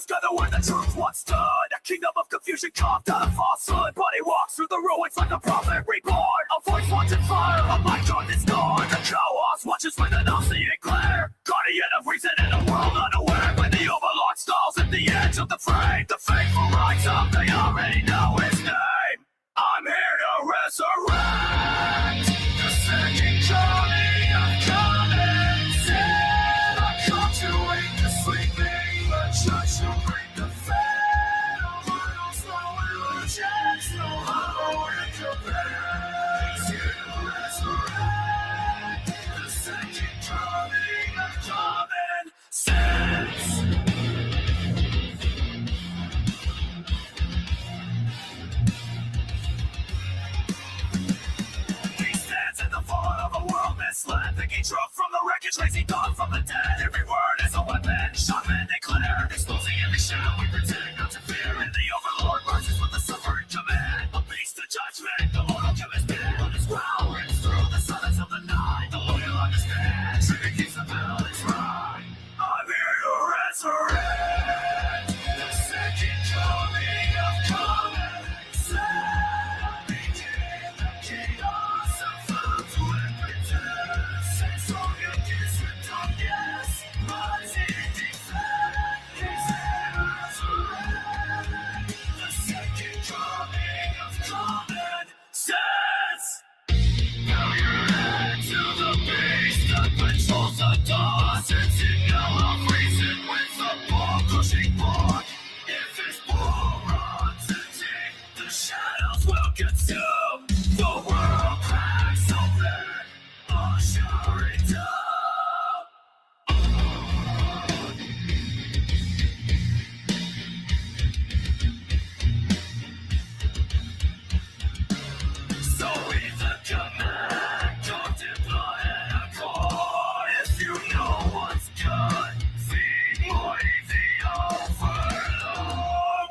just gather where the truth once stood. A kingdom of confusion carved out of falsehood. But he walks through the ruins like a prophet reborn. A voice wanted fire, a mic on this door. The chaos watches with an all-seeing glare. Guardian of reason in a world unaware. When the overlord stalls at the edge of the frame, the faithful rise up, they already know his name. I'm here to resurrect the second coming of common sin. I come to wake the sleeping, the judge to bring the fed. Mortals, no illusions, no hollow in compare. He's here to resurrect the second coming of common sense. Misled, thinking truth from the wreckage, raising dawn from the dead. Every word is a weapon, shot men declare, exposing every shadow we pretend not to fear. And the overlord rises with the suffering command. A beast of judgment, the mortal chemist dead. On his growl rings through the silence of the night. The loyal understand, trigger keeps the battle is right. I'm here to resurrect the second coming of common sense. I begin the chaos of found to consume the world cracks open, ushering down. So with the command, AUDIBLE and a core. If you know what's good, feed more the overlord.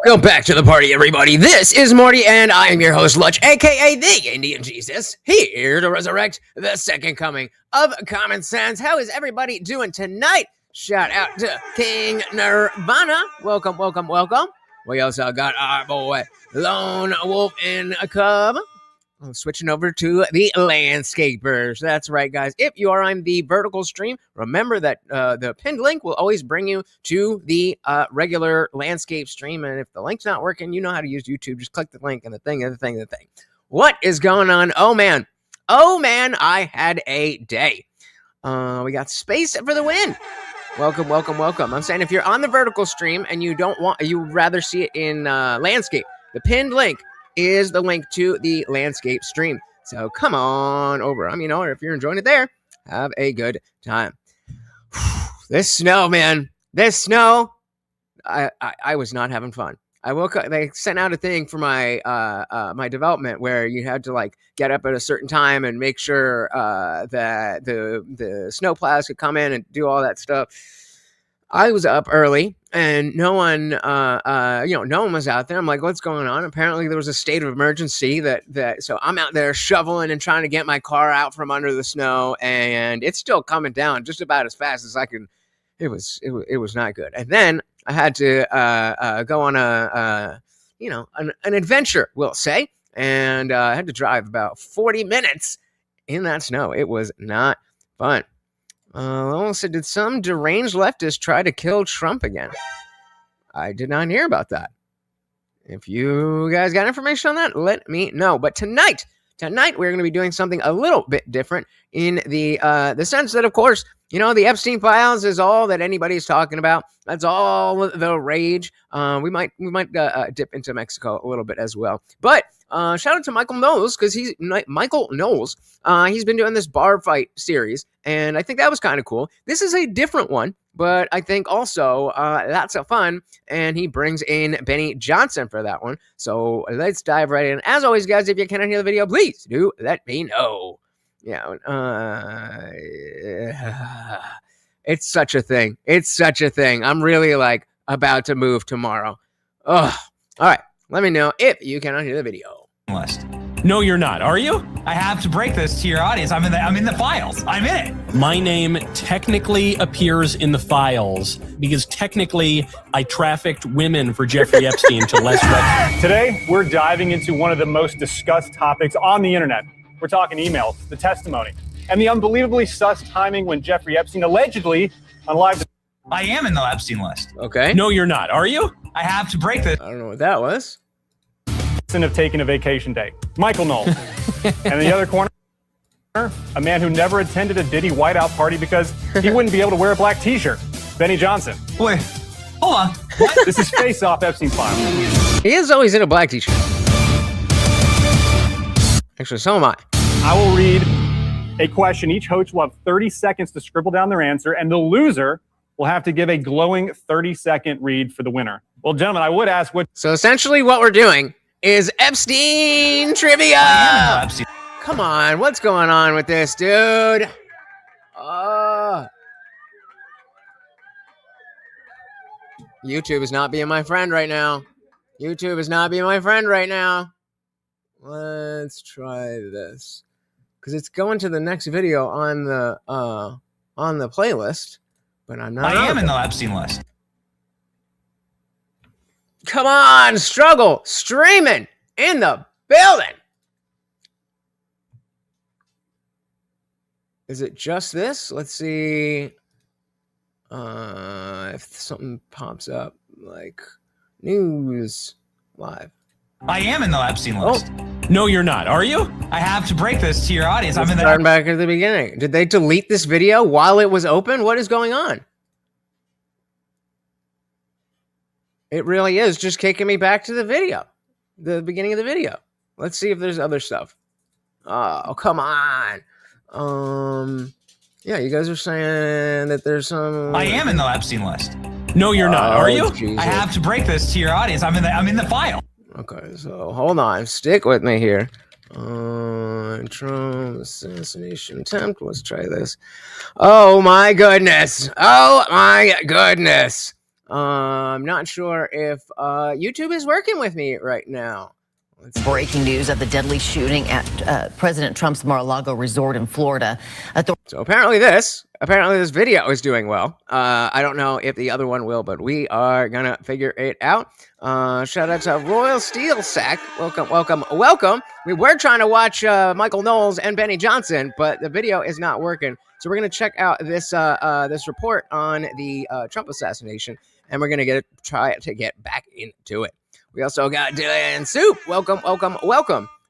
Welcome back to the party, everybody. This is Morty, and I am your host, Lutch, aka the Indian Jesus, here to resurrect the second coming of common sense. How is everybody doing tonight? Shout out to King Nirvana. Welcome, welcome, welcome. We also got our boy Lone Wolf in a Cub. I'm switching over to the landscapers. That's right, guys. If you are on the vertical stream, remember that the pinned link will always bring you to the regular landscape stream. And if the link's not working, you know how to use YouTube. Just click the link and the thing and the thing and the thing. What is going on? Oh, man. I had a day. We got space for the win. Welcome, welcome, welcome. I'm saying if you're on the vertical stream and you would rather see it in landscape, the pinned link is the link to the landscape stream. So come on over. I mean, or if you're enjoying it there, have a good time. This snow, man. This snow. I was not having fun. I woke up. They sent out a thing for my my development where you had to like get up at a certain time and make sure that the snow plows could come in and do all that stuff. I was up early and no one was out there. I'm like, what's going on? Apparently there was a state of emergency so I'm out there shoveling and trying to get my car out from under the snow, and it's still coming down just about as fast as I can. It was not good. And then I had to go on an adventure, we'll say, and I had to drive about 40 minutes in that snow. It was not fun. Also, did some deranged leftist try to kill Trump again? I did not hear about that. If you guys got information on that, let me know. But tonight we're going to be doing something a little bit different in the sense that, of course, you know, the Epstein files is all that anybody's talking about. That's all the rage. We might dip into Mexico a little bit as well. But shout out to Michael Knowles, because he's been doing this bar fight series, and I think that was kind of cool. This is a different one, but I think also lots of fun, and he brings in Benny Johnson for that one. So let's dive right in. As always, guys, if you cannot hear the video, please do let me know. Yeah, it's such a thing. It's such a thing. I'm really like about to move tomorrow. Ugh. All right, let me know if you cannot hear the video. List. No, you're not, are you? I have to break this to your audience. I'm in the files. I'm in it. My name technically appears in the files because technically I trafficked women for Jeffrey Epstein to Les Rex. Today, we're diving into one of the most discussed topics on the internet. We're talking emails, the testimony, and the unbelievably sus timing when Jeffrey Epstein allegedly on live. I am in the Epstein list. Okay. No, you're not, are you? I have to break this. I don't know what that was. Of taking a vacation day. Michael Knowles. And in the other corner, a man who never attended a Diddy whiteout party because he wouldn't be able to wear a black t-shirt. Benny Johnson. Wait, hold on. What? This is Face Off Epstein File. He is always in a black t-shirt. Actually, so am I. I will read a question. Each host will have 30 seconds to scribble down their answer, and the loser will have to give a glowing 30-second read for the winner. Well, gentlemen, I would ask what... So essentially what we're doing is Epstein trivia. Epstein. Come on, what's going on with this, dude? YouTube is not being my friend right now. YouTube is not being my friend right now. Let's try this, because it's going to the next video on the playlist, but I'm not. I am in the Epstein list. Come on, struggle, streaming in the building. Is it just this? Let's see if something pops up like news live. I am in the Epstein list. No, you're not, are you? I have to break this to your audience. I'm in the... Starting back at the beginning. Did they delete this video while it was open? What is going on? It really is just kicking me back to the video, the beginning of the video. Let's see if there's other stuff. Oh, come on. Yeah, you guys are saying that there's some... I am in the Epstein list. No, you're not, are you? Jesus. I have to break this to your audience. I'm in the file. Okay, so hold on. Stick with me here. Trump assassination attempt. Let's try this. Oh, my goodness. Oh, my goodness. I'm not sure if YouTube is working with me right now. Breaking news of the deadly shooting at President Trump's Mar-a-Lago resort in Florida. So apparently this video is doing well. I don't know if the other one will, but we are gonna figure it out. Shout out to Royal Steel Sack. Welcome. We were trying to watch Michael Knowles and Benny Johnson, but the video is not working. So we're gonna check out this this report on the Trump assassination, and we're gonna try to get back into it. We also got Dylan Soup. Welcome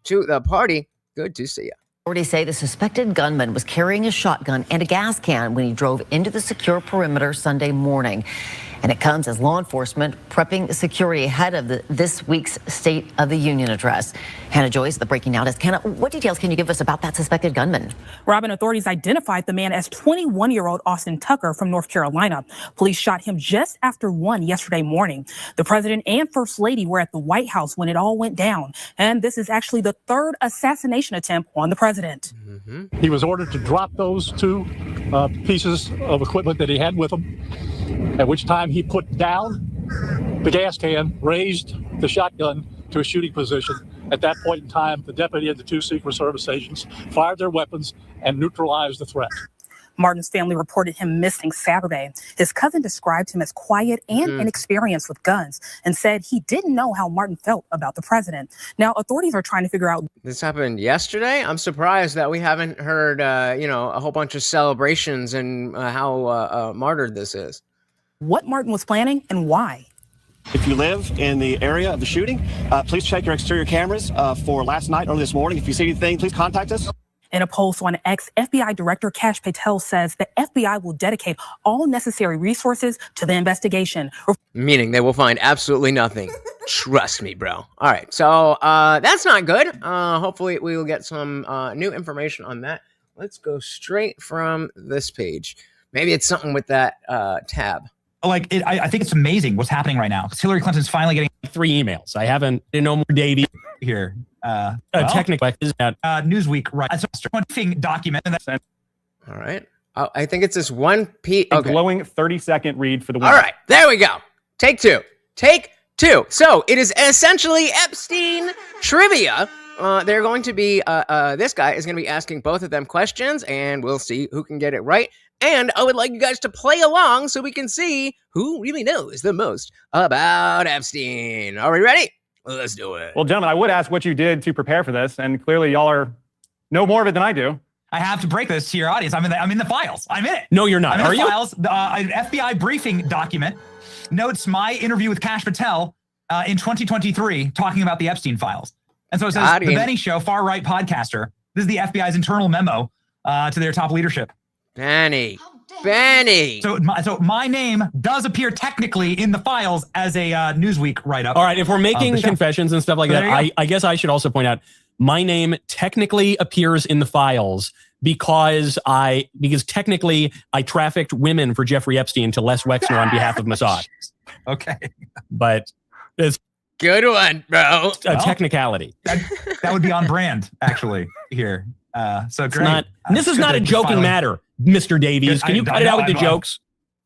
to the party. Good to see you. Authorities say the suspected gunman was carrying a shotgun and a gas can when he drove into the secure perimeter Sunday morning. And it comes as law enforcement prepping security ahead of this week's State of the Union address. Hannah Joyce, the breaking now desk. Hannah, what details can you give us about that suspected gunman? Robin, authorities identified the man as 21-year-old Austin Tucker from North Carolina. Police shot him just after 1 yesterday morning. The president and first lady were at the White House when it all went down. And this is actually the third assassination attempt on the president. Mm-hmm. He was ordered to drop those two pieces of equipment that he had with him, at which time he put down the gas can, raised the shotgun to a shooting position. At that point in time, the deputy and the two Secret Service agents fired their weapons and neutralized the threat. Martin's family reported him missing Saturday. His cousin described him as quiet and inexperienced with guns and said he didn't know how Martin felt about the president. Now, authorities are trying to figure out. This happened yesterday. I'm surprised that we haven't heard, a whole bunch of celebrations and how martyred this is. What Martin was planning and why. If you live in the area of the shooting, please check your exterior cameras for last night or this morning. If you see anything, please contact us. In a post on X, FBI Director Kash Patel says the FBI will dedicate all necessary resources to the investigation. Meaning they will find absolutely nothing. Trust me, bro. All right, so that's not good. Hopefully we will get some new information on that. Let's go straight from this page. Maybe it's something with that tab. I think it's amazing what's happening right now. Hillary Clinton's finally getting 3 emails. I didn't know more Davey here. Technically, is that Newsweek, right? It's a one document. All right. I think it's this one piece. A glowing 30-second read for the winner. All right. There we go. Take two. So it is essentially Epstein trivia. They're going to be, this guy is going to be asking both of them questions, and we'll see who can get it right. And I would like you guys to play along so we can see who really knows the most about Epstein. Are we ready? Let's do it. Well, gentlemen, I would ask what you did to prepare for this, and clearly y'all know more of it than I do. I have to break this to your audience. I'm in the files. I'm in it. No, you're not. I'm in Are the you? files. An FBI briefing document notes my interview with Kash Patel in 2023 talking about the Epstein files. And so it says, The Benny Show, far-right podcaster. This is the FBI's internal memo to their top leadership. Benny. So my name does appear technically in the files as a Newsweek write-up. All right, if we're making confessions and stuff like that, I guess I should also point out my name technically appears in the files because technically I trafficked women for Jeffrey Epstein to Les Wexner on behalf of Mossad. Okay. But it's good one, bro. A technicality. That would be on brand, actually, here. So great. This is not a joking matter, Mr. Davies. Can you cut it out with the jokes?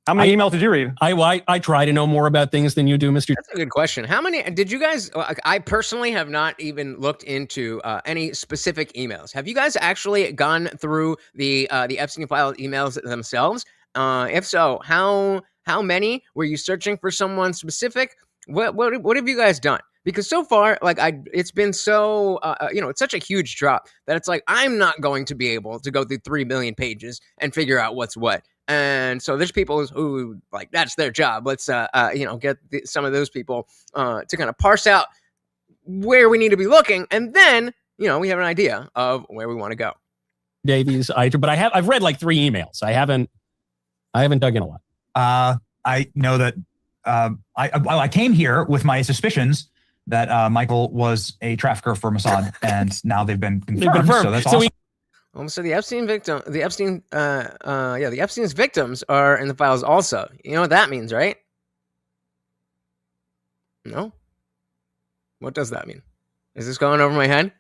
How many emails did you read? I try to know more about things than you do, Mr. That's a good question. How many did you guys? I personally have not even looked into any specific emails. Have you guys actually gone through the Epstein file emails themselves? If so, how many were you searching for someone specific? What have you guys done? Because so far, it's been so, it's such a huge drop that it's like, I'm not going to be able to go through 3 million pages and figure out what's what. And so there's people who, that's their job. Let's, get some of those people to kind of parse out where we need to be looking. And then, we have an idea of where we want to go. Davies, but I've read 3 emails. I haven't dug in a lot. I know that I came here with my suspicions that Michael was a trafficker for Mossad, and now they've been confirmed. So that's awesome. So the Epstein's victims are in the files also. You know what that means, right? No? What does that mean? Is this going over my head?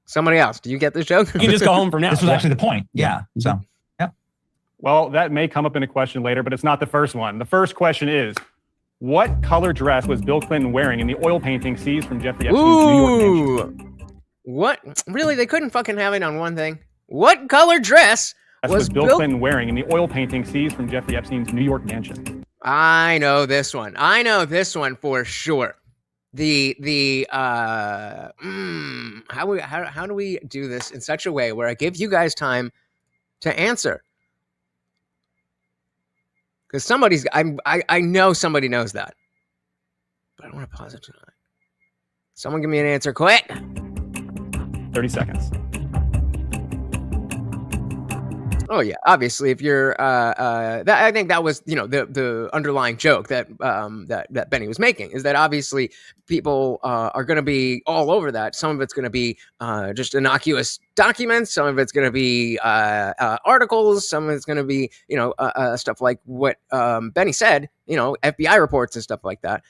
Somebody else, do you get this joke? You can just go home from now. This was actually the point. Yeah. So, yeah. Well, that may come up in a question later, but it's not the first one. The first question is, what color dress was Bill Clinton wearing in the oil painting seized from Jeffrey Epstein's New York mansion? What? Really? They couldn't fucking have it on one thing? What color dress was Bill Clinton wearing in the oil painting seized from Jeffrey Epstein's New York mansion? I know this one for sure. How do we do this in such a way where I give you guys time to answer? Because I know somebody knows that. But I don't want to pause it tonight. Someone give me an answer quick. 30 seconds. Oh yeah, obviously if you're I think that was, the underlying joke that that Benny was making, is that obviously people are going to be all over that. Some of it's going to be just innocuous documents, some of it's going to be articles, some of it's going to be stuff like what Benny said, FBI reports and stuff like that.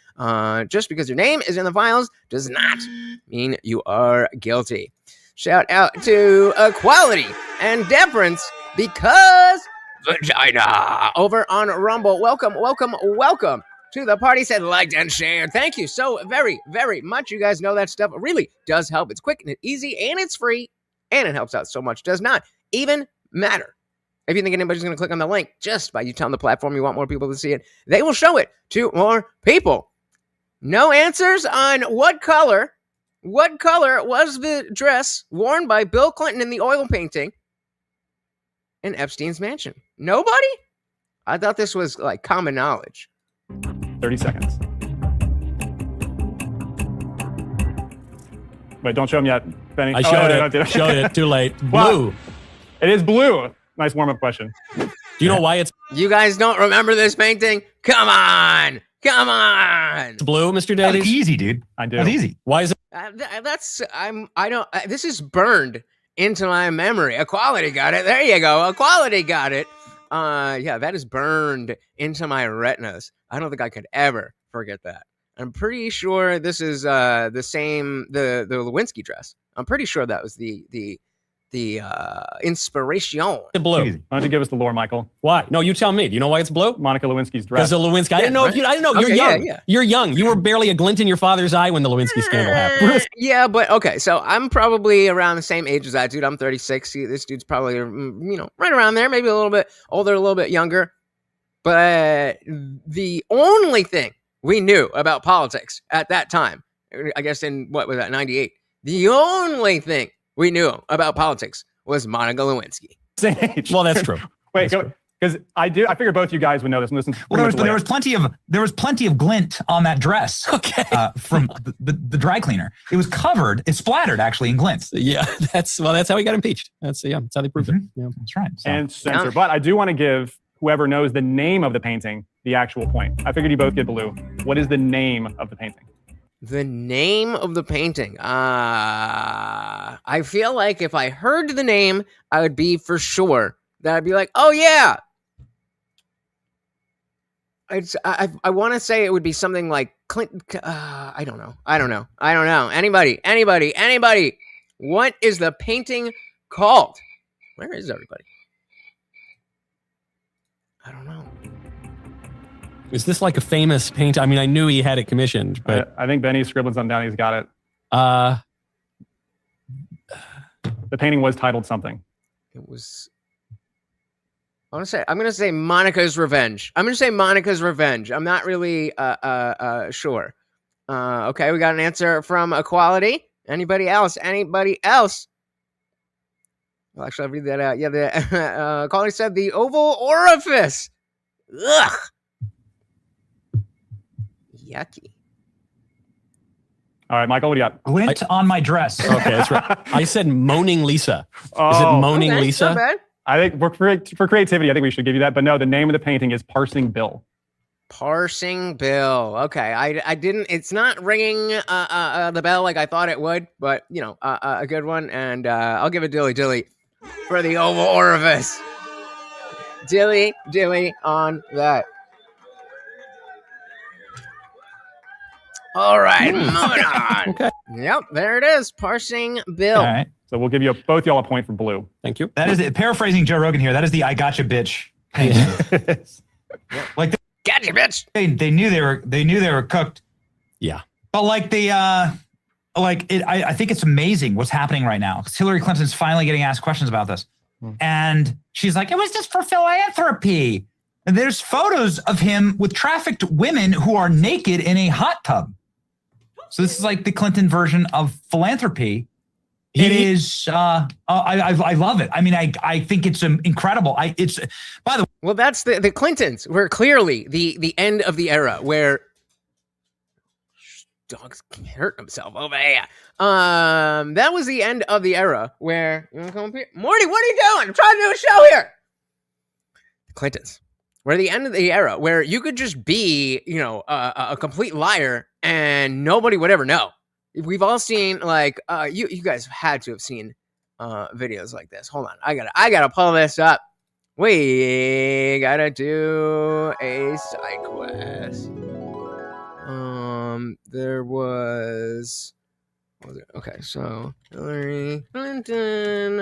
Just because your name is in the files does not mean you are guilty. Shout out to Equality and Deference because vagina over on Rumble. Welcome to the party. Said liked and shared. Thank you so very, very much. You guys know that stuff really does help. It's quick and it's easy and it's free and it helps out so much. Does not even matter If you think anybody's going to click on the link, just by you telling the platform you want more people to see it, they will show it to more people. No answers on what color was the dress worn by Bill Clinton in the oil painting in Epstein's mansion. Nobody? I thought this was like common knowledge. 30 seconds. Wait, don't show them yet, Benny. I showed it. Showed it. Too late. Blue. It is blue. Nice warm-up question. Do you know why it's You guys don't remember this painting? Come on. blue, Mr. Davies? That's easy, dude. I do. That's easy. Why is it? This is burned into my memory. Equality got it. There you go. Equality got it. Yeah, that is burned into my retinas. I don't think I could ever forget that. I'm pretty sure this is the same, the Lewinsky dress. I'm pretty sure that was the inspiration. The blue. Why don't you give us the lore, Michael? Why? No, you tell me. Do you know why it's blue? Monica Lewinsky's dress. Because of Lewinsky. I didn't know if you. I didn't know. You're young. Yeah. You're young. You were barely a glint in your father's eye when the Lewinsky scandal happened. Yeah, but okay. So I'm probably around the same age as that dude. I'm 36. This dude's probably right around there, maybe a little bit older, a little bit younger. But the only thing we knew about politics at that time, I guess in what was that, 98? The only thing we knew about politics was Monica Lewinsky. Same age. Well, that's true. Wait, go. Because I figured both you guys would know this. And listen. Well, there was plenty of glint on that dress. Okay. From the dry cleaner. It was covered. It splattered actually in glint. Yeah, that's how he got impeached. That's how they proved it. Yeah, that's right. So. And censor. But I do want to give whoever knows the name of the painting the actual point. I figured you both get blue. What is the name of the painting? The name of the painting. I feel like if I heard the name, I would be for sure that I'd be like, oh yeah. I want to say it would be something like Clinton. I don't know. Anybody? What is the painting called? Where is everybody? I don't know. Is this like a famous paint? I mean, I knew he had it commissioned, but I think Benny's scribbling something down. He's got it. The painting was titled something. It was. I'm gonna say Monica's Revenge. I'm not really sure. Okay, we got an answer from Equality. Anybody else? Well, actually, I'll read that out. Yeah, the Equality said the Oval Orifice. Ugh. Yucky. All right, Michael, what do you got? Glint on my dress. Okay, that's right. I said Moaning Lisa. Is it Moaning Lisa? Not bad. I think for creativity, I think we should give you that. But no, the name of the painting is Parsing Bill. Parsing Bill. Okay, I didn't. It's not ringing the bell like I thought it would, but a good one, and I'll give it dilly for the Oval Orifice. Dilly on that. All right, moving on. Okay. Yep, there it is. Parsing Bill. All right. So we'll give you both y'all a point for blue. Thank you. That is it. Paraphrasing Joe Rogan here. That is the "I gotcha, bitch." Like Gotcha, bitch. They knew they were cooked. Yeah. But like I think it's amazing what's happening right now. Hillary Clinton's finally getting asked questions about this, and she's like, "It was just for philanthropy." And there's photos of him with trafficked women who are naked in a hot tub. So this is like the Clinton version of philanthropy. It is. I love it. I mean, I think it's incredible. It's by the way. Well, that's the Clintons were clearly the end of the era where dogs hurt himself over here. That was the end of the era where Morty, what are you doing? I'm trying to do a show here. The Clintons were the end of the era where you could just be, a complete liar and nobody would ever know. We've all seen you guys had to have seen videos like this. Hold on, I gotta pull this up. We gotta do a side quest. There was it? Okay, so Hillary Clinton,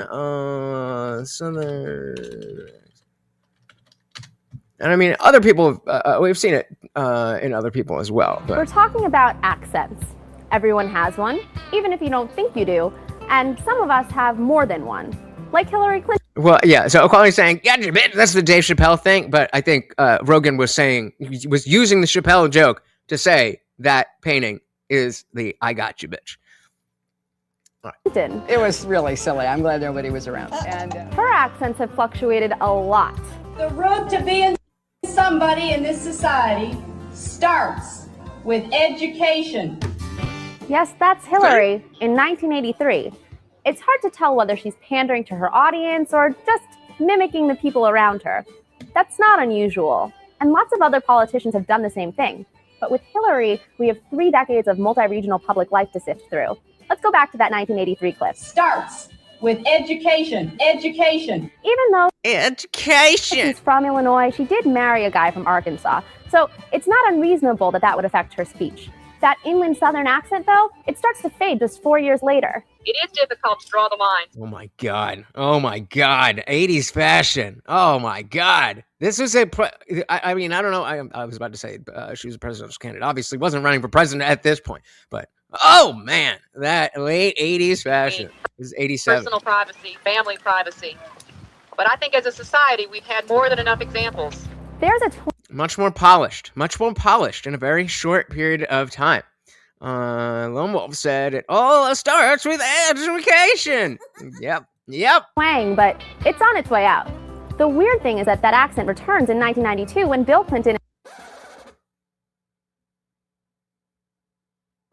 Southern, and I mean other people. We've seen it in other people as well. But we're talking about accents. Everyone has one, even if you don't think you do, and some of us have more than one, like Hillary Clinton. Well, yeah. So Equality's saying, "Yeah, bitch." That's the Dave Chappelle thing. But I think Rogan was saying, he was using the Chappelle joke to say that painting is the "I got you, bitch." It was really silly. I'm glad nobody was around. And her accents have fluctuated a lot. The road to being somebody in this society starts with education. Yes, that's Hillary in 1983. It's hard to tell whether she's pandering to her audience or just mimicking the people around her. That's not unusual, and lots of other politicians have done the same thing. But with Hillary, we have 3 decades of multi-regional public life to sift through. Let's go back to that 1983 clip. Starts with education. Education. Even though education. She's from Illinois, she did marry a guy from Arkansas. So it's not unreasonable that that would affect her speech. That inland southern accent, though, it starts to fade just 4 years later. It is difficult to draw the line. Oh my God. Oh my God. 80s fashion. Oh my God. This was I mean, I don't know. I was about to say she was a presidential candidate. Obviously wasn't running for president at this point. But, oh man, that late 80s fashion. This is 87. Personal privacy, family privacy. But I think as a society, we've had more than enough examples. There's a much more polished in a very short period of time. Lone Wolf said it all starts with education. Yep. Twang, but it's on its way out. The weird thing is that accent returns in 1992 when Bill Clinton.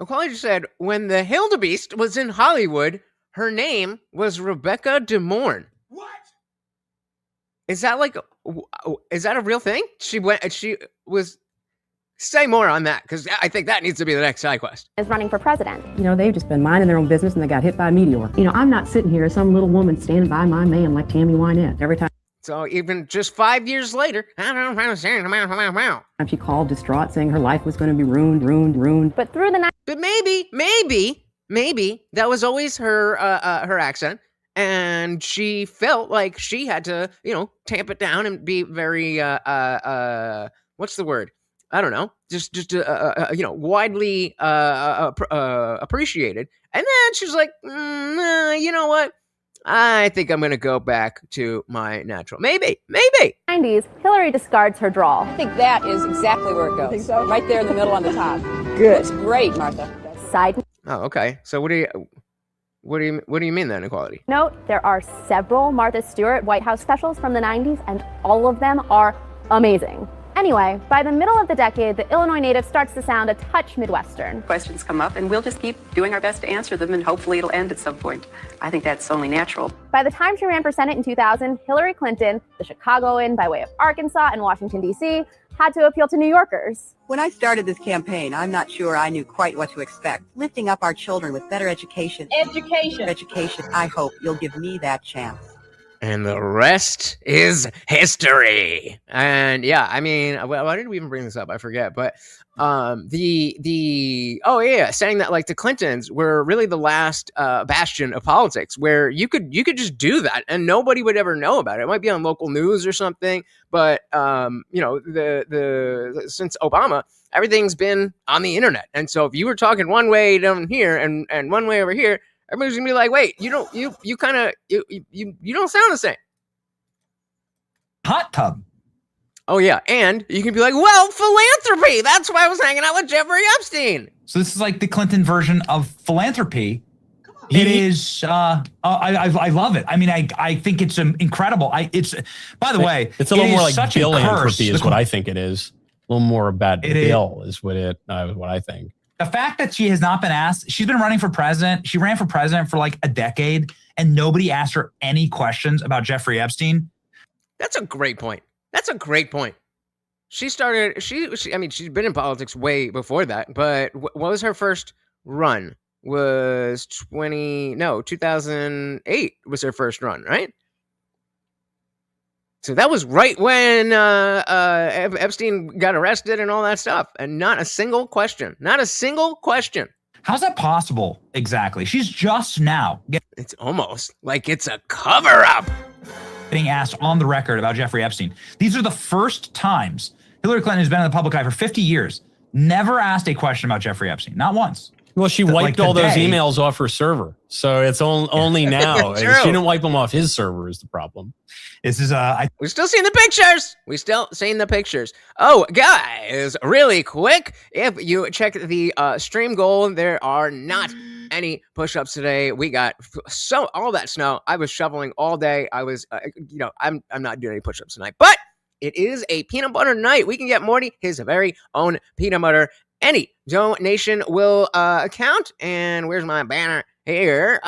Equality said when the Hildebeest was in Hollywood, her name was Rebecca De Morn. What? Is that a real thing? She was. Say more on that, because I think that needs to be the next side quest. Is running for president. You know, they've just been minding their own business and they got hit by a meteor. You know, I'm not sitting here as some little woman standing by my man like Tammy Wynette every time. So even just 5 years later, I don't know. And she called distraught saying her life was going to be ruined. But through the night. But maybe that was always her accent. And she felt like she had to, tamp it down and be very, what's the word? I don't know, just widely appreciated. And then she's like, you know what? I think I'm going to go back to my natural. Maybe. 90s, Hillary discards her drawl. I think that is exactly where it goes. Think so? Right there in the middle on the top. Good. Looks great, Martha. Side Oh, okay. So what do you mean then, Equality? note, there are several Martha Stewart White House specials from the 90s, and all of them are amazing. Anyway, by the middle of the decade, the Illinois native starts to sound a touch Midwestern. Questions come up, and we'll just keep doing our best to answer them, and hopefully it'll end at some point. I think that's only natural. By the time she ran for Senate in 2000, Hillary Clinton, the Chicagoan by way of Arkansas and Washington, D.C., had to appeal to New Yorkers. When I started this campaign, I'm not sure I knew quite what to expect. Lifting up our children with better education. Education. I hope you'll give me that chance. And the rest is history. And yeah, I mean, why did we even bring this up? I forget. But saying that like the Clintons were really the last bastion of politics, where you could just do that and nobody would ever know about it. It might be on local news or something, but the since Obama, everything's been on the internet. And so if you were talking one way down here and one way over here, everybody's gonna be like, wait, you don't sound the same. Hot tub. Oh yeah, and you can be like, well, philanthropy. That's why I was hanging out with Jeffrey Epstein. So this is like the Clinton version of philanthropy. It is. I love it. I mean, I think it's incredible. It's by the way, it's a little more like philanthropy is what I think it is. A little more about Bill is what I think. The fact that she has not been asked, she's been running for president. She ran for president for like a decade and nobody asked her any questions about Jeffrey Epstein. That's a great point. She's been in politics way before that, but what was her first run? Was 2008 was her first run, right? So that was right when Epstein got arrested and all that stuff. And not a single question. How's that possible exactly? She's just now. It's almost like it's a cover-up. Getting asked on the record about Jeffrey Epstein. These are the first times Hillary Clinton has been in the public eye for 50 years. Never asked a question about Jeffrey Epstein. Not once. Well, she wiped all those emails off her server, so it's only now. She didn't wipe them off his server is the problem. This is we're still seeing the pictures. We still seeing the pictures. Oh, guys, really quick, if you check the stream goal, there are not any push-ups today. We got all that snow. I was shoveling all day. I was, I'm not doing any push-ups tonight, but it is a peanut butter night. We can get Morty his very own peanut butter. Any donation will count. And where's my banner here?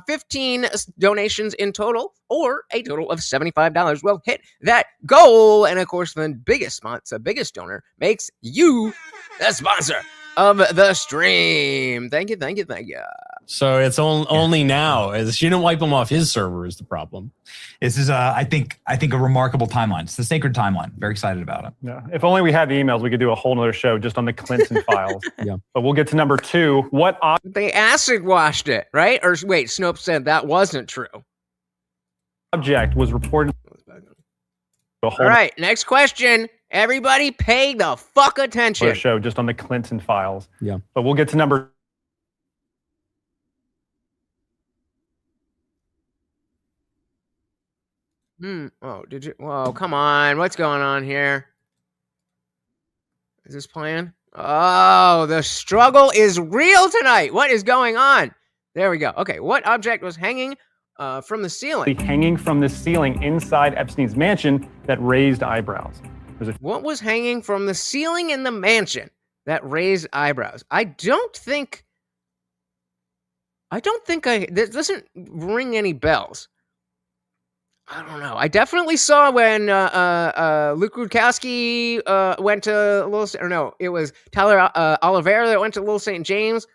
15 donations in total, or a total of $75 will hit that goal. And of course, the biggest donor makes you the sponsor of the stream. Thank you. So it's only now, as she didn't wipe them off his server is the problem. This is I think a remarkable timeline. It's the sacred timeline. Very excited about it. Yeah. If only we had the emails, we could do a whole nother show just on the Clinton files. Yeah. But we'll get to number 2. They acid washed it, right? Or wait, Snopes said that wasn't true. Object was reported. All right, next question. Everybody pay the fuck attention. Show just on the Clinton files. Yeah. But we'll get to number. Oh, did you? Whoa, come on. What's going on here? Is this playing? Oh, the struggle is real tonight. What is going on? There we go. Okay, what object was hanging from the ceiling? Hanging from the ceiling inside Epstein's mansion that raised eyebrows. What was hanging from the ceiling in the mansion that raised eyebrows? I don't think this doesn't ring any bells. I don't know. I definitely saw when Luke Rudkowski went to it was Tyler Oliveira that went to Little St. James.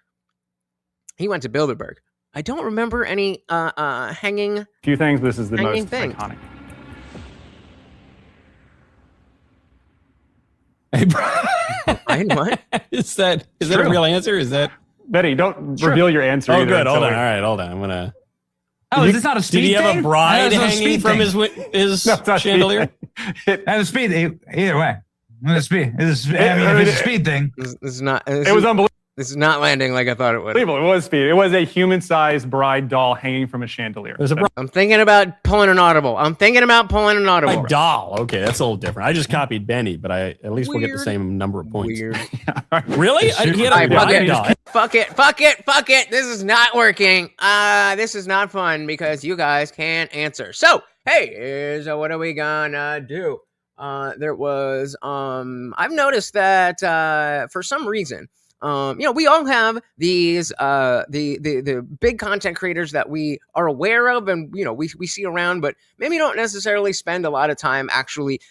He went to Bilderberg. I don't remember any hanging. A few things. This is the most thing. Iconic. What? Is that a real answer? Is that Betty? Don't reveal your answer. Oh, good. Hold on. All right, hold on. I'm gonna. Oh, is this not a speed thing? Did he have a bride hanging from his chandelier? That was speed. Either way, it's a speed thing. This is not. It was unbelievable. This is not landing like I thought it would. It was speed. It was a human-sized bride doll hanging from a chandelier. I'm thinking about pulling an audible. A doll. Okay, that's a little different. I just copied Benny, but at least we'll get the same number of points. Weird. Really? He had a bride doll. Fuck it. This is not working. This is not fun because you guys can't answer. So, hey, here's what are we gonna do? There was I've noticed that for some reason, we all have these the big content creators that we are aware of and we see around, but maybe don't necessarily spend a lot of time actually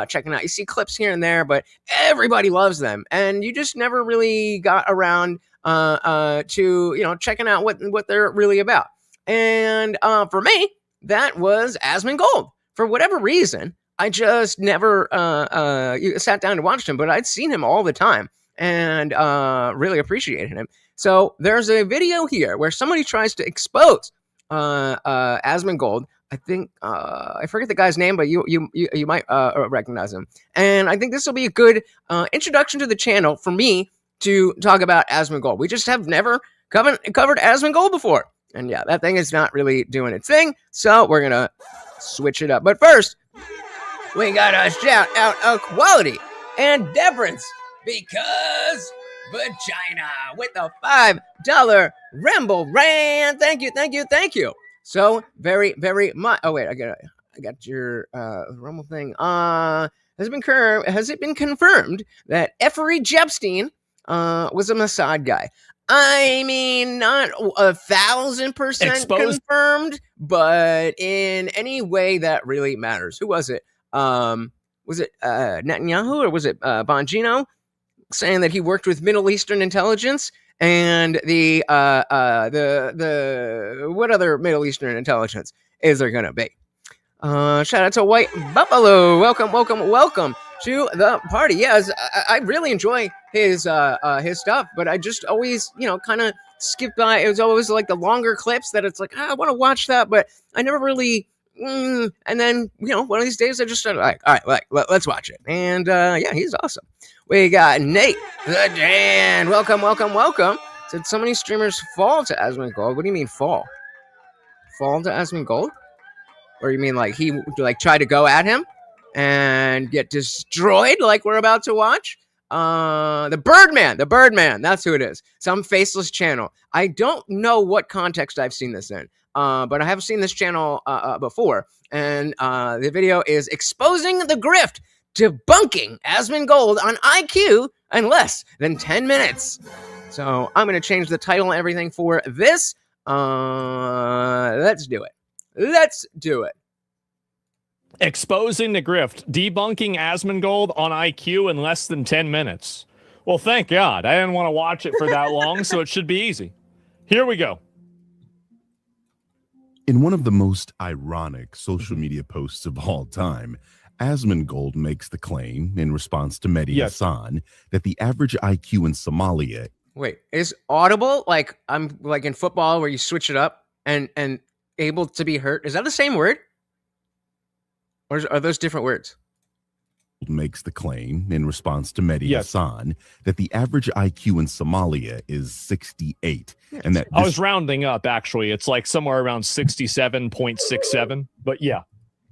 checking out. You see clips here and there, but everybody loves them, and you just never really got around to checking out what they're really about. And for me, that was Asmon Gold. For whatever reason, I just never sat down and watched him, but I'd seen him all the time and really appreciated him. So there's a video here where somebody tries to expose Asmon Gold. I think I forget the guy's name, but you might recognize him. And I think this will be a good introduction to the channel for me to talk about Asmon Gold. We just have never covered Asmon Gold before. And yeah, that thing is not really doing its thing. So we're going to switch it up. But first, we got to shout out equality and deference because vagina with a $5 Ramble Rand. Thank you. So very, very much. Oh, wait, I got your Rumble thing. Has it been confirmed that Jeffrey Epstein was a Mossad guy? I mean, not 1,000% confirmed, but in any way that really matters. Who was it? Was it Netanyahu or was it Bongino saying that he worked with Middle Eastern intelligence and the what other Middle Eastern intelligence is there gonna be? Shout out to White Buffalo. Welcome to the party. Yes, I really enjoy his stuff, but I just always, kind of skip by. It was always like the longer clips that it's like, I want to watch that, but I never really. And then, one of these days I just started like, all right, let's watch it. And yeah, he's awesome. We got Nate the Dan. Welcome Said so many streamers fall to Asmon Gold. What do you mean fall? Fall to Asmon Gold? Or you mean like he like tried to go at him and get destroyed like we're about to watch? The Birdman, that's who it is. Some faceless channel. I don't know what context I've seen this in, but I have seen this channel before, and the video is exposing the grift, debunking Asmon Gold on IQ in less than 10 minutes. So I'm going to change the title and everything for this. Let's do it. Exposing the grift, debunking Asmongold on IQ in less than 10 minutes. Well, thank God. I didn't want to watch it for that long, so it should be easy. Here we go. In one of the most ironic social media posts of all time, Asmongold makes the claim in response to Mehdi Hassan that the average IQ in Somalia. Wait, is audible like I'm like in football where you switch it up and able to be hurt? Is that the same word? Or are those different words? Makes the claim in response to Mehdi Hassan that the average IQ in Somalia is 68. And that I was rounding up, actually. It's like somewhere around 67.67. But yeah.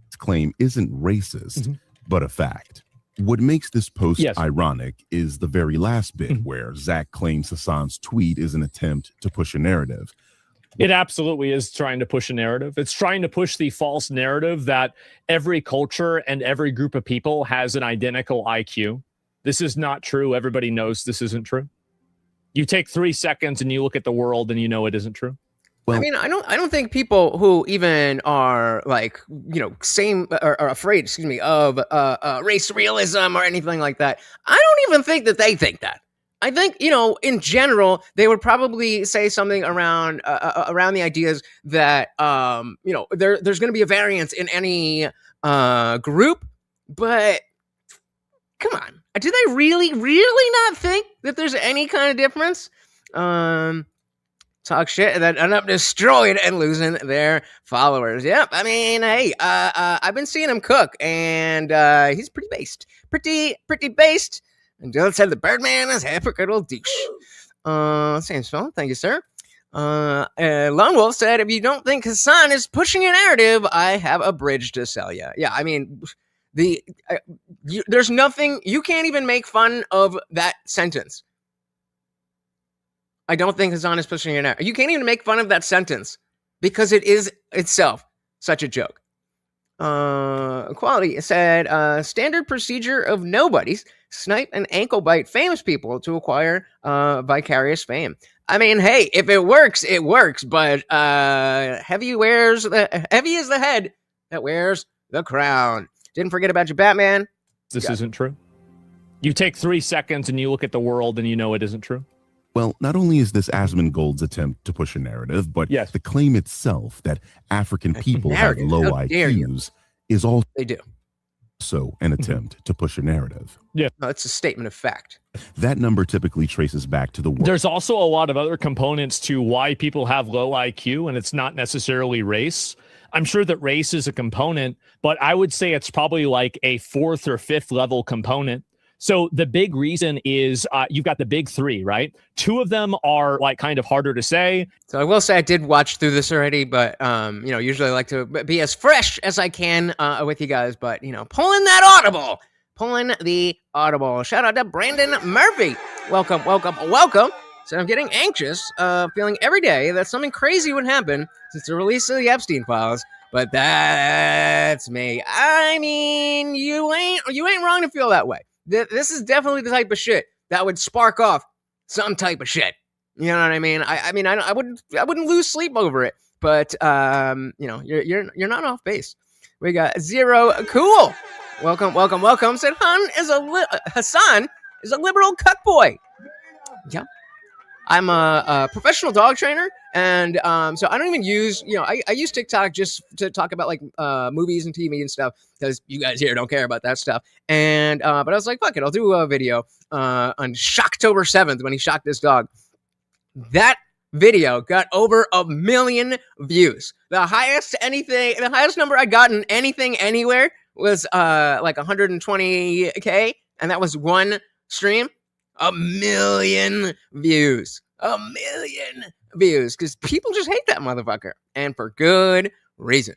This claim isn't racist, but a fact. What makes this post ironic is the very last bit where Zach claims Hassan's tweet is an attempt to push a narrative. It absolutely is trying to push a narrative. It's trying to push the false narrative that every culture and every group of people has an identical IQ. This is not true. Everybody knows this isn't true. You take 3 seconds and you look at the world and you know it isn't true. Well, I mean, I don't think people who even are like, you know, same or afraid, of race realism or anything like that. I don't even think that they think that. I think, you know, in general, they would probably say something around the ideas that, you know, there's going to be a variance in any group. But come on, do they really not think that there's any kind of difference? Talk shit and then end up destroyed and losing their followers. Yep. I mean, hey, I've been seeing him cook, and he's pretty based. Pretty based. And Dylan said the Birdman is a hypocritical douche. Same spell. Thank you, sir. Lone Wolf said, if you don't think Hassan is pushing a narrative, I have a bridge to sell you. Yeah, I mean, there's nothing, you can't even make fun of that sentence. I don't think Hassan is pushing a narrative. You can't even make fun of that sentence because it is itself such a joke. Quality said, standard procedure of nobodies snipe and ankle bite famous people to acquire vicarious fame. I mean, hey, if it works, it works. But heavy is the head that wears the crown. Didn't forget about your Batman. This isn't true. You take 3 seconds and you look at the world and you know it isn't true. Well, not only is this Asmongold's attempt to push a narrative, but the claim itself that African people have low IQs is also an attempt to push a narrative. Yeah, no, it's a statement of fact. That number typically traces back to the world. There's also a lot of other components to why people have low IQ, and it's not necessarily race. I'm sure that race is a component, but I would say it's probably like a 4th or 5th level component. So the big reason is you've got the big 3, right? 2 of them are like kind of harder to say. So I will say I did watch through this already, but you know, usually I like to be as fresh as I can with you guys. But you know, pulling the audible. Shout out to Brandon Murphy. Welcome. So I'm getting anxious, feeling every day that something crazy would happen since the release of the Epstein files. But that's me. I mean, you ain't wrong to feel that way. This is definitely the type of shit that would spark off some type of shit. You know what I mean? I wouldn't lose sleep over it. But you know, you're not off base. We got Zero Cool. Welcome. Said Hassan is a liberal cuckboy. Yeah. I'm a professional dog trainer, and so I don't even use, you know, I use TikTok just to talk about like movies and TV and stuff, because you guys here don't care about that stuff. And but I was like, fuck it, I'll do a video on Shocktober 7th when he shocked this dog. That video got over 1 million views. The highest number I got in anything anywhere was like 120K, and that was one stream. 1 million views. 1 million views because people just hate that motherfucker, and for good reason.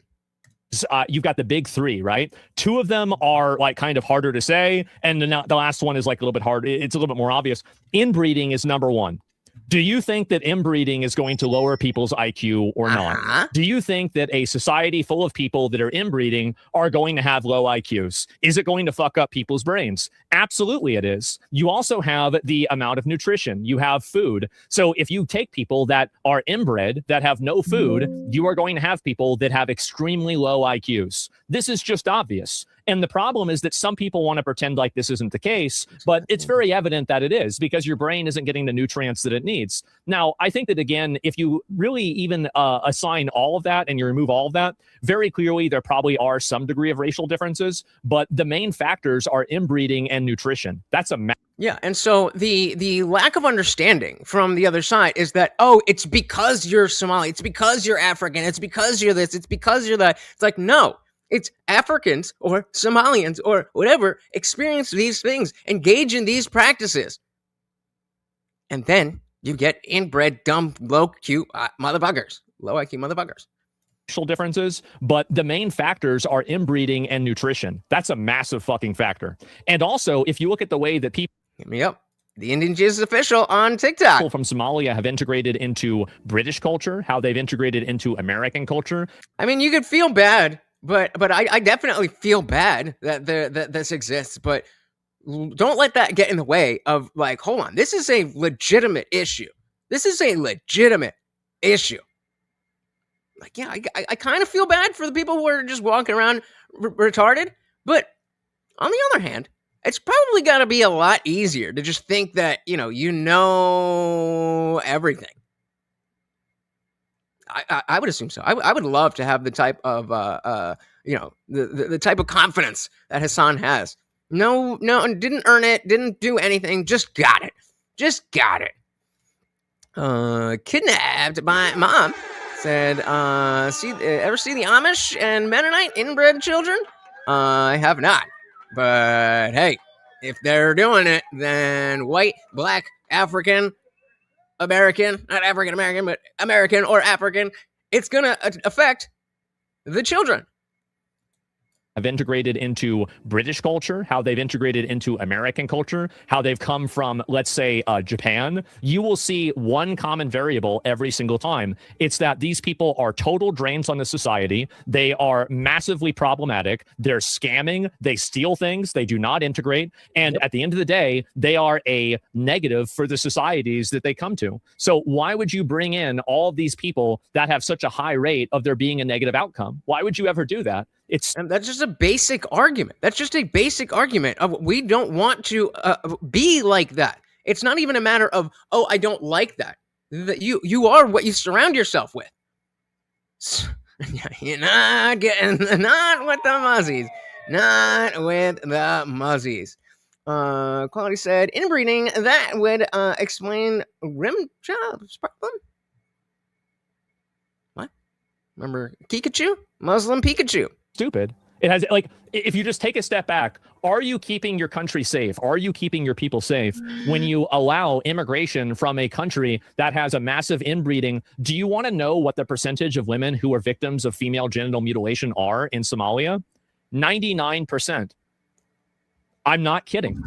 You've got the big three, right? Two of them are like kind of harder to say, and the last one is like a little bit hard. It's a little bit more obvious. Inbreeding is number one. Do you think that inbreeding is going to lower people's IQ or not? Do you think that a society full of people that are inbreeding are going to have low IQs? Is it going to fuck up people's brains? Absolutely it is. You also have the amount of nutrition. You have food. So if you take people that are inbred, that have no food, you are going to have people that have extremely low IQs. This is just obvious. And the problem is that some people want to pretend like this isn't the case, but it's very evident that it is because your brain isn't getting the nutrients that it needs. Now, I think that, again, if you really even assign all of that and you remove all of that, very clearly there probably are some degree of racial differences, but the main factors are inbreeding and nutrition. That's a yeah, and so the lack of understanding from the other side is that, oh, it's because you're Somali, it's because you're African, it's because you're this, it's because you're that. It's like, no. It's Africans or Somalians or whatever experience these things, engage in these practices. And then you get inbred, dumb, low IQ motherfuckers. Low IQ motherfuckers. Racial differences, but the main factors are inbreeding and nutrition. That's a massive fucking factor. And also, if you look at the way that people... Hit me up. The Indian Jesus official on TikTok. People from Somalia have integrated into British culture, how they've integrated into American culture. I mean, you could feel bad. But I definitely feel bad that this exists, but don't let that get in the way of, like, hold on, this is a legitimate issue. This is a legitimate issue. Like, yeah, I kind of feel bad for the people who are just walking around retarded, but on the other hand, it's probably got to be a lot easier to just think that, you know everything. I would assume so. I would love to have the type of, the type of confidence that Hassan has. No, didn't earn it, didn't do anything, just got it. Kidnapped by mom. Said, ever see the Amish and Mennonite inbred children? I have not. But hey, if they're doing it, then white, black, African, American, not African American, but American or African, it's going to affect the children. Have integrated into British culture, how they've integrated into American culture, how they've come from, let's say, Japan, you will see one common variable every single time. It's that these people are total drains on the society. They are massively problematic. They're scamming. They steal things. They do not integrate. And at the end of the day, they are a negative for the societies that they come to. So why would you bring in all of these people that have such a high rate of there being a negative outcome? Why would you ever do that? And that's just a basic argument. That's just a basic argument of we don't want to be like that. It's not even a matter of, oh, I don't like that. You are what you surround yourself with. You're not with the muzzies. Not with the muzzies. Quality said, inbreeding, that would explain rim jobs problem. What? Remember Pikachu? Muslim Pikachu. Stupid. It has, like, if you just take a step back, are you keeping your country safe? Are you keeping your people safe when you allow immigration from a country that has a massive inbreeding? Do you want to know what the percentage of women who are victims of female genital mutilation are in Somalia? 99%. I'm not kidding.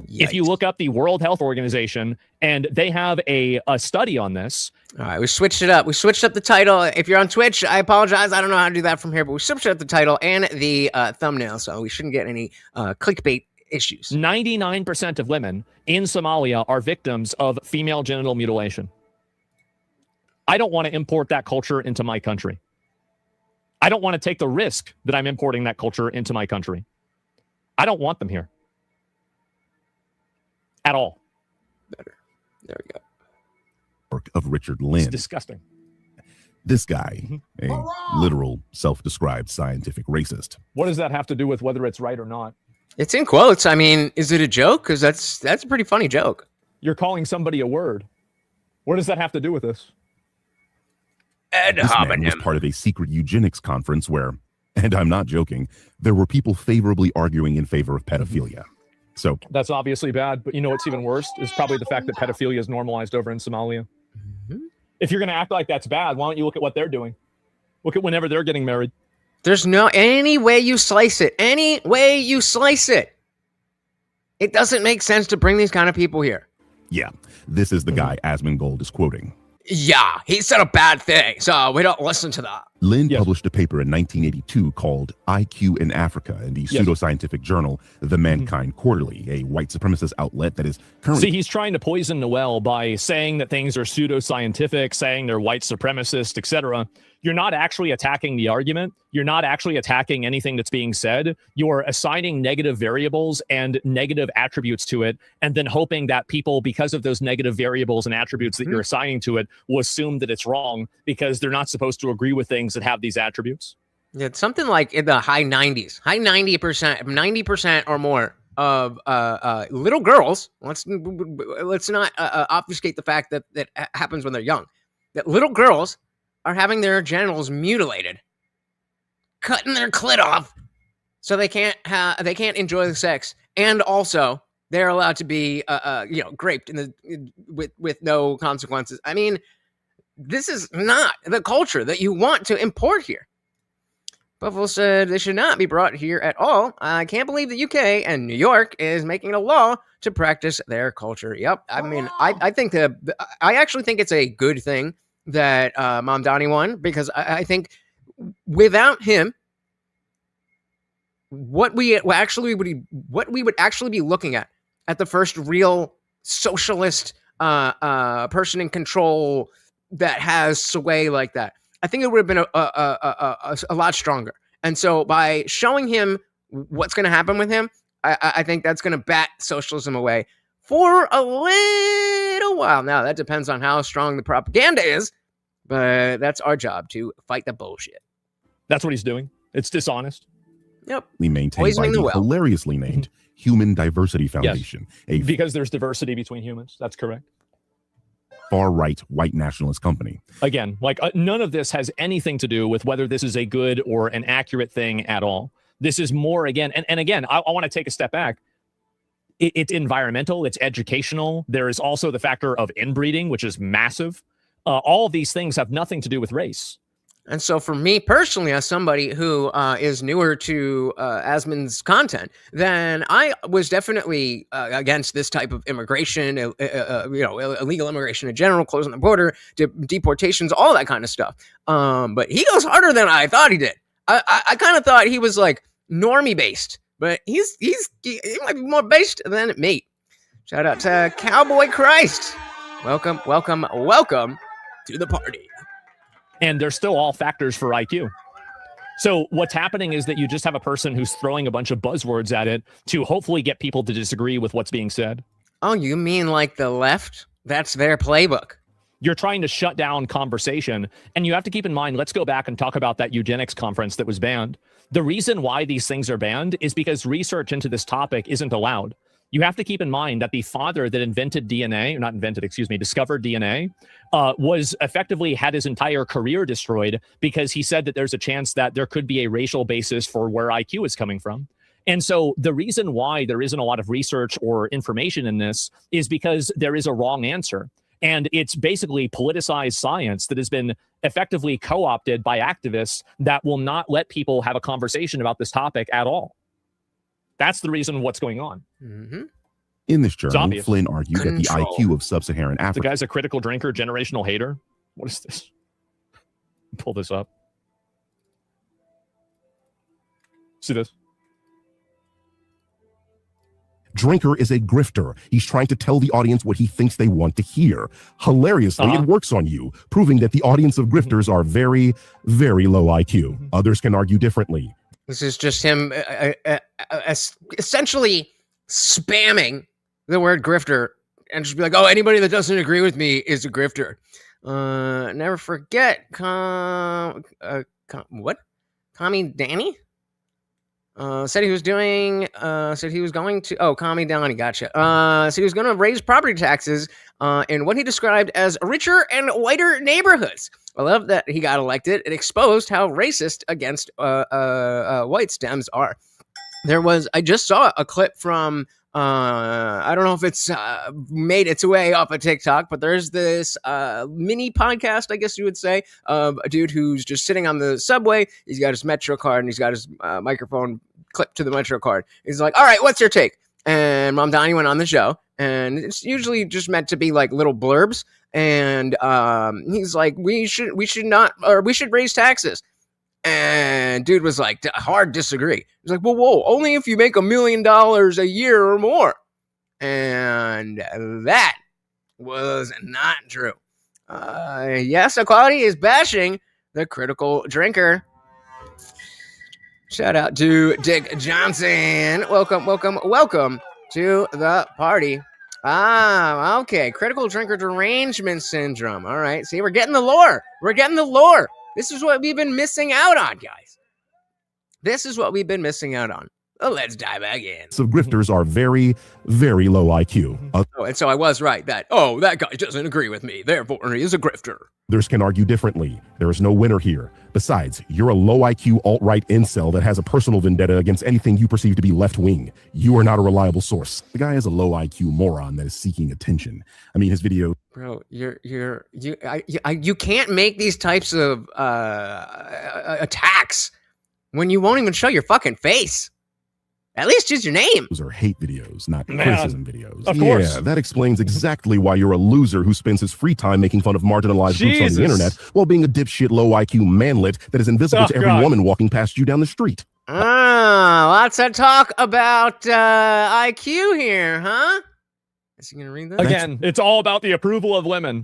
Yikes. If you look up the World Health Organization, and they have a study on this. All right, we switched it up. We switched up the title. If you're on Twitch, I apologize. I don't know how to do that from here, but we switched up the title and the thumbnail, so we shouldn't get any clickbait issues. 99% of women in Somalia are victims of female genital mutilation. I don't want to import that culture into my country. I don't want to take the risk that I'm importing that culture into my country. I don't want them here. At all. Better. There we go. Work of Richard Lynn. It's disgusting. This guy, a literal self-described scientific racist. What does that have to do with whether it's right or not? It's in quotes. I mean, is it a joke? Because that's a pretty funny joke. You're calling somebody a word. What does that have to do with this? This man was part of a secret eugenics conference where, and I'm not joking, there were people favorably arguing in favor of pedophilia. So that's obviously bad. But you know what's even worse is probably the fact that pedophilia is normalized over in Somalia. If you're going to act like that's bad, why don't you look at what they're doing? Look at whenever they're getting married. There's no any way you slice it. Any way you slice it. It doesn't make sense to bring these kind of people here. Yeah, this is the guy Asmongold is quoting. Yeah, he said a bad thing, so we don't listen to that. Lynn published a paper in 1982 called IQ in Africa in the pseudoscientific journal The Mankind Quarterly, a white supremacist outlet that is currently... See, he's trying to poison the well by saying that things are pseudoscientific, saying they're white supremacist, etc. You're not actually attacking the argument. You're not actually attacking anything that's being said. You're assigning negative variables and negative attributes to it, and then hoping that people, because of those negative variables and attributes that you're assigning to it, will assume that it's wrong because they're not supposed to agree with things that have these attributes. Yeah, it's something like in the high 90s, high 90% or more of little girls. Let's not obfuscate the fact that that happens when they're young. That little girls are having their genitals mutilated, cutting their clit off, so they can't enjoy the sex, and also they're allowed to be raped with no consequences. I mean, this is not the culture that you want to import here. Buffalo said they should not be brought here at all. I can't believe the UK and New York is making it a law to practice their culture. Yep. I mean, I think I actually think it's a good thing that Mamdani won, because I think without him, what we would actually be looking at the first real socialist person in control that has sway like that, I think it would have been a lot stronger. And so by showing him what's going to happen with him, I think that's going to bat socialism away for a little while. Now, that depends on how strong the propaganda is, but that's our job, to fight the bullshit. That's what he's doing. It's dishonest. Yep. We maintain by the hilariously named Human Diversity Foundation. Yes. Because there's diversity between humans. That's correct. Far-right white nationalist company. Again, none of this has anything to do with whether this is a good or an accurate thing at all. This is more, again, and again, I want to take a step back. It's environmental, it's educational. There is also the factor of inbreeding, which is massive. All of these things have nothing to do with race. And so for me personally, as somebody who is newer to Asmon's content, then I was definitely against this type of immigration, illegal immigration in general, closing the border, deportations, all that kind of stuff. But he goes harder than I thought he did. I kind of thought he was like normie based, but he might be more based than me. Shout out to Cowboy Christ. Welcome to the party. And they're still all factors for IQ. So what's happening is that you just have a person who's throwing a bunch of buzzwords at it to hopefully get people to disagree with what's being said. Oh, you mean like the left? That's their playbook. You're trying to shut down conversation. And you have to keep in mind, let's go back and talk about that eugenics conference that was banned. The reason why these things are banned is because research into this topic isn't allowed. You have to keep in mind that the father that discovered DNA, was effectively had his entire career destroyed because he said that there's a chance that there could be a racial basis for where IQ is coming from. And so the reason why there isn't a lot of research or information in this is because there is a wrong answer. And it's basically politicized science that has been effectively co-opted by activists that will not let people have a conversation about this topic at all. That's the reason what's going on. Mm-hmm. In this journal, Flynn argued that the IQ of sub-Saharan Africa... The guy's a critical drinker, generational hater. What is this? Pull this up. See this? Drinker is a grifter. He's trying to tell the audience what he thinks they want to hear. Hilariously, it works on you, proving that the audience of grifters are very, very low IQ. Others can argue differently. This is just him essentially spamming the word grifter and just be like, oh, anybody that doesn't agree with me is a grifter. Never forget, what? Commie Danny? Said he was going to, Commie Danny, gotcha. Said he was going to raise property taxes in what he described as richer and whiter neighborhoods. I love that he got elected. It exposed how racist against white Dems are. I just saw a clip from I don't know if it's made its way off of TikTok, but there's this mini podcast, I guess you would say, of a dude who's just sitting on the subway. He's got his Metro card and he's got his microphone clipped to the Metro card. He's like, all right, what's your take? And Mom Donnie went on the show, and it's usually just meant to be like little blurbs. And he's like, we should raise taxes. And dude was like, hard disagree. He's like, whoa, only if you make $1 million a year or more. And that was not true. Yes, Equality is bashing the critical drinker. Shout out to Dick Johnson. Welcome to the party. Okay. Critical drinker derangement syndrome. All right. See, we're getting the lore. This is what we've been missing out on, guys. This is what we've been missing out on. Well, let's dive back in. So grifters are very, very low IQ. And so I was right that guy doesn't agree with me. Therefore, he is a grifter. Others can argue differently. There is no winner here. Besides, you're a low IQ alt-right incel that has a personal vendetta against anything you perceive to be left-wing. You are not a reliable source. The guy is a low IQ moron that is seeking attention. I mean, his video. Bro, you can't make these types of attacks when you won't even show your fucking face. At least use your name. Those are hate videos, not criticism videos. Of course. Yeah, that explains exactly why you're a loser who spends his free time making fun of marginalized groups on the internet while being a dipshit low IQ manlet that is invisible to every woman walking past you down the street. Lots of talk about IQ here, huh? Is he gonna read that? Again, it's all about the approval of women.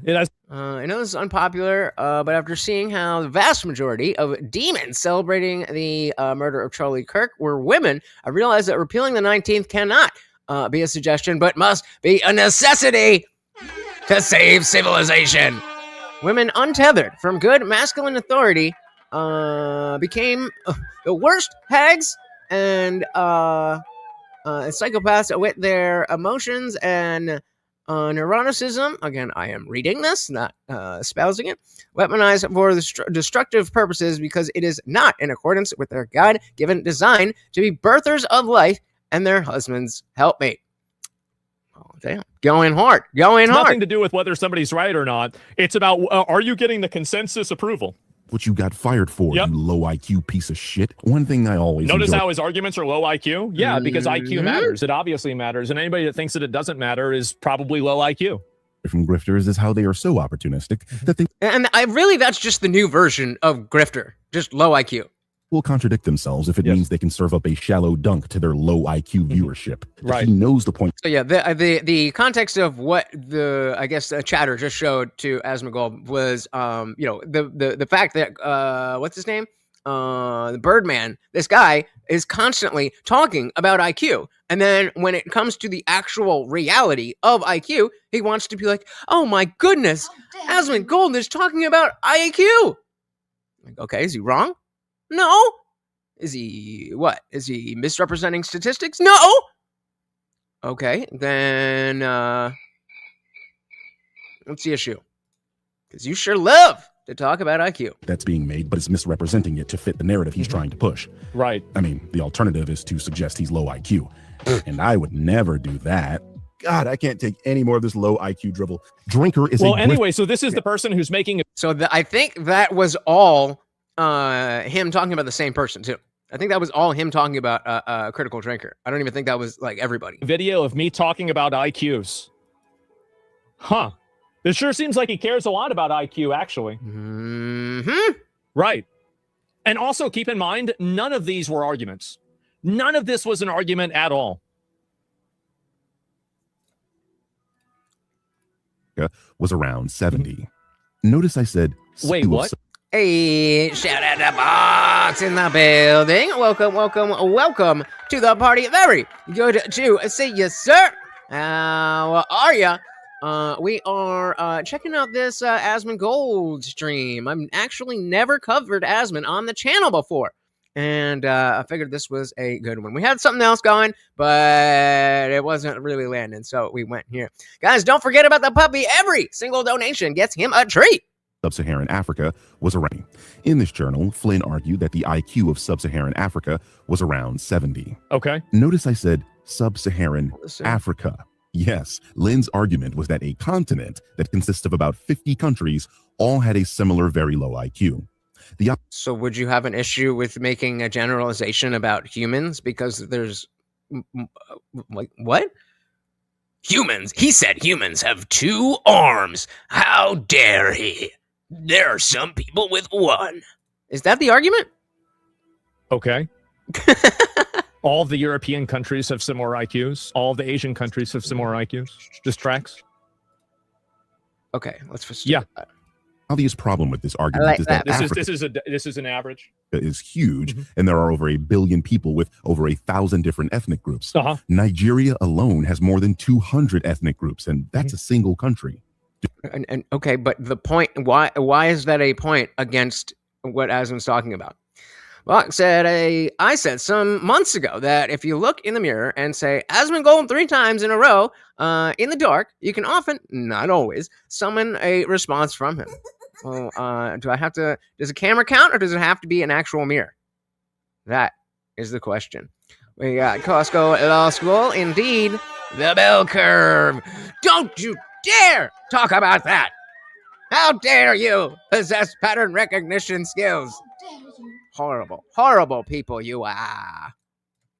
I know this is unpopular, but after seeing how the vast majority of demons celebrating the murder of Charlie Kirk were women, I realized that repealing the 19th cannot be a suggestion, but must be a necessity to save civilization. Women untethered from good masculine authority became the worst hags and psychopaths with their emotions and neuroticism. Again, I am reading this, not espousing it. Weaponized for destructive purposes because it is not in accordance with their God-given design to be birthers of life and their husband's helpmate. Oh, damn. Going hard. Nothing to do with whether somebody's right or not. It's about, are you getting the consensus approval? What you got fired for, you low IQ piece of shit. One thing I always notice how his arguments are low IQ. Yeah, because IQ matters. It obviously matters, and anybody that thinks that it doesn't matter is probably low IQ. From grifters is how they are so opportunistic that they that's just the new version of grifter, just low IQ. Will contradict themselves if it means they can serve up a shallow dunk to their low IQ viewership. Right. He knows the point. So yeah, the context of what the chatter just showed to Asmon was the fact that what's his name? The Birdman, this guy is constantly talking about IQ. And then when it comes to the actual reality of IQ, he wants to be like, oh my goodness, Asmon Gold is talking about IQ. Like, okay, is he wrong? No. Is he what? Is he misrepresenting statistics? No. Okay, then what's the issue? Because you sure love to talk about IQ. That's being made, but it's misrepresenting it to fit the narrative he's trying to push. Right. I mean, the alternative is to suggest he's low IQ. And I would never do that. God, I can't take any more of this low IQ dribble. Drinker is anyway, so this is the person who's making it. So I think that was all him talking about the same person too. I think that was all him talking about a critical drinker. I don't even think that was like everybody. Video of me talking about IQs. Huh. It sure seems like he cares a lot about IQ, actually. Mm-hmm. Right. And also keep in mind, none of these were arguments. None of this was an argument at all. Was around 70. Notice I said... Wait, what? Hey, shout out to Box in the building. Welcome to the party. Very good to see you, sir. How are ya? We are checking out this Asmon Gold stream. I've actually never covered Asmon on the channel before. And I figured this was a good one. We had something else going, but it wasn't really landing, so we went here. Guys, don't forget about the puppy. Every single donation gets him a treat. Sub-Saharan Africa was around. In this journal, Flynn argued that the IQ of Sub-Saharan Africa was around 70. Okay. Notice I said sub-Saharan Africa. Yes, Lynn's argument was that a continent that consists of about 50 countries all had a similar very low IQ. So would you have an issue with making a generalization about humans because there's like what? Humans. He said humans have 2 arms. How dare he? There are some people with 1. Is that the argument? Okay. All of the European countries have similar IQs. All of the Asian countries have similar IQs. Just tracks. Okay, let's proceed. Yeah. Obvious problem with this argument is that this is an average. Is huge, and there are over 1 billion people with over 1,000 different ethnic groups. Nigeria alone has more than 200 ethnic groups, and that's a single country. And okay, but the point, why is that a point against what Asmon's talking about? Well, I said some months ago that if you look in the mirror and say Asmongold 3 times in a row in the dark, you can often, not always, summon a response from him. Well, do I have to, does a camera count or does it have to be an actual mirror? That is the question. We got Costco Law School, indeed, the bell curve. Don't you dare talk about that. How dare you possess pattern recognition skills? Horrible, horrible people you are.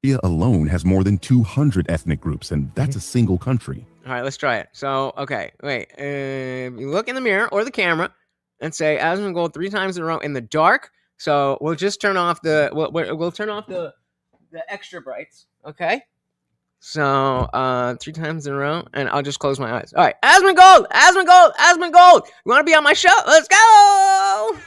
Nigeria alone has more than 200 ethnic groups, and that's a single country. All right, let's try it. So, okay, wait. You look in the mirror or the camera and say Asmongold 3 times in a row in the dark. So we'll just turn off the we'll turn off the extra brights. Okay. So 3 times in a row, and I'll just close my eyes. All right, Asmongold, Asmongold, Asmongold. You want to be on my show? Let's go.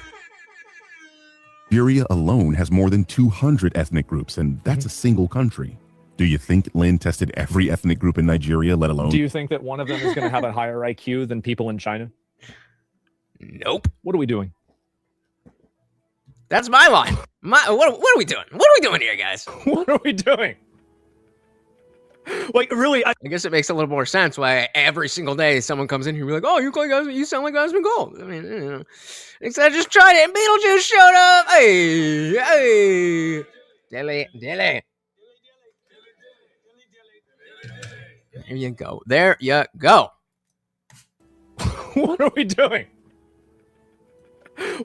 Nigeria alone has more than 200 ethnic groups, and that's a single country. Do you think Lynn tested every ethnic group in Nigeria, let alone... Do you think that one of them is going to have a higher IQ than people in China? Nope. What are we doing? That's my line. What are we doing? What are we doing here, guys? What are we doing? Like, really? I guess it makes a little more sense why every single day someone comes in here and be like, oh, you sound like Asmongold. I mean, you know. Except I just tried it and Beetlejuice showed up. Hey, hey. Dilly. There you go. There you go. What are we doing?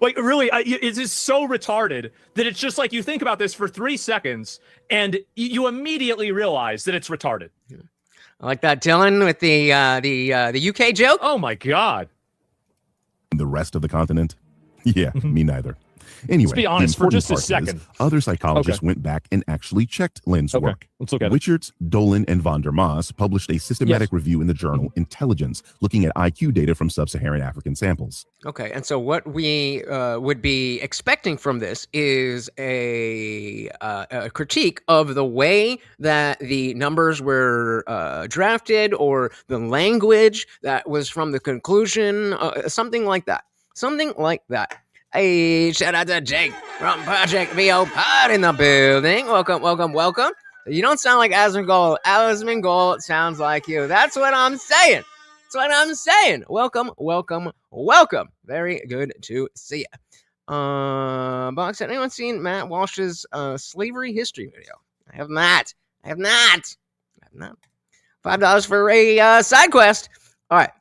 Like, really, it's just so retarded that it's just like you think about this for 3 seconds and you immediately realize that it's retarded. I like that, Dylan, with the UK joke. Oh my God. The rest of the continent? Yeah, me neither. Anyway, let's be honest for just a second. Other psychologists went back and actually checked Lynn's work. Let's look at it. Richards, Dolan, and van der Maas published a systematic review in the journal Intelligence, looking at IQ data from sub-Saharan African samples. Okay, and so what we would be expecting from this is a critique of the way that the numbers were drafted, or the language that was from the conclusion, something like that. Something like that. Hey, shout out to Jake from Project VO Pod in the building. Welcome. You don't sound like Asmongold. Asmongold sounds like you. That's what I'm saying. Welcome. Very good to see you. Box, has anyone seen Matt Walsh's slavery history video? I have not. $5 for a side quest. All right.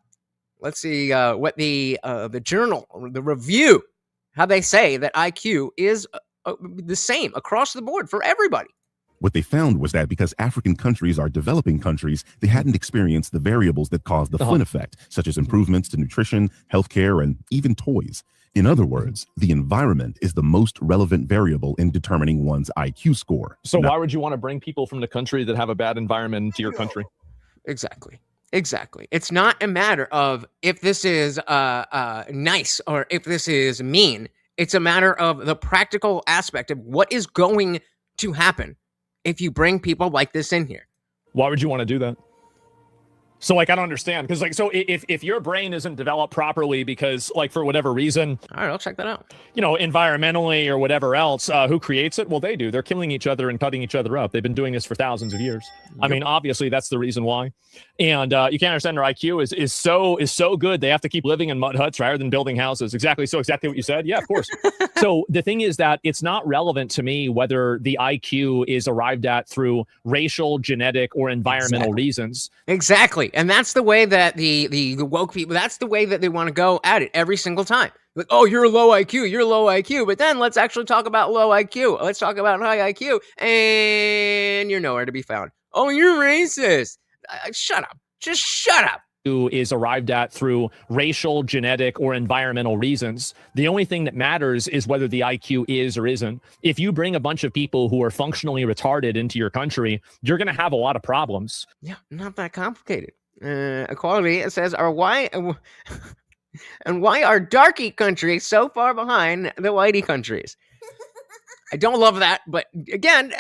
Let's see what the journal, the review, how they say that IQ is the same across the board for everybody. What they found was that because African countries are developing countries, they hadn't experienced the variables that cause the Flynn effect, such as improvements to nutrition, healthcare, and even toys. In other words, the environment is the most relevant variable in determining one's IQ score. So why would you want to bring people from the country that have a bad environment into your country? Exactly. It's not a matter of if this is nice or if this is mean. It's a matter of the practical aspect of what is going to happen if you bring people like this in here. Why would you want to do that? So like, I don't understand. Because like, so if your brain isn't developed properly because like for whatever reason, all right, I'll check that out. Environmentally or whatever else, who creates it? Well, they do. They're killing each other and cutting each other up. They've been doing this for thousands of years. Yep. I mean, obviously that's the reason why. And you can't understand their IQ is so good. They have to keep living in mud huts rather than building houses. Exactly. So exactly what you said. Yeah, of course. So the thing is that it's not relevant to me whether the IQ is arrived at through racial, genetic, or environmental reasons. Exactly. And that's the way that the woke people, that's the way that they want to go at it every single time. Like, oh, you're low IQ, you're low IQ. But then let's actually talk about low IQ. Let's talk about high IQ. And you're nowhere to be found. Oh, you're racist. Shut up. Just shut up. Who is arrived at through racial, genetic, or environmental reasons. The only thing that matters is whether the IQ is or isn't. If you bring a bunch of people who are functionally retarded into your country, you're going to have a lot of problems. Yeah, not that complicated. Equality, it says, why are darky countries so far behind the whitey countries? I don't love that, but again,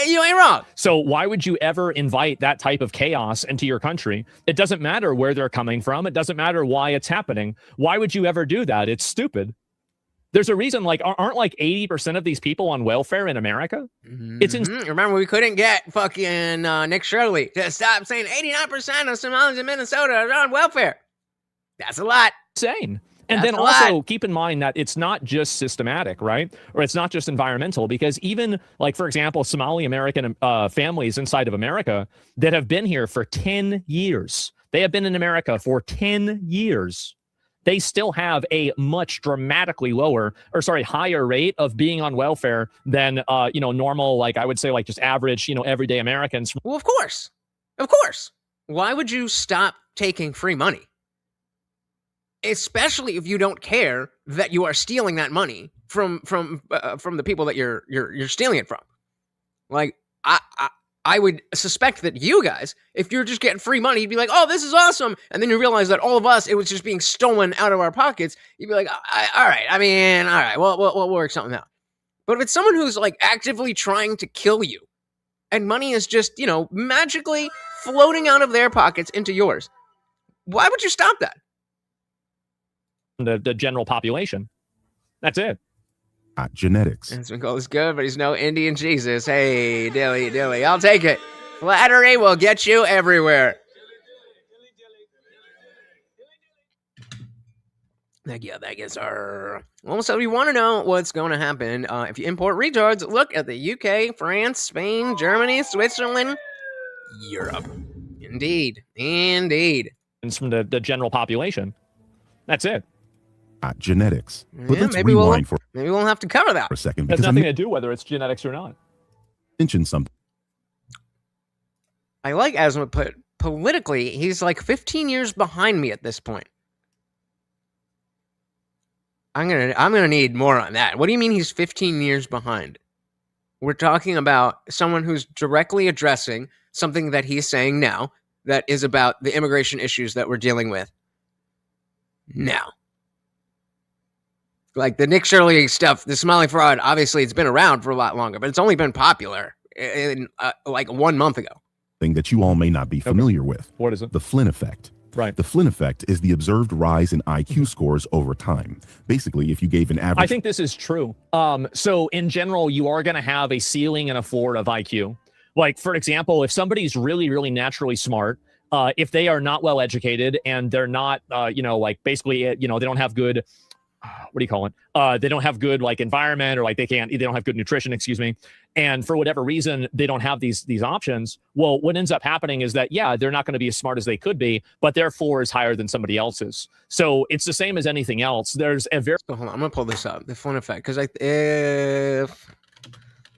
you ain't wrong. So why would you ever invite that type of chaos into your country? It doesn't matter where they're coming from. It doesn't matter why it's happening. Why would you ever do that? It's stupid. There's a reason, like, aren't like 80% of these people on welfare in America? It's remember, we couldn't get fucking Nick Shirley to stop saying 89% of Somalis in Minnesota are on welfare. That's a lot. Insane. And then also keep in mind that it's not just systematic, right? Or it's not just environmental, because even like, for example, Somali American families inside of America that have been here for 10 years, they have been in America for 10 years. They still have a much dramatically higher rate of being on welfare than, normal, like I would say like just average, everyday Americans. Well, of course. Of course. Why would you stop taking free money? Especially if you don't care that you are stealing that money from the people that you're stealing it from. Like, I would suspect that you guys, if you're just getting free money, you'd be like, oh, this is awesome. And then you realize that all of us, it was just being stolen out of our pockets. You'd be like, all right, we'll work something out. But if it's someone who's like actively trying to kill you and money is just, magically floating out of their pockets into yours, why would you stop that? The general population. That's it. Genetics. Asmon Gold is good, but he's no Indian Jesus. Hey, dilly. I'll take it. Flattery will get you everywhere. Thank you. That gets our... Well, so if you want to know what's going to happen, if you import retards, look at the UK, France, Spain, Germany, Switzerland, Europe. Indeed. It's from the general population. That's it. Genetics. But Yeah, let's maybe rewind we'll have to cover that for a second. It has Because nothing to do whether it's genetics or not. mentioned something. I like Asmon, but politically, he's like 15 years behind me at this point. I'm gonna need more on that. What do you mean he's 15 years behind? We're talking about someone who's directly addressing something that he's saying now that is about the immigration issues that we're dealing with now. Like the Nick Shirley stuff, the Somali fraud, obviously it's been around for a lot longer, but it's only been popular in like 1 month ago. Thing that you all may not be familiar with. What is it? The Flynn effect. Right. The Flynn effect is the observed rise in IQ scores over time. Basically, if you gave an average... I think this is true. So in general, you are going to have a ceiling and a floor of IQ. Like, for example, if somebody's really, really naturally smart, if they are not well educated and they're not, basically, they don't have good... what do you call it? They don't have good like environment, or like they don't have good nutrition, excuse me. And for whatever reason, they don't have these options. Well, what ends up happening is that, yeah, they're not going to be as smart as they could be, but their floor is higher than somebody else's. So it's the same as anything else. There's a very... So hold on, I'm going to pull this up. The Flynn effect. Because if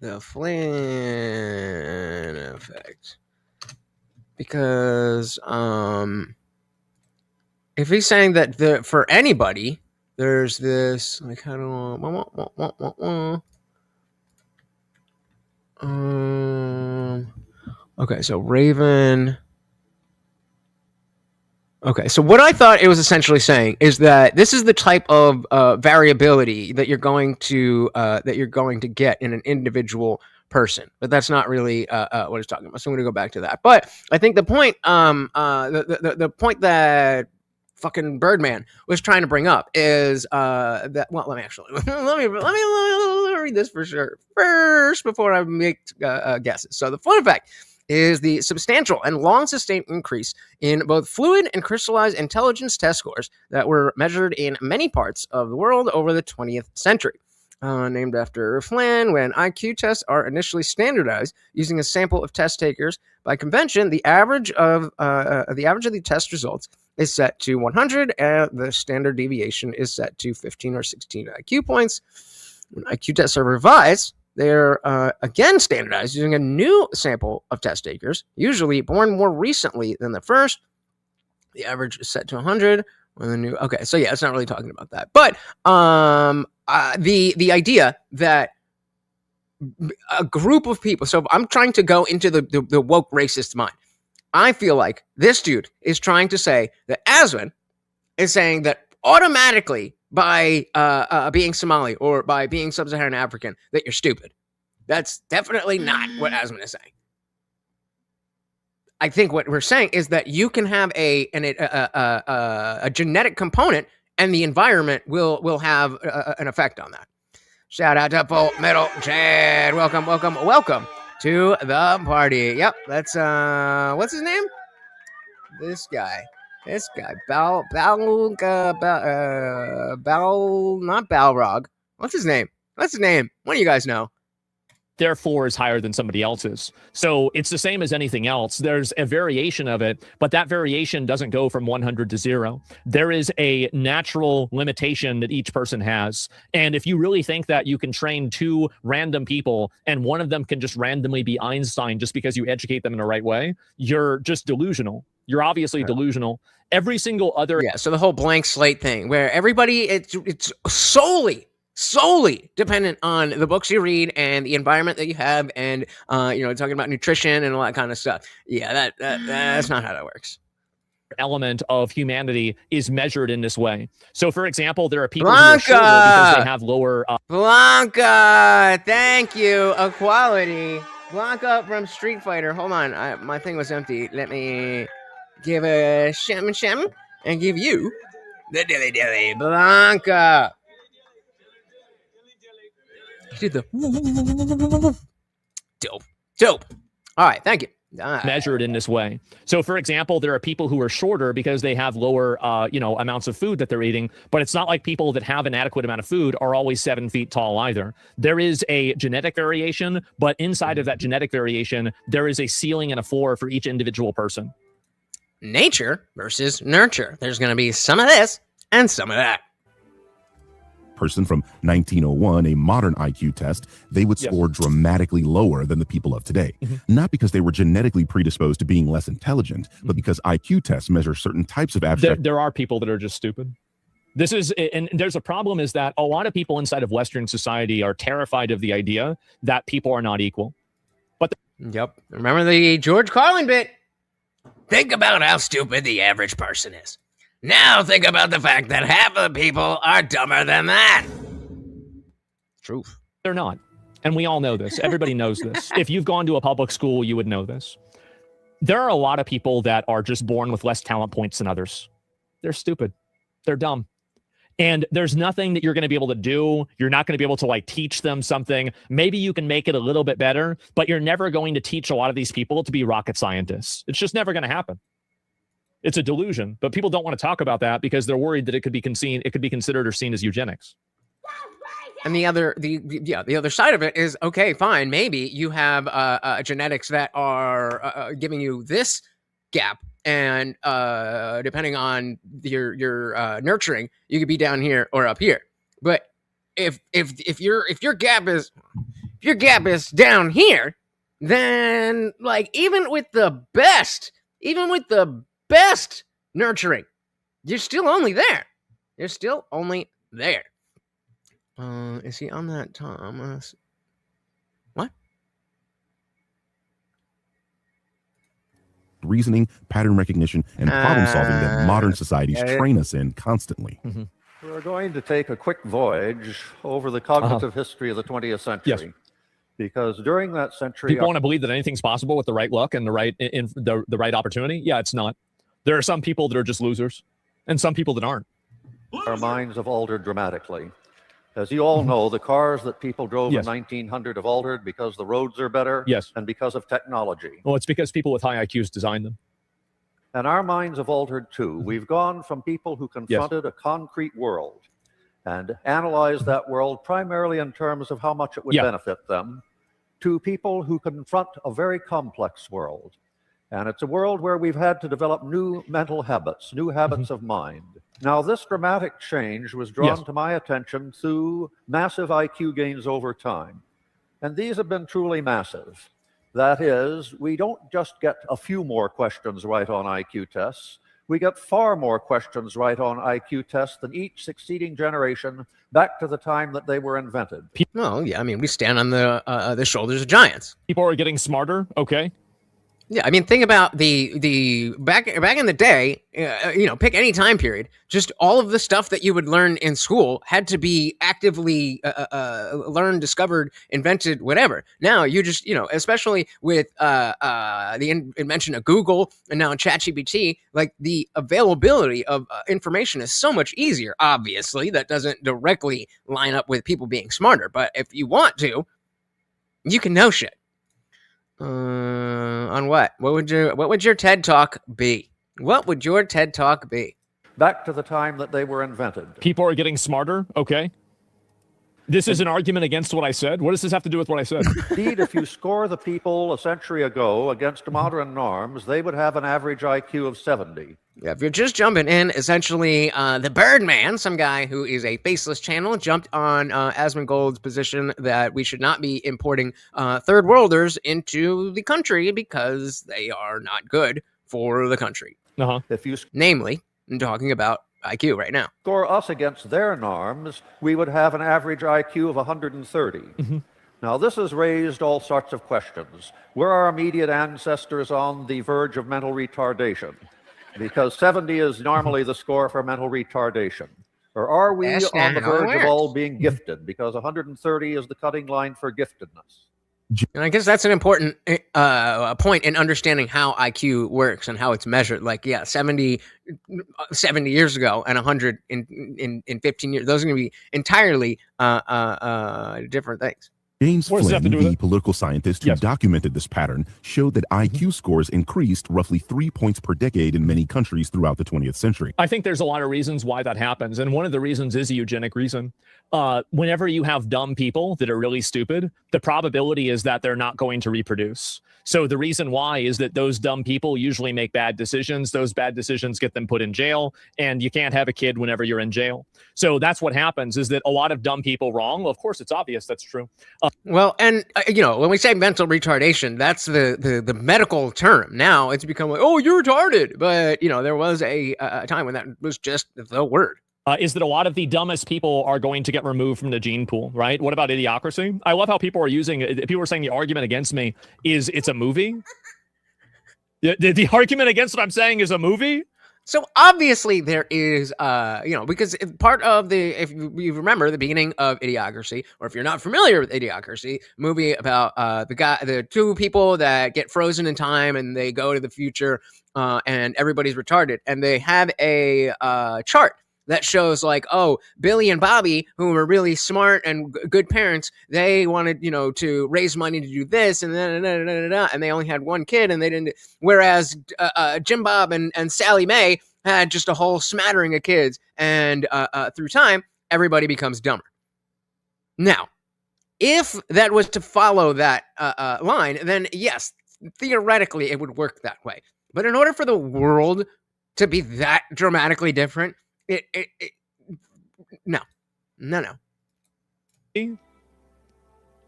the Flynn effect, because if he's saying that for anybody, there's this, like, I don't know. Okay, so Raven. Okay, so what I thought it was essentially saying is that this is the type of variability that you're going to get in an individual person, but that's not really what he's talking about. So I'm going to go back to that. But I think the point, the point that fucking Birdman was trying to bring up is that. Well, let me read this for sure first before I make guesses. So the flood effect is the substantial and long sustained increase in both fluid and crystallized intelligence test scores that were measured in many parts of the world over the 20th century. Named after Flynn, when IQ tests are initially standardized using a sample of test takers. By convention, the average of the test results is set to 100, and the standard deviation is set to 15 or 16 IQ points. When IQ tests are revised, they're again standardized using a new sample of test takers, usually born more recently than the first. The average is set to 100. Okay, so yeah, it's not really talking about that, but the idea that a group of people. So I'm trying to go into the woke racist mind. I feel like this dude is trying to say that Asmon is saying that automatically by being Somali or by being sub-Saharan African that you're stupid. That's definitely not what Asmon is saying. I think what we're saying is that you can have a genetic component, and the environment will have an effect on that. Shout out to Full Metal Chad. Welcome to the party. Yep, that's what's his name? This guy, not Balrog. What's his name? What do you guys know? Therefore is higher than somebody else's. So it's the same as anything else. There's a variation of it, but that variation doesn't go from 100 to 0. There is a natural limitation that each person has. And if you really think that you can train two random people and one of them can just randomly be Einstein just because you educate them in the right way, you're just delusional. You're obviously delusional. Every single other... Yeah, so the whole blank slate thing where everybody, it's solely dependent on the books you read and the environment that you have, and talking about nutrition and all that kind of stuff. Yeah, that's not how that works. Element of humanity is measured in this way. So, for example, there are people who are shorter because they have lower. Blanca, thank you. Equality. Blanca from Street Fighter. Hold on, my thing was empty. Let me give a shem and give you the dilly Blanca. He did the dope. All right, thank you. Measured in this way. So, for example, there are people who are shorter because they have lower, amounts of food that they're eating. But it's not like people that have an adequate amount of food are always 7 feet tall either. There is a genetic variation, but inside of that genetic variation, there is a ceiling and a floor for each individual person. Nature versus nurture. There's going to be some of this and some of that. Person from 1901, a modern IQ test, they would score dramatically lower than the people of today. Not because they were genetically predisposed to being less intelligent, but because IQ tests measure certain types of abstract. There are people that are just stupid. And there's a problem is that a lot of people inside of Western society are terrified of the idea that people are not equal. But yep. Remember the George Carlin bit? Think about how stupid the average person is. Now think about the fact that half of the people are dumber than that. Truth. They're not. And we all know this. Everybody knows this. If you've gone to a public school, you would know this. There are a lot of people that are just born with less talent points than others. They're stupid. They're dumb. And there's nothing that you're going to be able to do. You're not going to be able to teach them something. Maybe you can make it a little bit better, but you're never going to teach a lot of these people to be rocket scientists. It's just never going to happen. It's a delusion, but people don't want to talk about that because they're worried that it could be considered or seen as eugenics. And the other side of it is, okay, fine, maybe you have genetics that are giving you this gap, and depending on your nurturing, you could be down here or up here. But if your gap is down here, then even with the best nurturing, you're still only there. Is he on that, Thomas? What? Reasoning, pattern recognition, and problem solving that modern societies train us in constantly. We're going to take a quick voyage over the cognitive history of the 20th century. Yes. Because during that century, people want to believe that anything's possible with the right luck and the right opportunity. Yeah, it's not. There are some people that are just losers, and some people that aren't. Our minds have altered dramatically. As you all know, the cars that people drove in 1900 have altered because the roads are better and because of technology. Well, it's because people with high IQs designed them. And our minds have altered too. We've gone from people who confronted a concrete world and analyzed that world primarily in terms of how much it would benefit them, to people who confront a very complex world. And it's a world where we've had to develop new mental habits, new habits of mind. Now, this dramatic change was drawn to my attention through massive IQ gains over time. And these have been truly massive. That is, we don't just get a few more questions right on IQ tests. We get far more questions right on IQ tests than each succeeding generation back to the time that they were invented. Well, yeah, I mean, we stand on the shoulders of giants. People are getting smarter, okay? Yeah, I mean, think about the back in the day. Pick any time period. Just all of the stuff that you would learn in school had to be actively learned, discovered, invented, whatever. Now you just, especially with the invention of Google and now ChatGPT, like the availability of information is so much easier. Obviously, that doesn't directly line up with people being smarter, but if you want to, you can know shit. On what? What would your TED Talk be? What would your TED Talk be? Back to the time that they were invented. People are getting smarter, okay? This is an argument against what I said. What does this have to do with what I said? Indeed, if you score the people a century ago against modern norms, they would have an average IQ of 70. Yeah, if you're just jumping in, essentially, the Birdman, some guy who is a faceless channel, jumped on Asmongold's position that we should not be importing third worlders into the country because they are not good for the country. If you, namely, I'm talking about IQ right now. Score us against their norms, we would have an average IQ of 130. Now, this has raised all sorts of questions. Were our immediate ancestors on the verge of mental retardation? Because 70 is normally the score for mental retardation. Or are we on the verge of all being gifted? Because 130 is the cutting line for giftedness. And I guess that's an important point in understanding how IQ works and how it's measured. Like, 70 years ago and 100 in 15 years. Those are going to be entirely different things. James Flynn, the political scientist who documented this pattern, showed that IQ scores increased roughly 3 points per decade in many countries throughout the 20th century. I think there's a lot of reasons why that happens. And one of the reasons is a eugenic reason. Whenever you have dumb people that are really stupid, the probability is that they're not going to reproduce. So the reason why is that those dumb people usually make bad decisions. Those bad decisions get them put in jail, and you can't have a kid whenever you're in jail. So that's what happens, is that a lot of dumb people wrong. Well, of course, it's obvious that's true. Well, and when we say mental retardation, that's the medical term. Now it's become like, oh, you're retarded. But there was a time when that was just the word. Is that a lot of the dumbest people are going to get removed from the gene pool, right? What about Idiocracy? I love how people are people are saying the argument against me is it's a movie. The argument against what I'm saying is a movie. So obviously there is, because part of if you remember the beginning of Idiocracy, or if you're not familiar with Idiocracy, movie about the two people that get frozen in time and they go to the future, and everybo's retarded, and they have a chart that shows like, oh, Billy and Bobby, who were really smart and good parents, they wanted, to raise money to do this and then, and they only had one kid and they didn't. Whereas Jim Bob and Sally Mae had just a whole smattering of kids, and through time, everybody becomes dumber. Now, if that was to follow that line, then yes, theoretically, it would work that way. But in order for the world to be that dramatically different, no.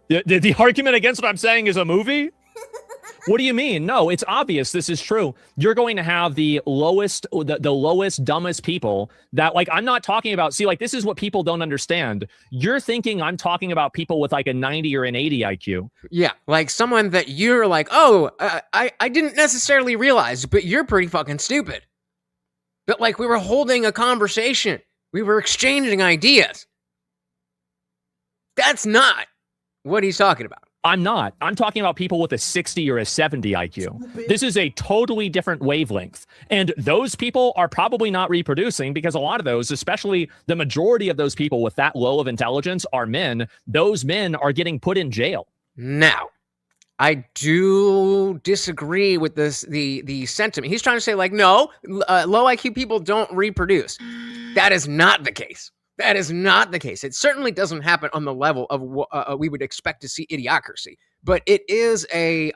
The argument against what I'm saying is a movie? What do you mean? No, it's obvious this is true. You're going to have the lowest, dumbest people that, like, I'm not talking about, this is what people don't understand. You're thinking I'm talking about people with like a 90 or an 80 IQ. Yeah, like someone that you're like, oh, I didn't necessarily realize, but you're pretty fucking stupid. But like we were holding a conversation. We were exchanging ideas. That's not what he's talking about. I'm not. I'm talking about people with a 60 or a 70 IQ. This is a totally different wavelength. And those people are probably not reproducing because a lot of those, especially the majority of those people with that low of intelligence are men. Those men are getting put in jail. Now, I do disagree with the sentiment. He's trying to say, like, no, low IQ people don't reproduce. That is not the case. That is not the case. It certainly doesn't happen on the level of what we would expect to see idiocracy. But it is a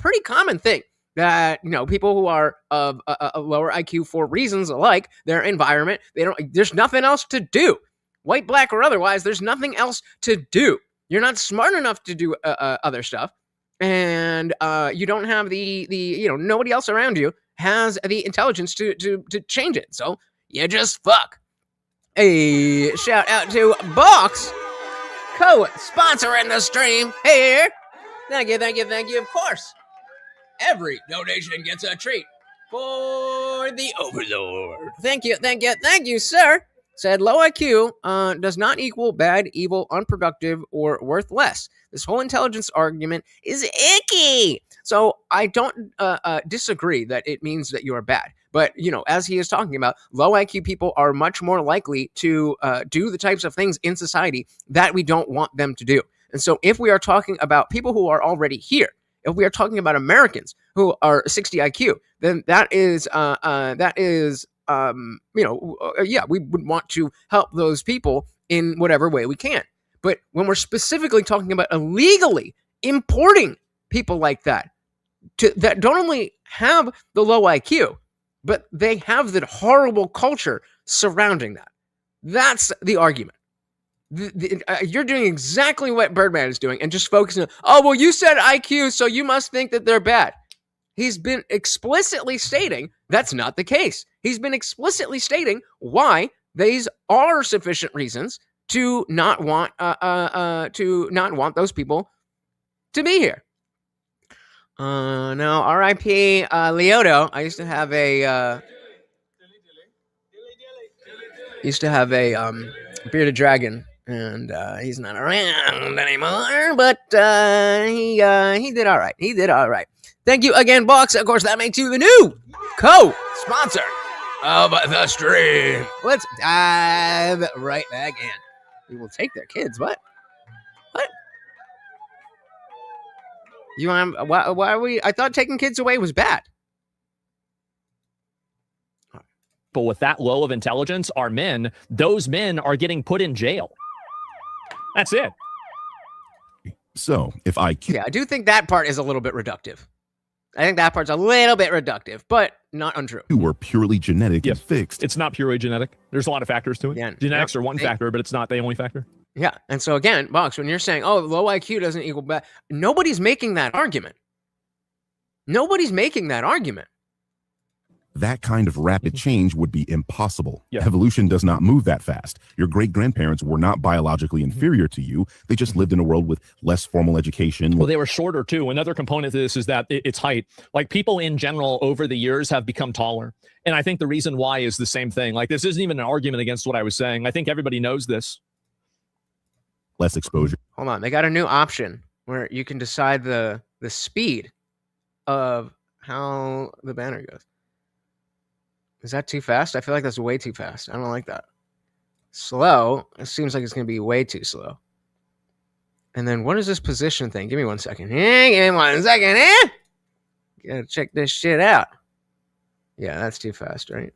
pretty common thing that, you know, people who are of a lower IQ for reasons like their environment, there's nothing else to do. White, black, or otherwise, there's nothing else to do. You're not smart enough to do other stuff. And you don't have nobody else around you has the intelligence to change it. So you just fuck. A shout out to Box, co-sponsoring the stream here. Thank you. Of course, every donation gets a treat for the Overlord. Thank you, sir. Said low IQ does not equal bad, evil, unproductive, or worth less. This whole intelligence argument is icky. So I don't disagree that it means that you are bad. But, you know, as he is talking about, low IQ people are much more likely to do the types of things in society that we don't want them to do. And so if we are talking about people who are already here, if we are talking about Americans who are 60 IQ, then we would want to help those people in whatever way we can. But when we're specifically talking about illegally importing people like that don't only have the low IQ, but they have the horrible culture surrounding that. That's the argument. You're doing exactly what Birdman is doing and just focusing on, oh, well, you said IQ, so you must think that they're bad. He's been explicitly stating that's not the case. He's been explicitly stating why these are sufficient reasons to not want those people to be here. Now, R.I.P. Leoto. I used to have a bearded dragon, and he's not around anymore. But he did all right. He did all right. Thank you again, Box. Of course, that makes you the new co-sponsor of the stream. Let's dive right back in. We will take their kids. What? You want? Why are we? I thought taking kids away was bad. But with that low of intelligence are men. Those men are getting put in jail. That's it. So if IQ, yeah, I do think that part is a little bit reductive. I think that part's a little bit reductive, but not untrue. You were purely genetic and fixed. It's not purely genetic. There's a lot of factors to it. Yeah, genetics are one factor, but it's not the only factor. Yeah, and so again, Box, when you're saying, oh, low IQ doesn't equal bad, nobody's making that argument. Nobody's making that argument. That kind of rapid change would be impossible. Yeah. Evolution does not move that fast. Your great-grandparents were not biologically inferior to you. They just lived in a world with less formal education. Well, they were shorter, too. Another component to this is that it's height. Like, people in general over the years have become taller. And I think the reason why is the same thing. Like, this isn't even an argument against what I was saying. I think everybody knows this. Less exposure. Hold on. They got a new option where you can decide the speed of how the banner goes. Is that too fast? I feel like that's way too fast. I don't like that. Slow. It seems like it's going to be way too slow. And then what is this position thing? Give me 1 second. Give me 1 second. Gotta check this shit out. Yeah, that's too fast, right?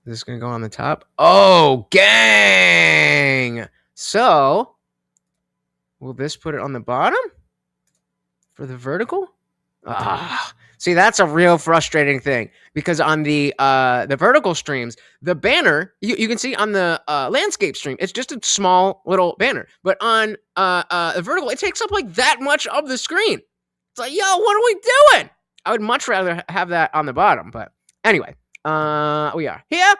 Is this going to go on the top? Oh, gang! So, will this put it on the bottom? For the vertical? See, that's a real frustrating thing because on the vertical streams, the banner you can see on the landscape stream, it's just a small little banner. But on the vertical, it takes up like that much of the screen. It's like, yo, what are we doing? I would much rather have that on the bottom. But anyway, we are here.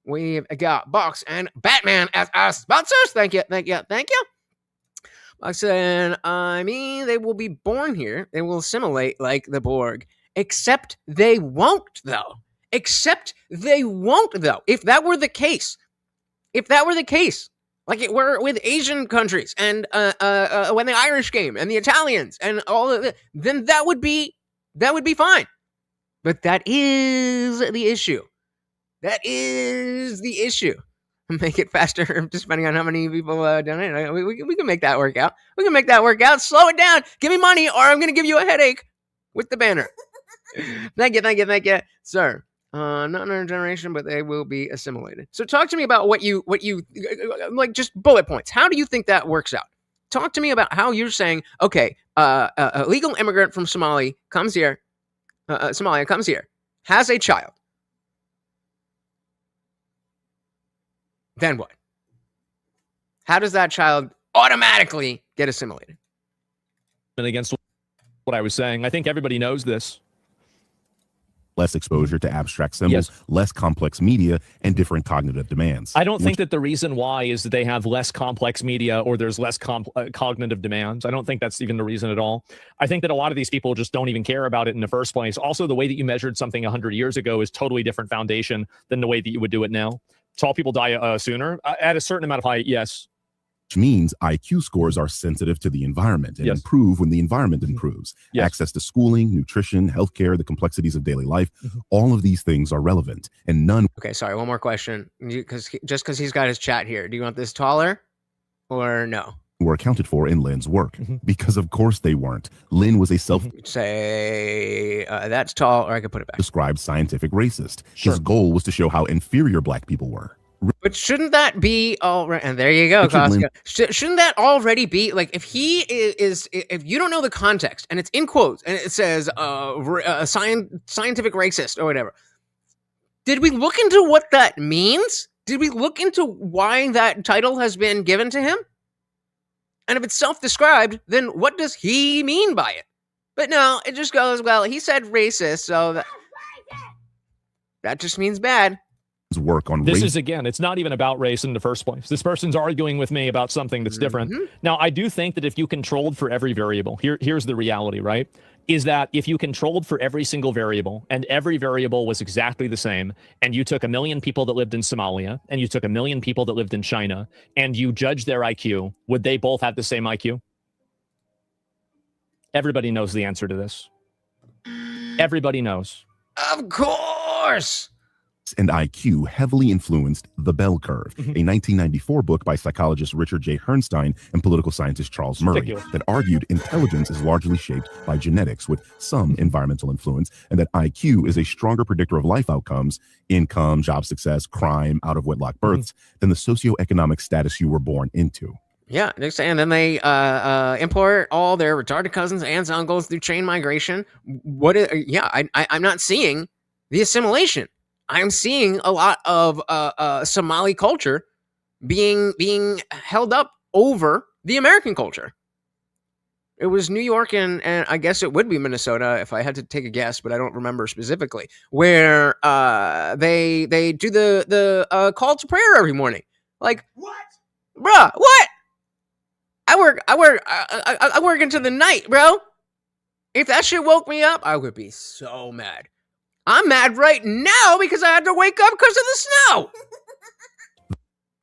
We've got Box and Batman as our sponsors. Thank you. Box and I mean, they will be born here. They will assimilate like the Borg. Except they won't, though. If that were the case, like it were with Asian countries and when the Irish came and the Italians and all of it, then that would be fine. But that is the issue. That is the issue. Make it faster, just depending on how many people donate. We can make that work out. We can make that work out. Slow it down. Give me money, or I'm going to give you a headache with the banner. Thank you, sir. Not another generation, but they will be assimilated. So talk to me about what you like, just bullet points. How do you think that works out? Talk to me about how you're saying, okay, a legal immigrant from Somalia comes here, has a child. Then what? How does that child automatically get assimilated? And against what I was saying, I think everybody knows this. Less exposure to abstract symbols, less complex media, and different cognitive demands. I don't think that the reason why is that they have less complex media or there's less cognitive demands. I don't think that's even the reason at all. I think that a lot of these people just don't even care about it in the first place. Also, the way that you measured something 100 years ago is totally different foundation than the way that you would do it now. Tall people die sooner at a certain amount of height, yes. Which means IQ scores are sensitive to the environment and improve when the environment improves. Access to schooling, nutrition, healthcare, the complexities of daily life, all of these things are relevant, and none. Okay, sorry, one more question. Just because he's got his chat here, do you want this taller or no? Were accounted for in Lynn's work, because of course they weren't. Lynn was a say that's tall, or I could put it back. Described scientific racist. His goal was to show how inferior black people were. But shouldn't that be all right? And there you go, Costco. Shouldn't that already be like, if he is, if you don't know the context and it's in quotes and it says scientific racist or whatever, did we look into what that means? Did we look into why that title has been given to him? And if it's self-described, then what does he mean by it? But no, it just goes, well, he said racist, so that just means bad. Work on this is, again, it's not even about race in the first place. This person's arguing with me about something that's different. Now, I do think that if you controlled for every variable, here's the reality, right? Is that if you controlled for every single variable and every variable was exactly the same, and you took 1 million people that lived in Somalia and you took 1 million people that lived in China and you judged their IQ, would they both have the same IQ? Everybody knows the answer to this. Everybody knows. Of course. And IQ heavily influenced The Bell Curve, a 1994 book by psychologist Richard J. Herrnstein and political scientist Charles Murray that argued intelligence is largely shaped by genetics with some environmental influence, and that IQ is a stronger predictor of life outcomes, income, job success, crime, out-of-wedlock births, than the socioeconomic status you were born into. Yeah, and then they import all their retarded cousins, aunts, uncles through chain migration. I'm not seeing the assimilation. I'm seeing a lot of Somali culture being held up over the American culture. It was New York and I guess it would be Minnesota if I had to take a guess, but I don't remember specifically, where they do the call to prayer every morning. Like, what? Bruh, what? I work into the night, bro. If that shit woke me up, I would be so mad. I'm mad right now because I had to wake up because of the snow.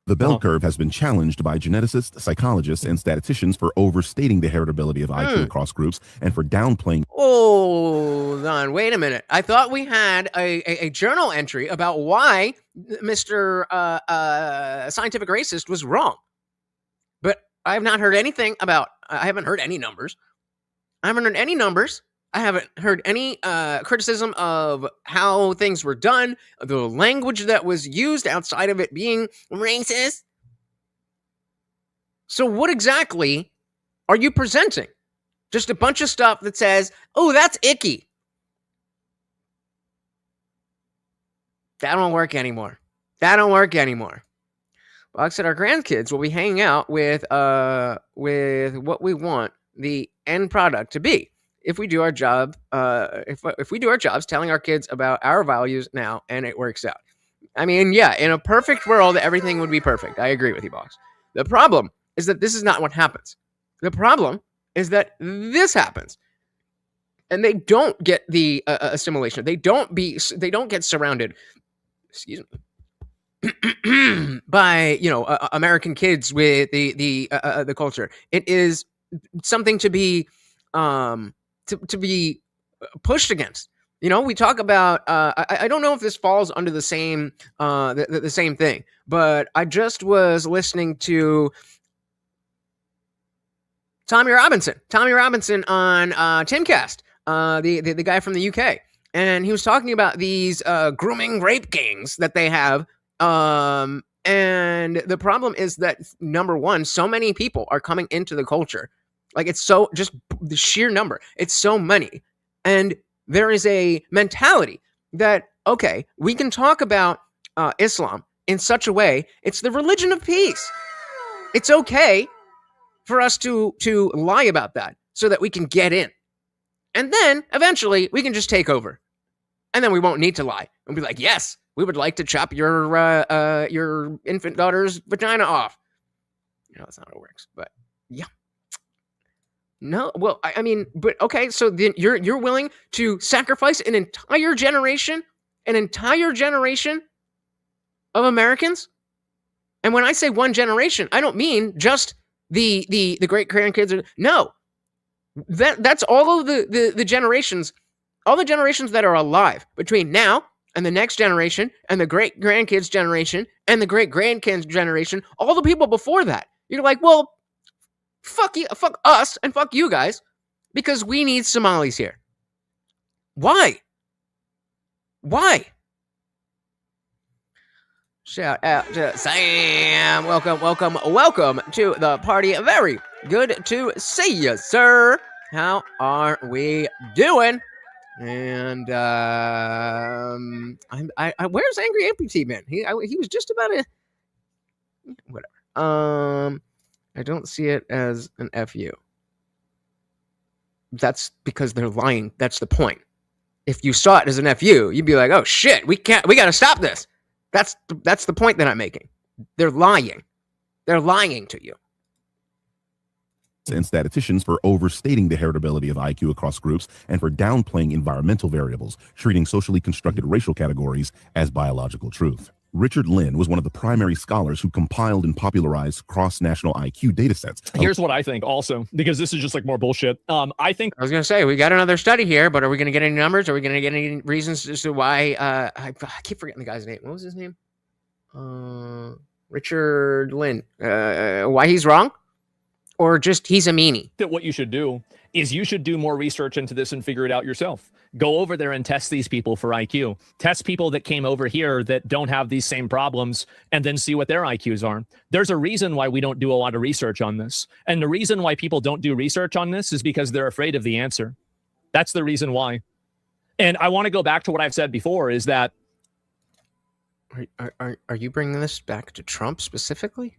The bell curve has been challenged by geneticists, psychologists, and statisticians for overstating the heritability of IQ across groups and for downplaying. Hold on, wait a minute. I thought we had a journal entry about why Mr. Scientific Racist was wrong. But I have not heard anything about, I haven't heard any numbers. I haven't heard any criticism of how things were done, the language that was used outside of it being racist. So what exactly are you presenting? Just a bunch of stuff that says, oh, that's icky. That don't work anymore. Box said our grandkids will be hanging out with what we want the end product to be. If we do our job, if we do our jobs telling our kids about our values now, and it works out. I mean, yeah, in a perfect world, everything would be perfect. I agree with you, Box. The problem is that this is not what happens. The problem is that this happens, and they don't get the assimilation. They don't get surrounded. Excuse me. by American kids with the culture. It is something to be to be pushed against. We talk about I don't know if this falls under the same the same thing, but I just was listening to Tommy Robinson on Timcast, the guy from the UK, and he was talking about these grooming rape gangs that they have. And the problem is that, number one, so many people are coming into the culture. Like, it's so, just the sheer number, it's so many. And there is a mentality that, okay, we can talk about Islam in such a way, it's the religion of peace. It's okay for us to lie about that so that we can get in. And then, eventually, we can just take over. And then we won't need to lie. And be like, yes, we would like to chop your infant daughter's vagina off. That's not how it works, but yeah. No, well, I mean, but okay, so then you're willing to sacrifice an entire generation of Americans? And when I say one generation, I don't mean just the great grandkids. No, that's all of the generations, all the generations that are alive between now and the next generation, and the great grandkids generation, and the great grandkids generation, all the people before that. You're like, well, fuck you, fuck us, and fuck you guys, because we need Somalis here. Why? Shout out to Sam. Welcome to the party. Very good to see you, sir. How are we doing? And where's Angry Amputee Man? He was just about a whatever. I don't see it as an FU. That's because they're lying. That's the point. If you saw it as an FU, you'd be like, oh shit, we got to stop this. That's the point that I'm making. They're lying. They're lying to you. And statisticians for overstating the heritability of IQ across groups and for downplaying environmental variables, treating socially constructed racial categories as biological truth. Richard Lynn was one of the primary scholars who compiled and popularized cross-national IQ datasets. Here's what I think also, because this is just like more bullshit. I think I was going to say, we got another study here, but are we going to get any numbers? Are we going to get any reasons as to why? I keep forgetting the guy's name. What was his name? Richard Lynn. Why he's wrong? Or just he's a meanie? That what you should do is you should do more research into this and figure it out yourself. Go over there and test these people for IQ. Test people that came over here that don't have these same problems and then see what their IQs are. There's a reason why we don't do a lot of research on this. And the reason why people don't do research on this is because they're afraid of the answer. That's the reason why. And I want to go back to what I've said before is that. Are you bringing this back to Trump specifically?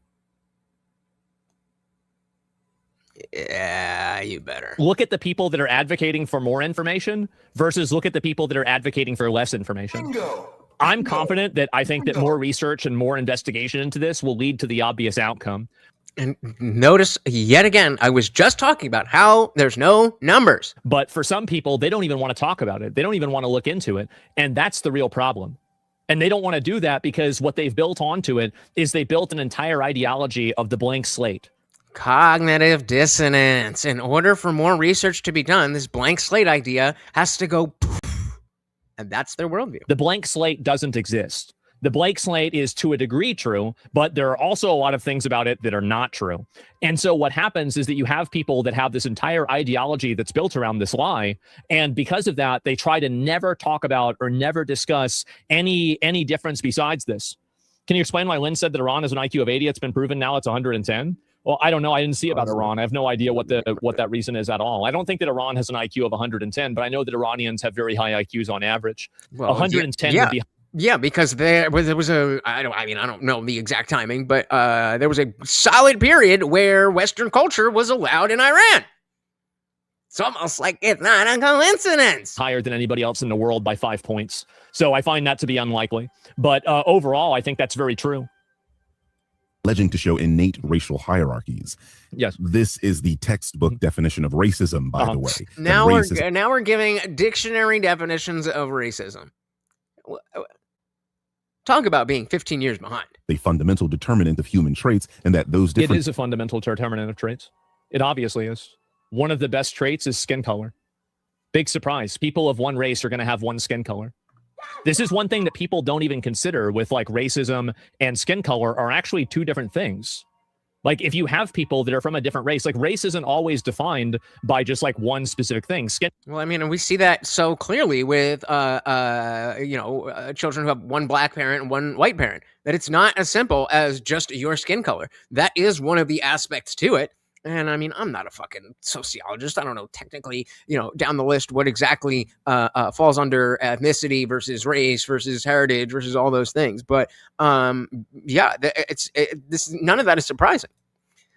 Yeah, you better. Look at the people that are advocating for more information versus look at the people that are advocating for less information. Bingo. I'm confident that I think that more research and more investigation into this will lead to the obvious outcome. And notice yet again, I was just talking about how there's no numbers. But for some people, they don't even want to talk about it. They don't even want to look into it. And that's the real problem. And they don't want to do that because what they've built onto it is they built an entire ideology of the blank slate. Cognitive dissonance. In order for more research to be done, this blank slate idea has to go poof, and that's their worldview. The blank slate doesn't exist. The blank slate is to a degree true, but there are also a lot of things about it that are not true. And so what happens is that you have people that have this entire ideology that's built around this lie. And because of that, they try to never talk about or never discuss any difference besides this. Can you explain why Lynn said that Iran has an IQ of 80? It's been proven now it's 110. Well, I don't know. I didn't see about Iran. I have no idea what that reason is at all. I don't think that Iran has an IQ of 110, but I know that Iranians have very high IQs on average. Well, 110 would be. Yeah, because there was a I don't know the exact timing, but there was a solid period where Western culture was allowed in Iran. It's almost like it's not a coincidence. Higher than anybody else in the world by 5 points. So I find that to be unlikely. But overall, I think that's very true. Alleging to show innate racial hierarchies. Yes. This is the textbook definition of racism, by the way. Now we're giving dictionary definitions of racism. Talk about being 15 years behind. A fundamental determinant of human traits, and that those different... It is a fundamental determinant of traits. It obviously is. One of the best traits is skin color. Big surprise. People of one race are going to have one skin color. This is one thing that people don't even consider with like racism and skin color are actually two different things. Like if you have people that are from a different race, like race isn't always defined by just like one specific thing. Well, I mean, and we see that so clearly with, children who have one black parent and one white parent, that it's not as simple as just your skin color. That is one of the aspects to it. And I mean, I'm not a fucking sociologist. I don't know technically, down the list what exactly falls under ethnicity versus race versus heritage versus all those things. But none of that is surprising.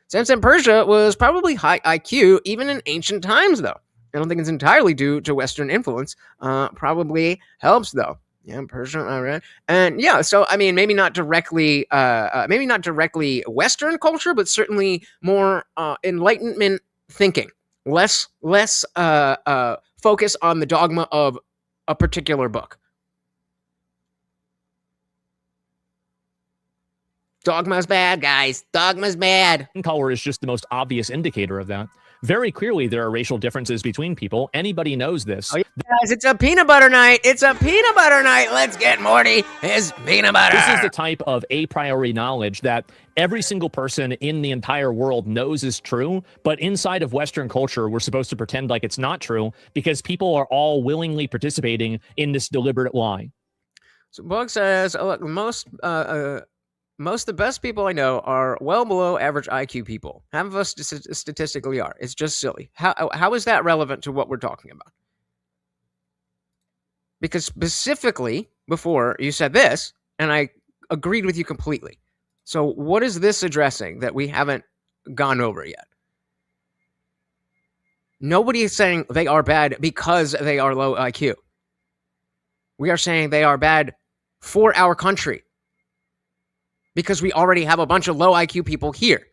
Samson Persia was probably high IQ even in ancient times, though. I don't think it's entirely due to Western influence. Probably helps, though. Yeah, Persia, all right. And yeah, so I mean, maybe not directly Western culture, but certainly more Enlightenment thinking. Less focus on the dogma of a particular book. Dogma's bad, guys. Dogma's bad. Color is just the most obvious indicator of that. Very clearly, there are racial differences between people. Anybody knows this. Oh, yeah, guys, it's a peanut butter night. It's a peanut butter night. Let's get Morty his peanut butter. This is the type of a priori knowledge that every single person in the entire world knows is true. But inside of Western culture, we're supposed to pretend like it's not true because people are all willingly participating in this deliberate lie. So Bug says, oh, look, most of the best people I know are well below average IQ people. Half of us statistically are. It's just silly. How is that relevant to what we're talking about? Because specifically before you said this, and I agreed with you completely. So what is this addressing that we haven't gone over yet? Nobody is saying they are bad because they are low IQ. We are saying they are bad for our country. Because we already have a bunch of low IQ people here.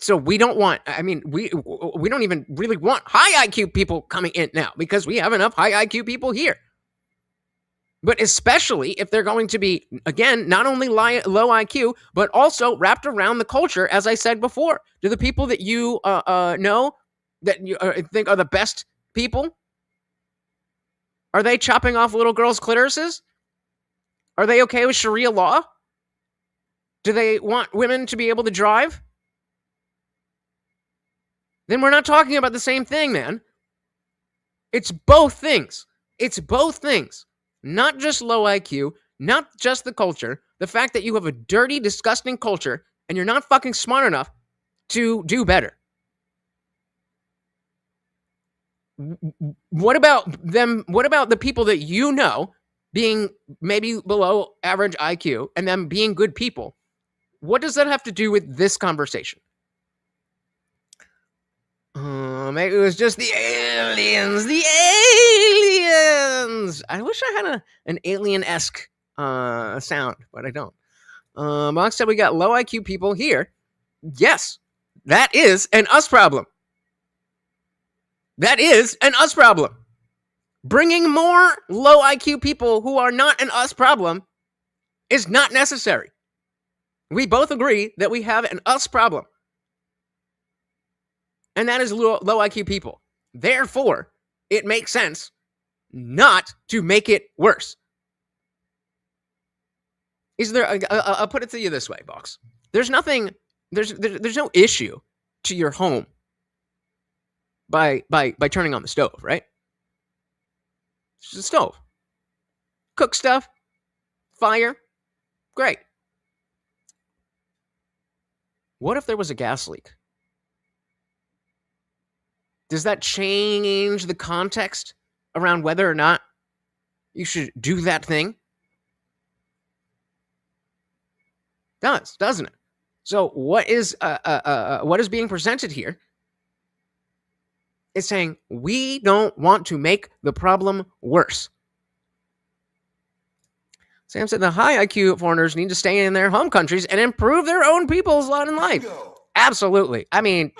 So we don't want, we don't even really want high IQ people coming in now because we have enough high IQ people here. But especially if they're going to be, again, not only low IQ, but also wrapped around the culture, as I said before. Do the people that you know that you think are the best people, are they chopping off little girls' clitorises? Are they okay with Sharia law? Do they want women to be able to drive? Then we're not talking about the same thing, man. It's both things. It's both things. Not just low IQ, not just the culture. The fact that you have a dirty, disgusting culture and you're not fucking smart enough to do better. What about them? What about the people that you know being maybe below average IQ and them being good people? What does that have to do with this conversation? Maybe it was just the aliens. The aliens! I wish I had an alien-esque sound, but I don't. Mox said we got low IQ people here. Yes, that is an us problem. That is an us problem. Bringing more low IQ people who are not an us problem is not necessary. We both agree that we have an us problem. And that is low IQ people. Therefore, it makes sense not to make it worse. I'll put it to you this way, Box. There's no issue to your home by turning on the stove, right? It's just a stove. Cook stuff, fire, great. What if there was a gas leak? Does that change the context around whether or not you should do that thing? Does, doesn't it? So what is being presented here is saying we don't want to make the problem worse. Sam said the high IQ foreigners need to stay in their home countries and improve their own people's lot in life. Absolutely. I mean,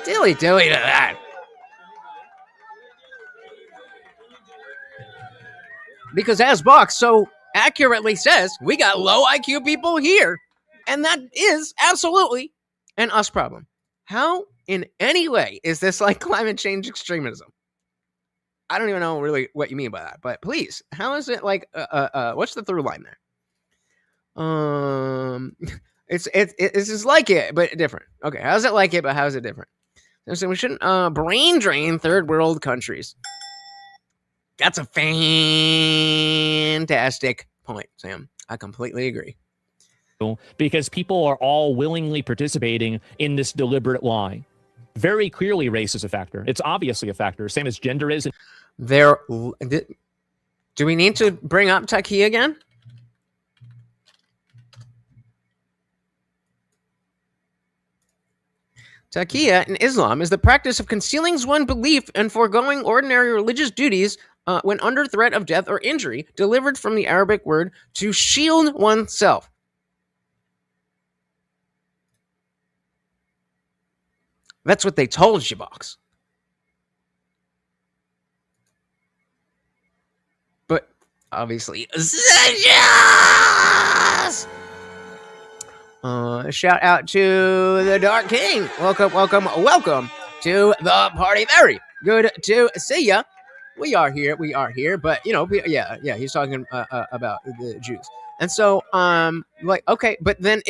dilly to that. Because as Box so accurately says we got low IQ people here. And that is absolutely an us problem. How in any way is this like climate change extremism? I don't even know really what you mean by that, but please, how is it like, what's the through line there? It's just like it, but different. Okay, how's it like it, but how is it different? So we shouldn't brain drain third world countries. That's a fantastic point, Sam. I completely agree. Because people are all willingly participating in this deliberate lie. Very clearly, race is a factor. It's obviously a factor, same as gender is. Do we need to bring up Taqi again? Taqiyya in Islam is the practice of concealing one's belief and foregoing ordinary religious duties when under threat of death or injury, delivered from the Arabic word to shield oneself. That's what they told you, Box. But obviously, shout out to the Dark King. Welcome to the party. Very good to see ya. We are here. But you know, yeah. He's talking about the Jews, and so like, okay, but then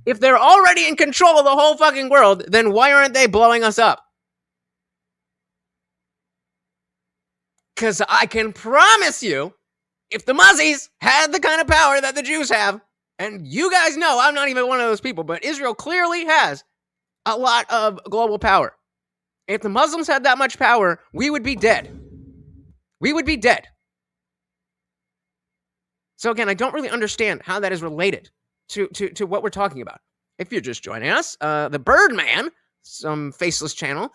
if they're already in control of the whole fucking world, then why aren't they blowing us up? Because I can promise you, if the Muzzies had the kind of power that the Jews have, and you guys know I'm not even one of those people, but Israel clearly has a lot of global power. If the Muslims had that much power, we would be dead. We would be dead. So again, I don't really understand how that is related to what we're talking about. If you're just joining us, the Birdman, some faceless channel,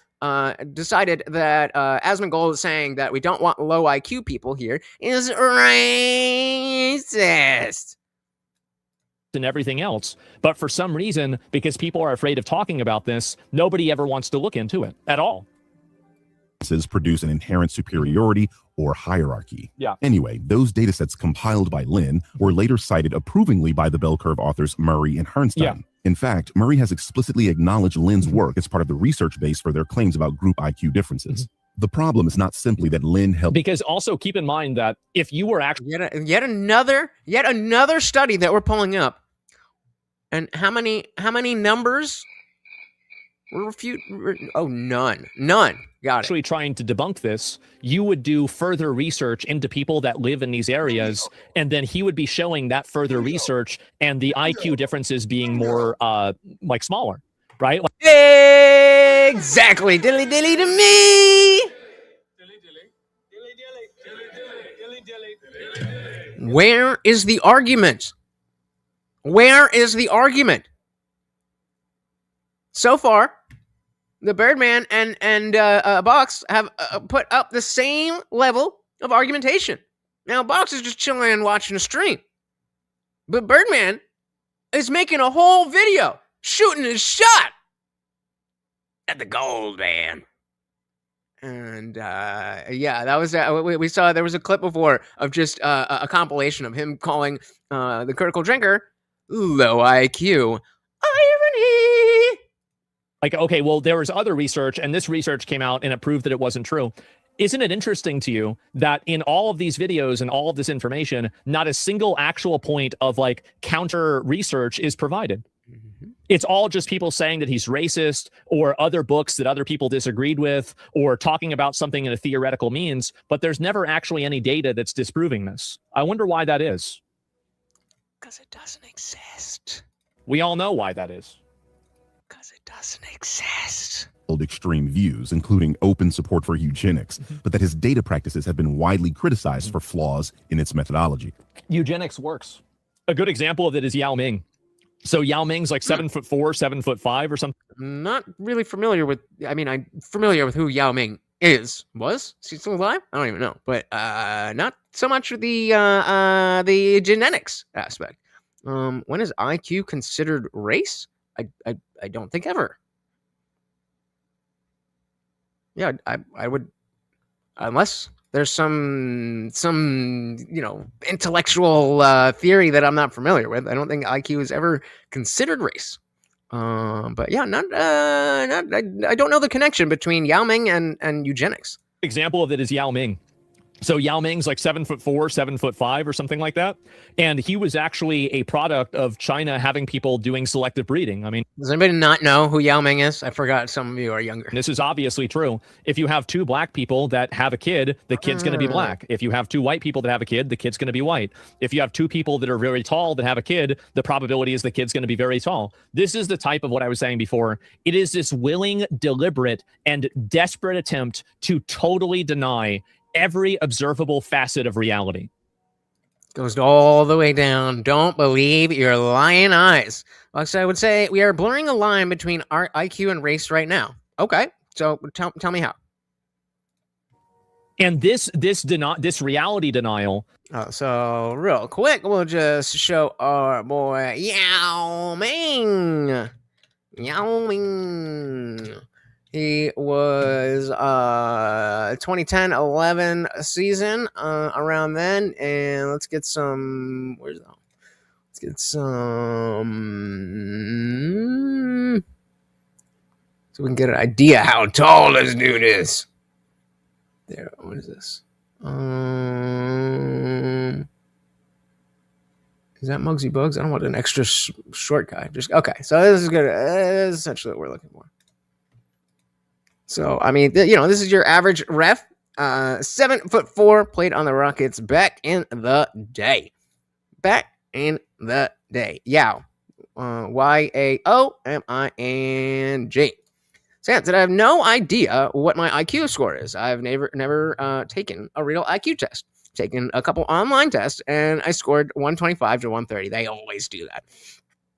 decided that Asmon is saying that we don't want low IQ people here is racist. And everything else. But for some reason, because people are afraid of talking about this, nobody ever wants to look into it at all. Produce an inherent superiority or hierarchy. Yeah. Anyway, those data sets compiled by Lynn were later cited approvingly by the bell curve authors Murray and Herrnstein. Yeah. In fact, Murray has explicitly acknowledged Lynn's work as part of the research base for their claims about group IQ differences. The problem is not simply that Lynn helped. Because also keep in mind that if you were actually yet another study that we're pulling up, and how many numbers were refuted? Oh, none. Got it. Actually trying to debunk this, you would do further research into people that live in these areas, and then he would be showing that further research and the IQ differences being more like smaller, right? Exactly. Dilly dilly to me. Where is the argument? Where is the argument? So far, the Birdman and Box have put up the same level of argumentation. Now, Box is just chilling and watching a stream. But Birdman is making a whole video, shooting his shot at the gold man. And, yeah, that was, we saw, there was a clip before of just a compilation of him calling the critical drinker low IQ. Irony! Like, okay, well, there was other research, and this research came out and it proved that it wasn't true. Isn't it interesting to you that in all of these videos and all of this information, not a single actual point of like counter research is provided? Mm-hmm. It's all just people saying that he's racist, or other books that other people disagreed with, or talking about something in a theoretical means, but there's never actually any data that's disproving this. I wonder why that is. Because it doesn't exist. We all know why that is. Doesn't exist. Extreme views, including open support for eugenics, but that his data practices have been widely criticized for flaws in its methodology. Eugenics works. A good example of it is Yao Ming. So Yao Ming's like 7'4", 7'5" or something. Not really familiar with. I mean, I'm familiar with who Yao Ming was. Is he still alive? I don't even know. But not so much with the genetics aspect. When is IQ considered race? I don't think ever. Yeah, I would, unless there's some intellectual theory that I'm not familiar with. I don't think IQ is ever considered race. But yeah, I don't know the connection between Yao Ming and eugenics. Example of it is Yao Ming. So Yao Ming's like 7'4", 7'5", or something like that. And he was actually a product of China having people doing selective breeding. I mean, does anybody not know who Yao Ming is? I forgot some of you are younger. This is obviously true. If you have two black people that have a kid, the kid's going to be black. If you have two white people that have a kid, the kid's going to be white. If you have two people that are very tall that have a kid, the probability is the kid's going to be very tall. This is the type of what I was saying before. It is this willing, deliberate, and desperate attempt to totally deny every observable facet of reality. Goes all the way down. Don't believe your lying eyes. So I would say we are blurring a line between our IQ and race right now. Okay, so tell me how. And this reality denial. So real quick, we'll just show our boy Yao Ming. Yao Ming. He was 2010-11 season around then, and let's get some. Where's that? Let's get some, so we can get an idea how tall this dude is. There. What is this? Is that Muggsy Bugs? I don't want an extra short guy. Just okay. So this is good. This is essentially what we're looking for. So, I mean, this is your average ref. 7'4", played on the Rockets back in the day. Yao. Yaoming. Sam said, I have no idea what my IQ score is. I've never taken a real IQ test. Taken a couple online tests, and I scored 125 to 130. They always do that.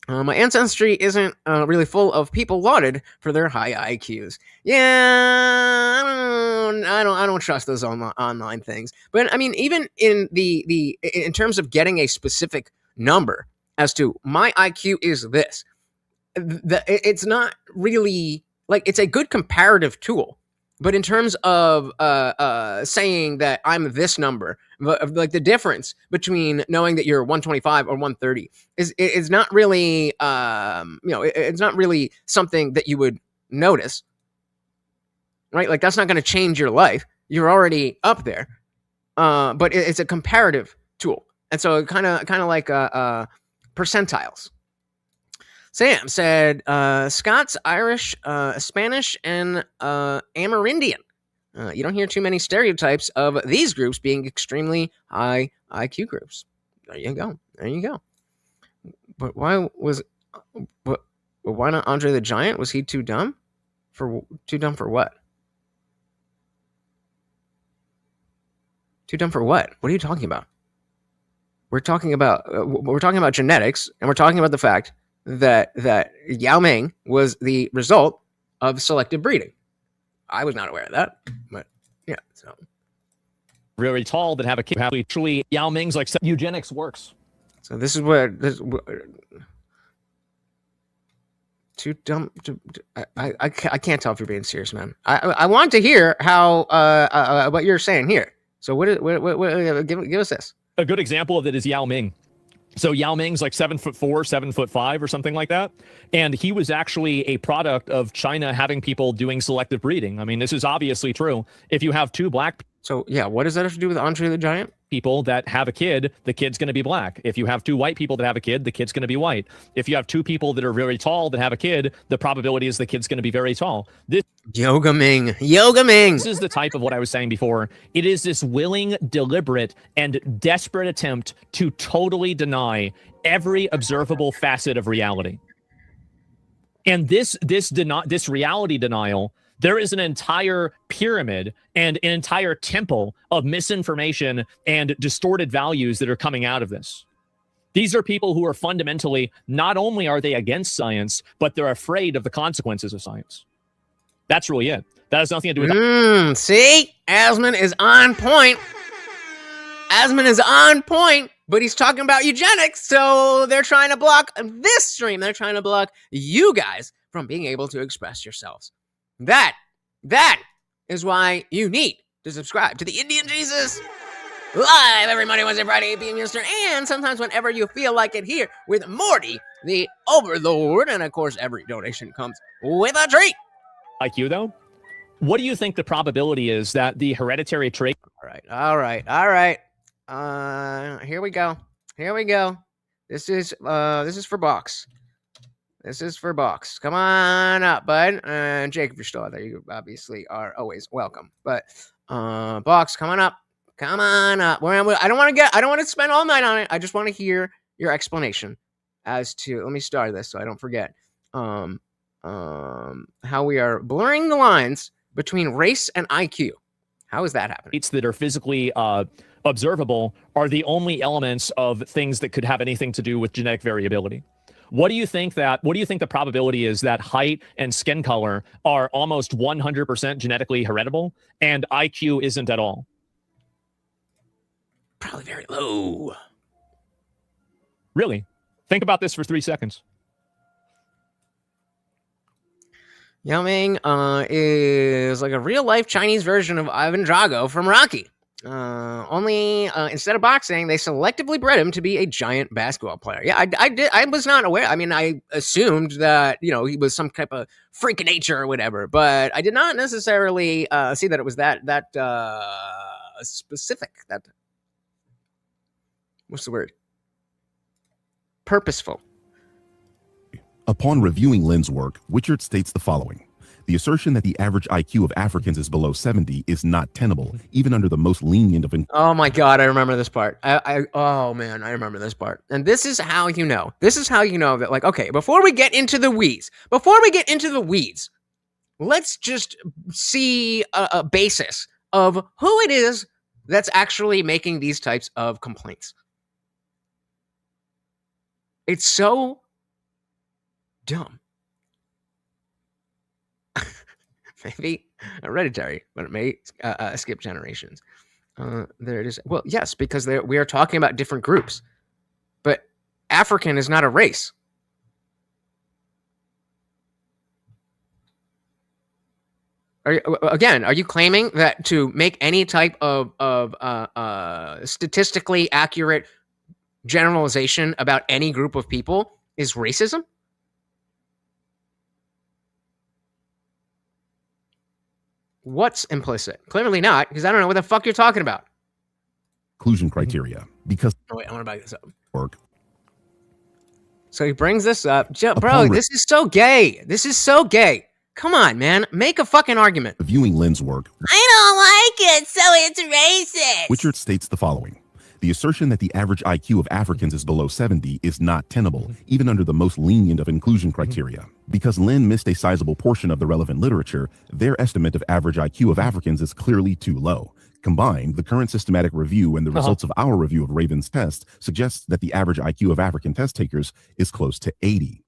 My ancestry isn't really full of people lauded for their high IQs. Yeah, I don't trust those online things. But I mean, even in in terms of getting a specific number as to my IQ is this, it's not really like it's a good comparative tool. But in terms of saying that I'm this number, like the difference between knowing that you're 125 or 130 is not really, it's not really something that you would notice, right? Like that's not going to change your life. You're already up there, but it's a comparative tool, and so kind of like percentiles. Sam said Scots, Irish, Spanish, and Amerindian. You don't hear too many stereotypes of these groups being extremely high IQ groups. There you go. But why not Andre the Giant? Was he too dumb? Too dumb for what? Too dumb for what? What are you talking about? We're talking about genetics, and we're talking about the fact that Yao Ming was the result of selective breeding. I was not aware of that, but yeah. So very tall that have a kid. Actually, Yao Ming's like eugenics works. So this is where too dumb. I can't tell if you're being serious, man. I want to hear how what you're saying here. So what give us this. A good example of it is Yao Ming. So Yao Ming's like 7'4", 7'5", or something like that. And he was actually a product of China having people doing selective breeding. I mean, this is obviously true. If you have two black people. So yeah, what does that have to do with Andre the Giant? People that have a kid, the kid's going to be black. If you have two white people that have a kid, the kid's going to be white. If you have two people that are very tall that have a kid, the probability is the kid's going to be very tall. Yoga Ming. This is the type of what I was saying before. It is this willing, deliberate, and desperate attempt to totally deny every observable facet of reality. And this reality denial, there is an entire pyramid and an entire temple of misinformation and distorted values that are coming out of this. These are people who are fundamentally, not only are they against science, but they're afraid of the consequences of science. That's really it. That has nothing to do with that. See? Asmon is on point. But he's talking about eugenics, so they're trying to block this stream. They're trying to block you guys from being able to express yourselves. That is why you need to subscribe to the Indian Jesus live every Monday, Wednesday, Friday, 8 p.m. Eastern, and sometimes whenever you feel like it here with Morty, the Overlord. And of course, every donation comes with a treat. IQ, though, what do you think the probability is that the hereditary trait? All right. Here we go. This is for Box. Come on up, bud. And Jake, if you're still out there, you obviously are always welcome. But Box, come on up. I don't want to spend all night on it. I just want to hear your explanation as to. Let me start this so I don't forget. How we are blurring the lines between race and IQ. How is that happening? Traits that are physically observable are the only elements of things that could have anything to do with genetic variability. What do you think the probability is that height and skin color are almost 100% genetically heritable and IQ isn't at all? Probably very low. Really? Think about this for 3 seconds. Yao Ming is like a real-life Chinese version of Ivan Drago from Rocky. Only instead of boxing, they selectively bred him to be a giant basketball player. Yeah, I was not aware. I mean, I assumed that, he was some type of freak of nature or whatever, but I did not necessarily see that it was that specific. That what's the word? Purposeful. Upon reviewing Lynn's work, Wichert states the following. The assertion that the average IQ of Africans is below 70 is not tenable, even under the most lenient of... Oh my God, I remember this part. I remember this part. And this is how you know. That, like, okay, before we get into the weeds, let's just see a basis of who it is that's actually making these types of complaints. It's so dumb. Maybe hereditary, but it may skip generations. There it is. Well, yes, because we are talking about different groups. But African is not a race. Are you claiming that to make any type of statistically accurate generalization about any group of people is racism? What's implicit? Clearly not, because I don't know what the fuck you're talking about. Inclusion criteria, because... Oh, wait, I want to back this up. Work. So he brings this up. Bro, this is so gay. Come on, man. Make a fucking argument. Reviewing Lynn's work... I don't like it, so it's racist. Wichert states the following. The assertion that the average IQ of Africans is below 70 is not tenable, even under the most lenient of inclusion criteria. Because Lynn missed a sizable portion of the relevant literature, their estimate of average IQ of Africans is clearly too low. Combined, the current systematic review and the results of our review of Raven's test suggests that the average IQ of African test takers is close to 80.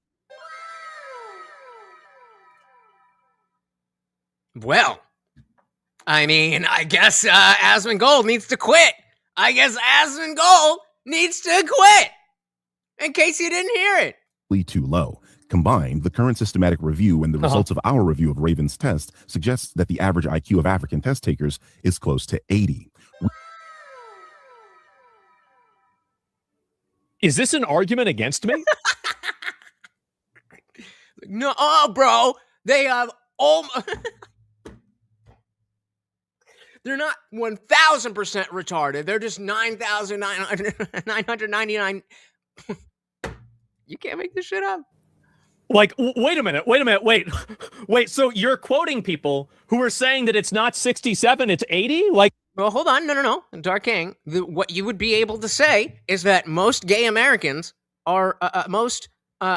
Well, I mean, I guess Asmon Gold needs to quit. In case you didn't hear it. Too low. Combined, the current systematic review and the results of our review of Raven's test suggests that the average IQ of African test takers is close to 80. Is this an argument against me? No, bro. They have they're not 1,000% retarded. They're just 9,999. You can't make this shit up. Like, wait a minute. Wait. So you're quoting people who are saying that it's not 67, it's 80? Like, well, hold on. No. Dark King, what you would be able to say is that most gay Americans are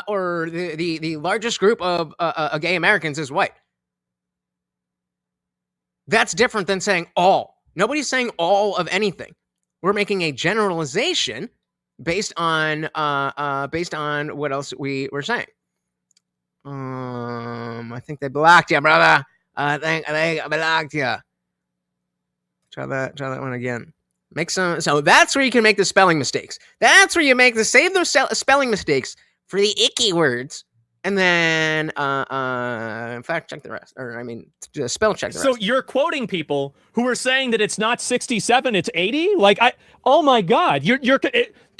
or the largest group of gay Americans is white. That's different than saying all. Nobody's saying all of anything. We're making a generalization based on what else we were saying. I think they blocked you, brother. I think they blocked you. Try that one again. So that's where you can make the spelling mistakes. That's where you save those spelling mistakes for the icky words and then fact check the rest, or I mean, spell check the rest. So you're quoting people who are saying that it's not 67, it's 80. Like oh my God, do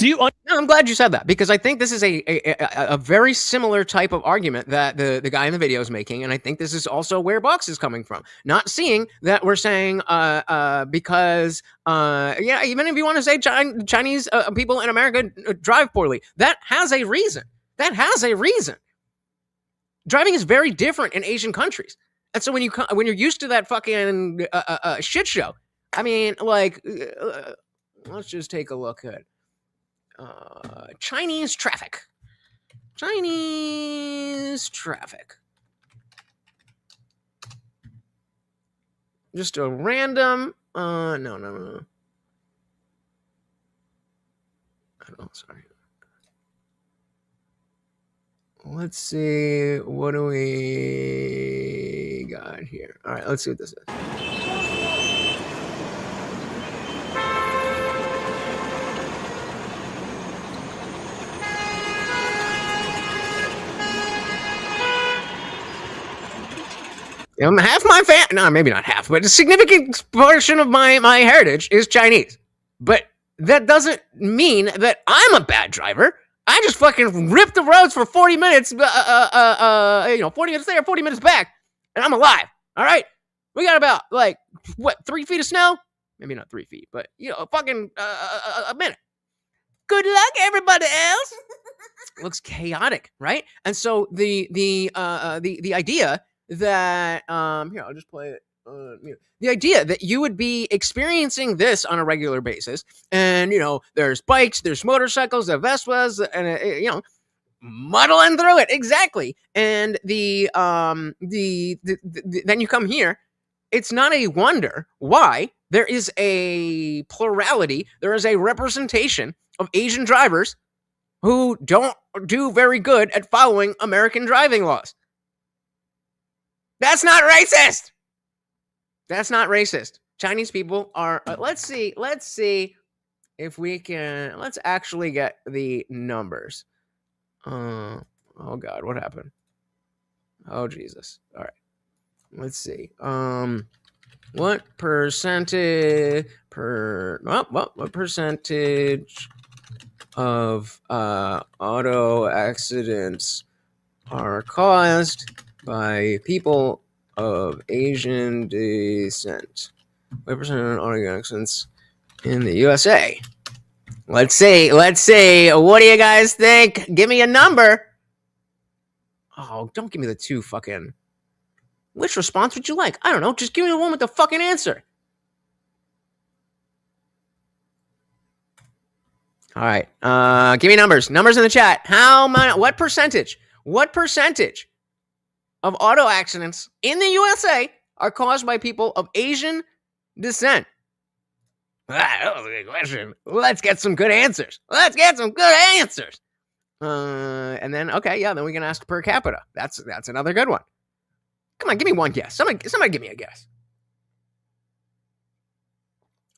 you? No, I'm glad you said that, because I think this is a very similar type of argument that the guy in the video is making, and I think this is also where Box is coming from. Not seeing that we're saying because yeah, even if you want to say Chinese people in America drive poorly, that has a reason. That has a reason. Driving is very different in Asian countries, and so when you're used to that fucking shit show, I mean, like, let's just take a look at Chinese traffic. Chinese traffic. Just a random. No. Oh, sorry. Let's see. What do we got here? All right, let's see what this is. Half my no, maybe not half, but a significant portion of my heritage is Chinese. But that doesn't mean that I'm a bad driver. I just fucking ripped the roads for 40 minutes, 40 minutes there, 40 minutes back, and I'm alive. All right? We got about, 3 feet of snow? Maybe not 3 feet, but, fucking a minute. Good luck, everybody else. Looks chaotic, right? And so the idea that here, I'll just play it. The idea that you would be experiencing this on a regular basis, and there's bikes, there's motorcycles, there's Vespas, and muddling through it, exactly. And then you come here. It's not a wonder why there is a plurality, there is a representation of Asian drivers who don't do very good at following American driving laws. That's not racist. That's not racist. Chinese people are, let's see if we can, let's actually get the numbers. Oh God, what happened? Oh Jesus. All right. Let's see. What percentage what percentage of auto accidents are caused by people of Asian descent? What percent of auto accidents in the USA? Let's see. What do you guys think? Give me a number. Oh, don't give me the two fucking. Which response would you like? I don't know. Just give me the one with the fucking answer. All right. Give me numbers. Numbers in the chat. What percentage of auto accidents in the USA are caused by people of Asian descent? That was a good question. Let's get some good answers. And then, okay, yeah, then we can ask per capita. That's another good one. Come on, give me one guess. Somebody give me a guess.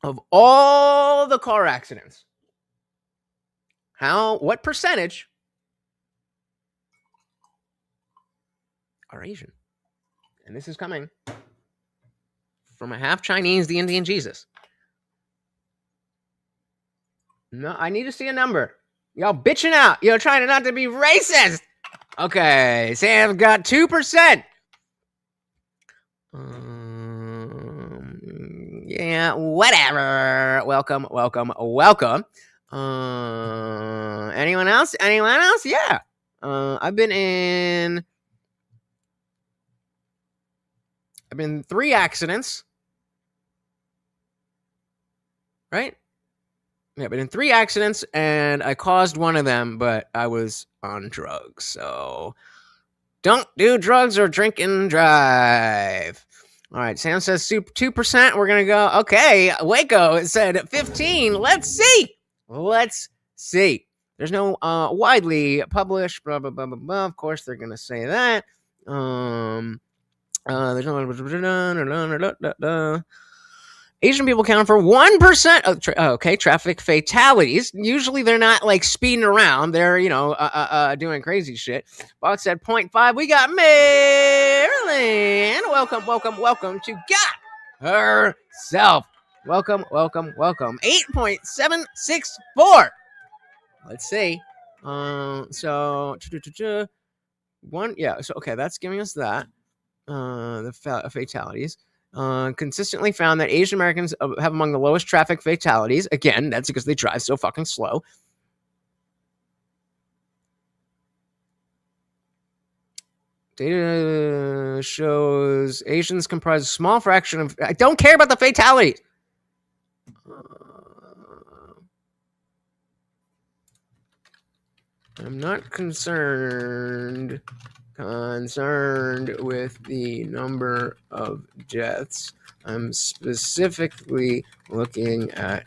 Of all the car accidents, what percentage are Asian? And this is coming from a half Chinese, the Indian Jesus. No, I need to see a number. Y'all bitching out. You're trying not to be racist. Okay, Sam's got 2%. Yeah, whatever. Welcome. Anyone else? Yeah. I've been in 3 accidents. Right? Yeah, but in 3 accidents, and I caused one of them, but I was on drugs. So don't do drugs or drink and drive. All right, Sam says 2%. We're going to go. Okay, Waco, it said 15. Let's see. There's no widely published, blah, blah, blah, blah, blah. Of course, they're going to say that. There's no... Asian people count for 1% of traffic fatalities. Usually they're not like speeding around. They're, doing crazy shit. Bob said 0.5. We got Marilyn. Welcome to God herself. Welcome. 8.764. Let's see. That's giving us that. The fatalities. Consistently found that Asian Americans have among the lowest traffic fatalities. Again, that's because they drive so fucking slow. Data shows Asians comprise a small fraction of... I don't care about the fatalities. I'm not concerned with the number of deaths. I'm specifically looking at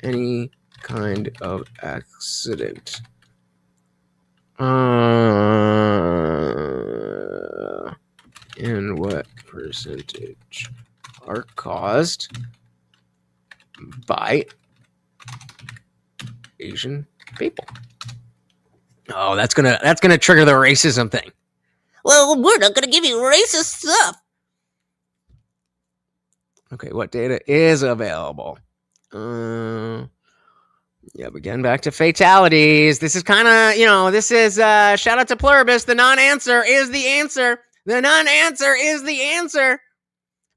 any kind of accident. And what percentage are caused by Asian people? Oh, that's gonna trigger the racism thing. Well, we're not gonna give you racist stuff. Okay, what data is available? Again, back to fatalities. This is kind of, shout out to Pluribus. The non-answer is the answer.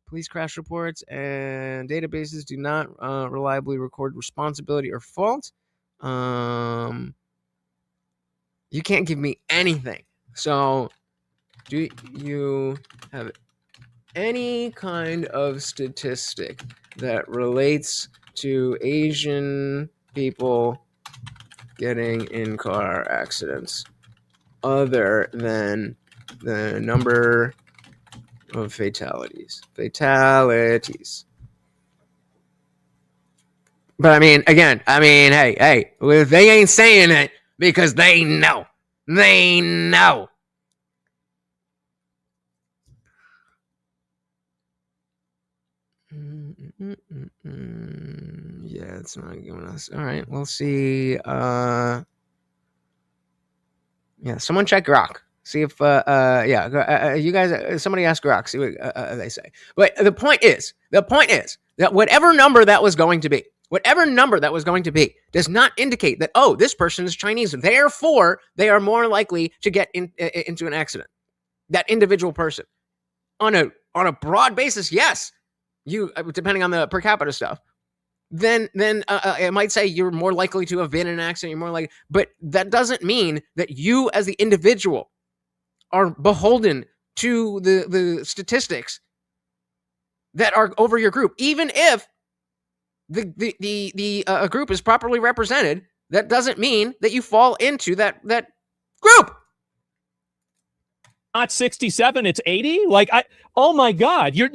Police crash reports and databases do not reliably record responsibility or fault. You can't give me anything. So, do you have any kind of statistic that relates to Asian people getting in car accidents other than the number of fatalities? But I mean, again, hey, well, they ain't saying it because they know. Yeah, it's not giving us. All right, we'll see. Someone check Grok. See if, you guys, somebody ask Grok, see what they say. But the point is that whatever number that was going to be does not indicate that, oh, this person is Chinese. Therefore, they are more likely to get into an accident. That individual person. On a broad basis, yes. You, depending on the per capita stuff, then it might say you're more likely to have been in an accident. You're more likely, but that doesn't mean that you as the individual are beholden to the statistics that are over your group. Even if the group is properly represented, that doesn't mean that you fall into that group. Not 67, it's 80. Oh my God, you're.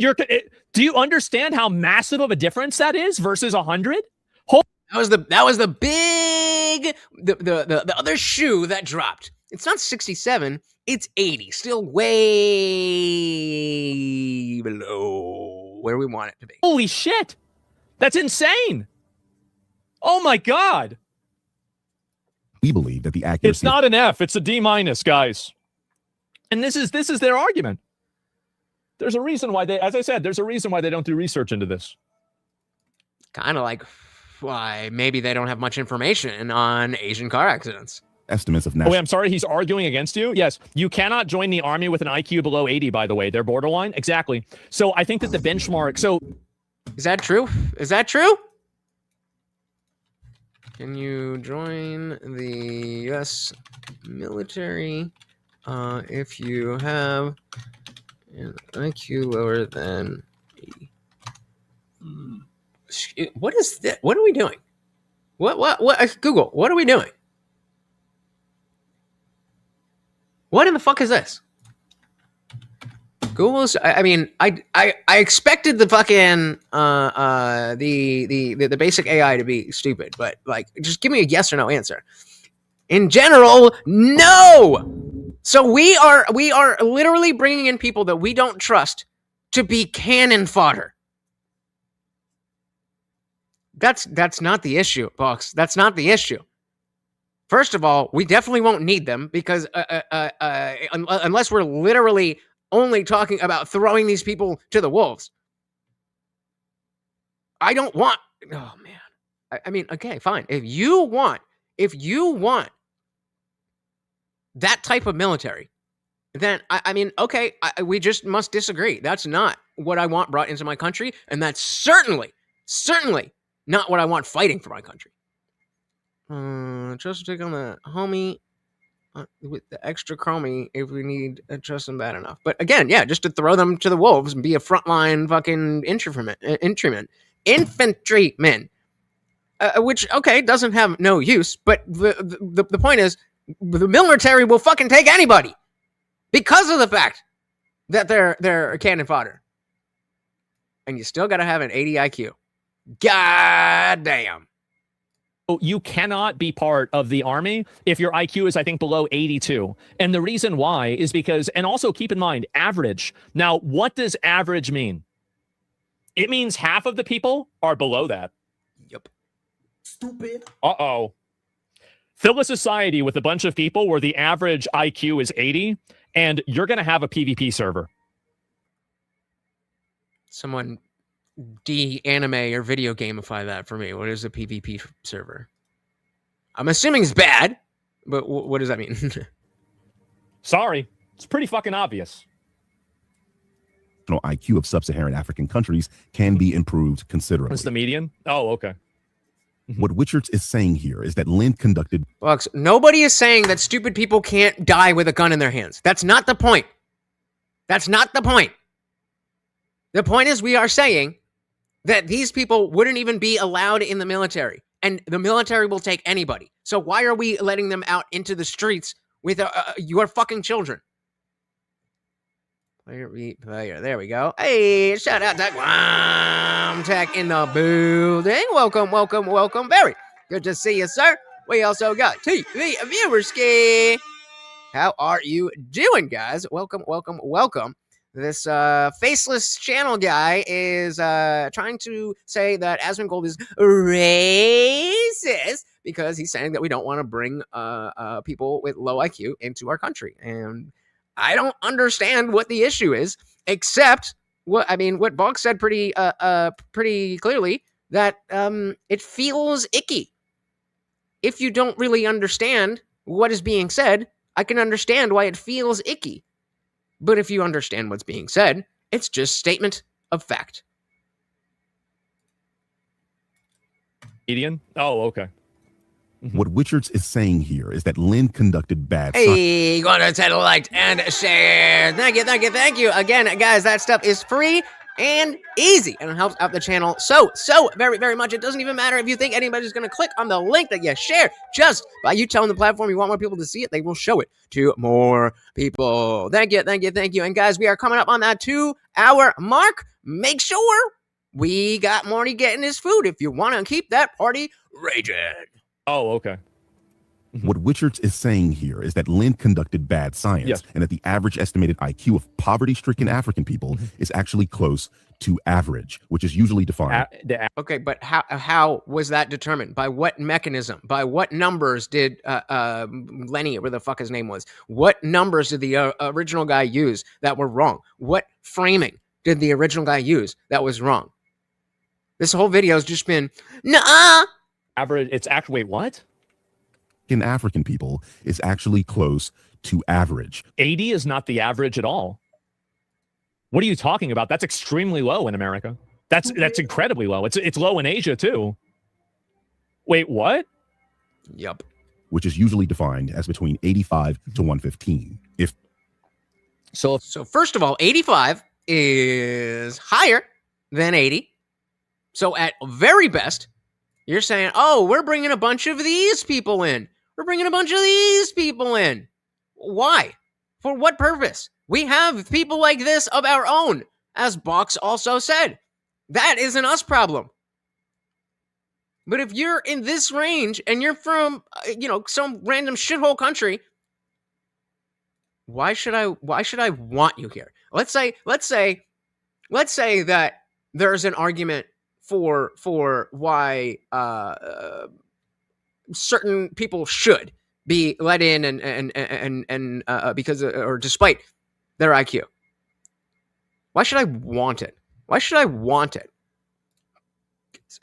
Do you understand how massive of a difference that is versus 100? That was the big the other shoe that dropped. It's not 67, it's 80. Still way below where we want it to be. Holy shit. That's insane. Oh my God. We believe that the accuracy... It's not an F, it's a D-, guys. And this is their argument. There's a reason why they don't do research into this. Kind of like why maybe they don't have much information on Asian car accidents. Estimates of national... Oh, wait, I'm sorry, he's arguing against you? Yes, you cannot join the army with an IQ below 80, by the way. They're borderline. Exactly. So I think that the benchmark... Is that true? Can you join the U.S. military if you have an IQ lower than 80? What is that? What are we doing? What? Google, what are we doing? What in the fuck is this? Google's. I expected the fucking the basic AI to be stupid, but just give me a yes or no answer. In general, no. So we are literally bringing in people that we don't trust to be cannon fodder. That's not the issue, Box. That's not the issue. First of all, we definitely won't need them because unless we're literally only talking about throwing these people to the wolves. I don't want. Oh man. I mean, okay, fine. If you want that type of military, then I mean, okay, we just must disagree. That's not what I want brought into my country, and that's certainly not what I want fighting for my country. Just take on the homie with the extra chromie if we need them bad enough. But again, yeah, just to throw them to the wolves and be a frontline fucking infantryman, which okay doesn't have no use. But the point is, the military will fucking take anybody because of the fact that they're cannon fodder, and you still got to have an 80 IQ. God damn. You cannot be part of the army if your IQ is, I think, below 82. And the reason why is because, and also keep in mind, average. Now, what does average mean? It means half of the people are below that. Yep. Stupid. Uh-oh. Fill a society with a bunch of people where the average IQ is 80, and you're going to have a PvP server. Someone de-anime or video gamify that for me. What is a PvP server? I'm assuming it's bad, but what does that mean? Sorry, it's pretty fucking obvious. IQ of sub-Saharan African countries can be improved considerably. What's the median? Oh, okay. What Richards is saying here is that Lind conducted... Bucks, nobody is saying that stupid people can't die with a gun in their hands. That's not the point. That's not the point. The point is we are saying that these people wouldn't even be allowed in the military, and the military will take anybody. So why are we letting them out into the streets with your fucking children? Player. There we go. Hey, shout out to Guam Tech in the building. Welcome. Very good to see you, sir. We also got TV Viewerski. How are you doing, guys? Welcome. This faceless channel guy is trying to say that Asmon Gold is racist because he's saying that we don't want to bring people with low IQ into our country. And I don't understand what the issue is, except what Bog said pretty clearly, that it feels icky. If you don't really understand what is being said, I can understand why it feels icky. But if you understand what's being said, it's just statement of fact. Median? Oh, okay. What Richards is saying here is that Lind conducted bad Hey, go to 10 liked and share. Thank you. Again, guys, that stuff is free and easy, and it helps out the channel so very, very much. It doesn't even matter if you think anybody's going to click on the link that you share. Just by you telling the platform you want more people to see it, they will show it to more people. Thank you. And guys, we are coming up on that 2-hour mark. Make sure we got Morty getting his food if you want to keep that party raging. Oh, okay. What Richards is saying here is that Lind conducted bad science, and that the average estimated IQ of poverty-stricken African people is actually close to average, which is usually defined. Okay, but how was that determined? By what mechanism? By what numbers did Lenny, where the fuck his name was? What numbers did the original guy use that were wrong? What framing did the original guy use that was wrong? This whole video has just been, nuh-uh. Average, it's actually, wait, what? In African people is actually close to average. 80 is not the average at all. What are you talking about? That's extremely low in America. That's incredibly low. It's low in Asia too. Wait, what? Yep. Which is usually defined as between 85 to 115. So first of all, 85 is higher than 80. So at very best, you're saying, oh, we're bringing a bunch of these people in. Why? For what purpose? We have people like this of our own, as Box also said. That is an us problem. But if you're in this range and you're from, some random shithole country, why should I want you here? Let's say that there's an argument for why certain people should be let in and because or despite their IQ. Why should I want it? Why should I want it?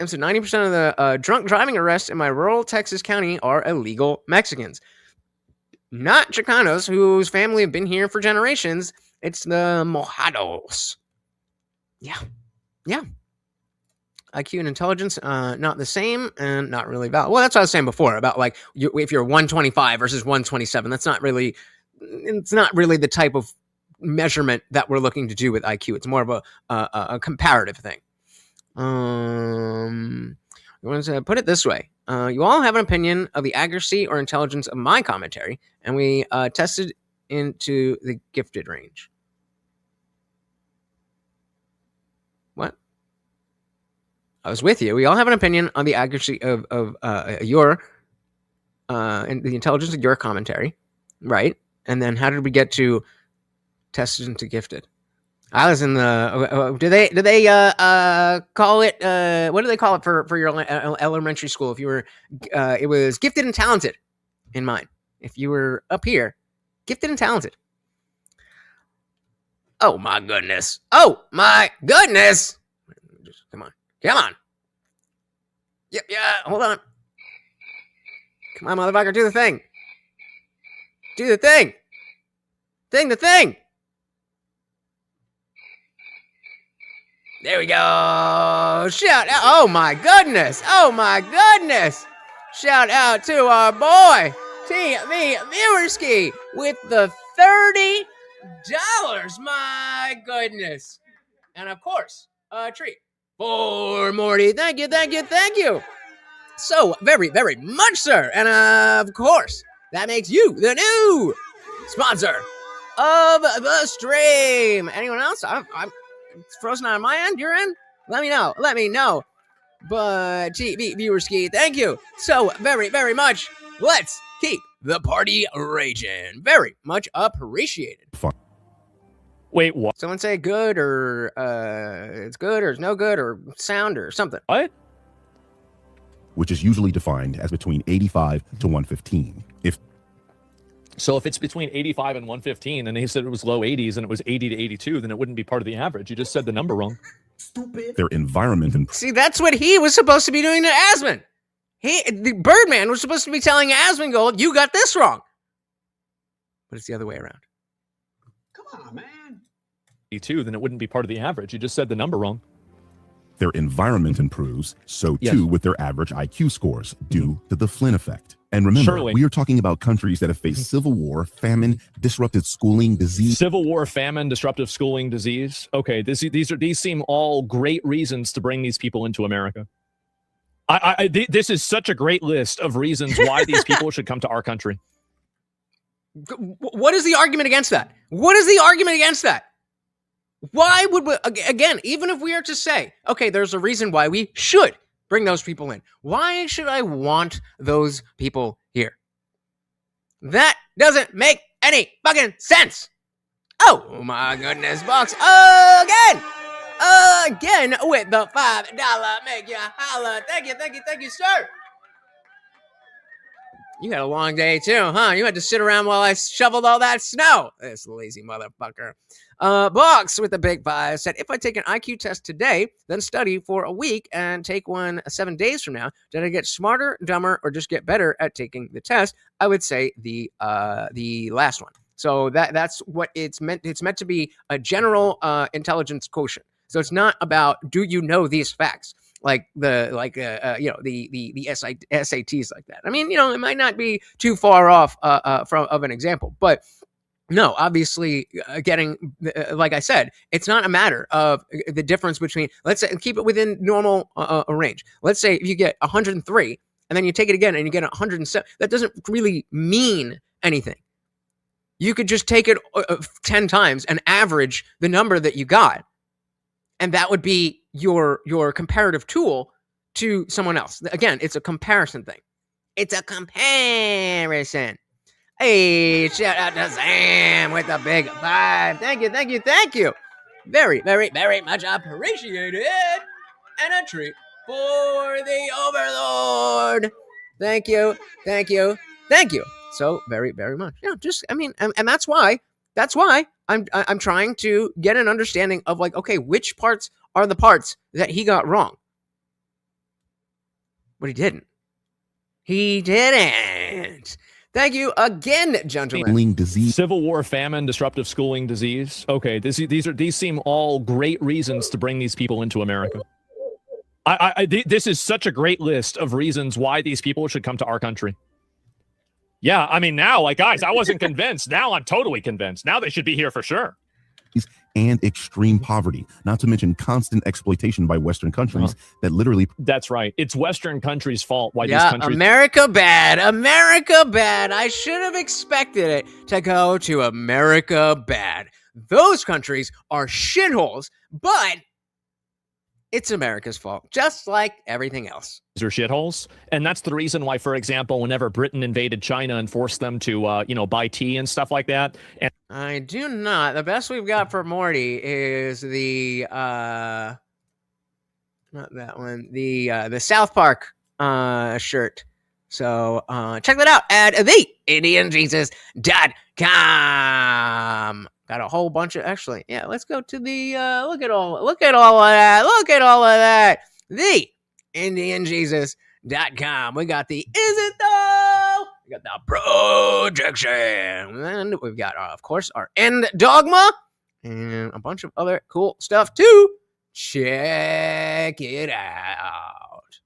And so 90% of the drunk driving arrests in my rural Texas county are illegal Mexicans. Not Chicanos whose family have been here for generations. It's the mojados. Yeah. IQ and intelligence, not the same and not really valid. Well, that's what I was saying before about like if you're 125 versus 127. It's not really the type of measurement that we're looking to do with IQ. It's more of a comparative thing. I want to put it this way. You all have an opinion of the accuracy or intelligence of my commentary, and we tested into the gifted range. What? I was with you. We all have an opinion on the accuracy of your and the intelligence of your commentary, right? And then how did we get to tested into gifted? I was in the. Do they call it? What do they call it for your elementary school? If you were, it was gifted and talented in mine. If you were up here, gifted and talented. Oh my goodness! Oh my goodness! Just, come on! Yeah. Hold on. Come on, motherfucker! Do the thing. Do the thing. The thing. There we go. Shout out. Oh my goodness. Shout out to our boy, TV Viewerski, with the $30. My goodness. And of course, a treat for Morty. Thank you. So very, very much, sir. And of course, that makes you the new sponsor of the stream. Anyone else? It's frozen on my end. You're in? Let me know. But TV Viewerski, thank you so very, very much. Let's keep the party raging. Very much appreciated. Wait, what? Someone say good or it's good or it's no good or sound or something. What? Which is usually defined as between 85 to 115. So if it's between 85 and 115, and he said it was low 80s and it was 80 to 82, then it wouldn't be part of the average. You just said the number wrong. Stupid. Their environment and see, that's what he was supposed to be doing to Asmon. The Birdman was supposed to be telling Asmongold, you got this wrong. But it's the other way around. Come on, man. 82, then it wouldn't be part of the average. You just said the number wrong. Their environment improves, so too with their average IQ scores due to the Flynn effect. And remember, we are talking about countries that have faced civil war, famine, disrupted schooling, disease. Civil war, famine, disruptive schooling, disease. Okay, these seem all great reasons to bring these people into America. This is such a great list of reasons why these people should come to our country. What is the argument against that? Why would we, again, even if we are to say, okay, there's a reason why we should bring those people in. Why should I want those people here? That doesn't make any fucking sense. Oh my goodness, Box. Again with the $5 make you holla. Thank you, sir. You had a long day too, huh? You had to sit around while I shoveled all that snow. This lazy motherfucker. Box with the big 5 said, if I take an IQ test today, then study for a week and take one 7 days from now, did I get smarter, dumber, or just get better at taking the test? I would say the last one. So that's what it's meant. It's meant to be a general intelligence quotient. So it's not about, do you know these facts? Like the SATs like that. I mean, it might not be too far off of an example, but no, obviously getting, like I said, it's not a matter of the difference between, let's say, keep it within normal range. Let's say if you get 103 and then you take it again and you get 107, that doesn't really mean anything. You could just take it 10 times and average the number that you got. And that would be your comparative tool to someone else. Again, it's a comparison thing. It's a comparison. Hey, shout out to Sam with the big 5. Thank you. Very, very, very much appreciated. and a treat for the overlord. Thank you, thank you, thank you so very, very much. Yeah, just I mean, and that's why I'm trying to get an understanding of like, okay, which parts are the parts that he got wrong. But he didn't. He didn't. Thank you again, gentlemen. Disease. Civil war, famine, disruptive schooling, disease. Okay, these seem all great reasons to bring these people into America. This is such a great list of reasons why these people should come to our country. Yeah, I mean, now, like, guys, I wasn't convinced. Now I'm totally convinced. Now they should be here for sure. And extreme poverty, not to mention constant exploitation by Western countries that literally... That's right. It's Western countries' fault why these countries... America bad. America bad. I should have expected it to go to America bad. Those countries are shitholes, but it's America's fault, just like everything else. These are shitholes. And that's the reason why, for example, whenever Britain invaded China and forced them to, buy tea and stuff like that... And I do not. The best we've got for Morty is the not that one. The South Park shirt. So check that out at theindianjesus.com. Got a whole bunch of actually, yeah, let's go to the look at all of that. Theindianjesus.com. We got the Is It Though? We got the projection. And we've got, of course, our end dogma and a bunch of other cool stuff too. Check it out.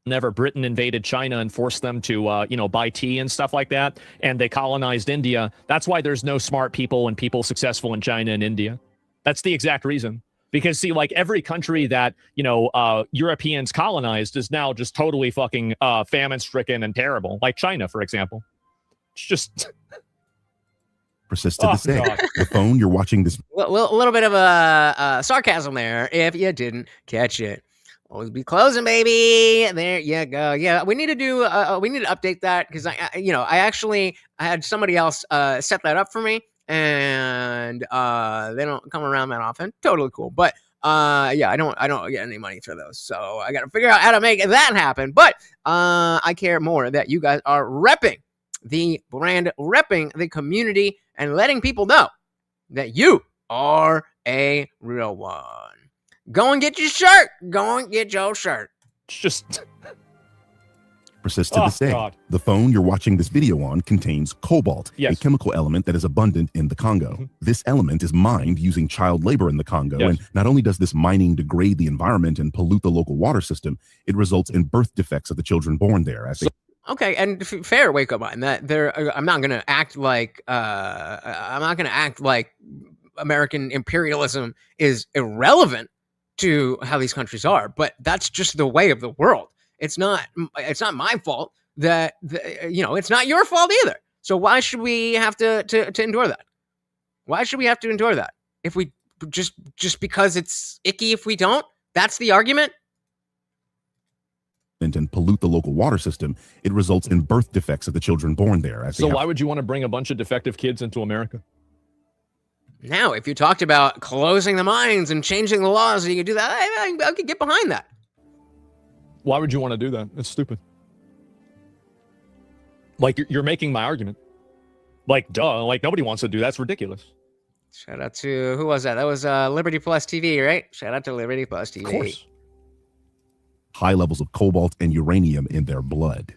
Whenever Britain invaded China and forced them to, buy tea and stuff like that, and they colonized India, that's why there's no smart people and people successful in China and India. That's the exact reason. Because, see, like, every country that, Europeans colonized is now just totally fucking famine-stricken and terrible. Like China, for example. It's just... Persist to this day. The phone, you're watching this... Well, a little bit of a sarcasm there, if you didn't catch it. Always be closing, baby. There you go. Yeah, we need to do... we need to update that, because, I had somebody else set that up for me. And they don't come around that often. Totally cool. But I don't get any money for those. So I gotta figure out how to make that happen. But I care more that you guys are repping the brand, repping the community, and letting people know that you are a real one. Go and get your shirt. Go and get your shirt. It's just Persist to this day. God. The phone you're watching this video on contains cobalt, a chemical element that is abundant in the Congo. This element is mined using child labor in the Congo, and not only does this mining degrade the environment and pollute the local water system, it results in birth defects of the children born there. Okay, and fair wake up on that. I'm not gonna act like American imperialism is irrelevant to how these countries are, but that's just the way of the world. It's not my fault that it's not your fault either. So why should we have to endure that? Why should we have to endure that? If we just because it's icky if we don't? That's the argument? And pollute the local water system, it results in birth defects of the children born there. So why would you want to bring a bunch of defective kids into America? Now, if you talked about closing the mines and changing the laws, you could do that. I could get behind that. Why would you want to do that? It's stupid. Like, you're making my argument. Like, duh. Like, nobody wants to do that. That's ridiculous. Shout out to, who was that? That was Liberty Plus TV, right? Shout out to Liberty Plus TV. Of course. High levels of cobalt and uranium in their blood.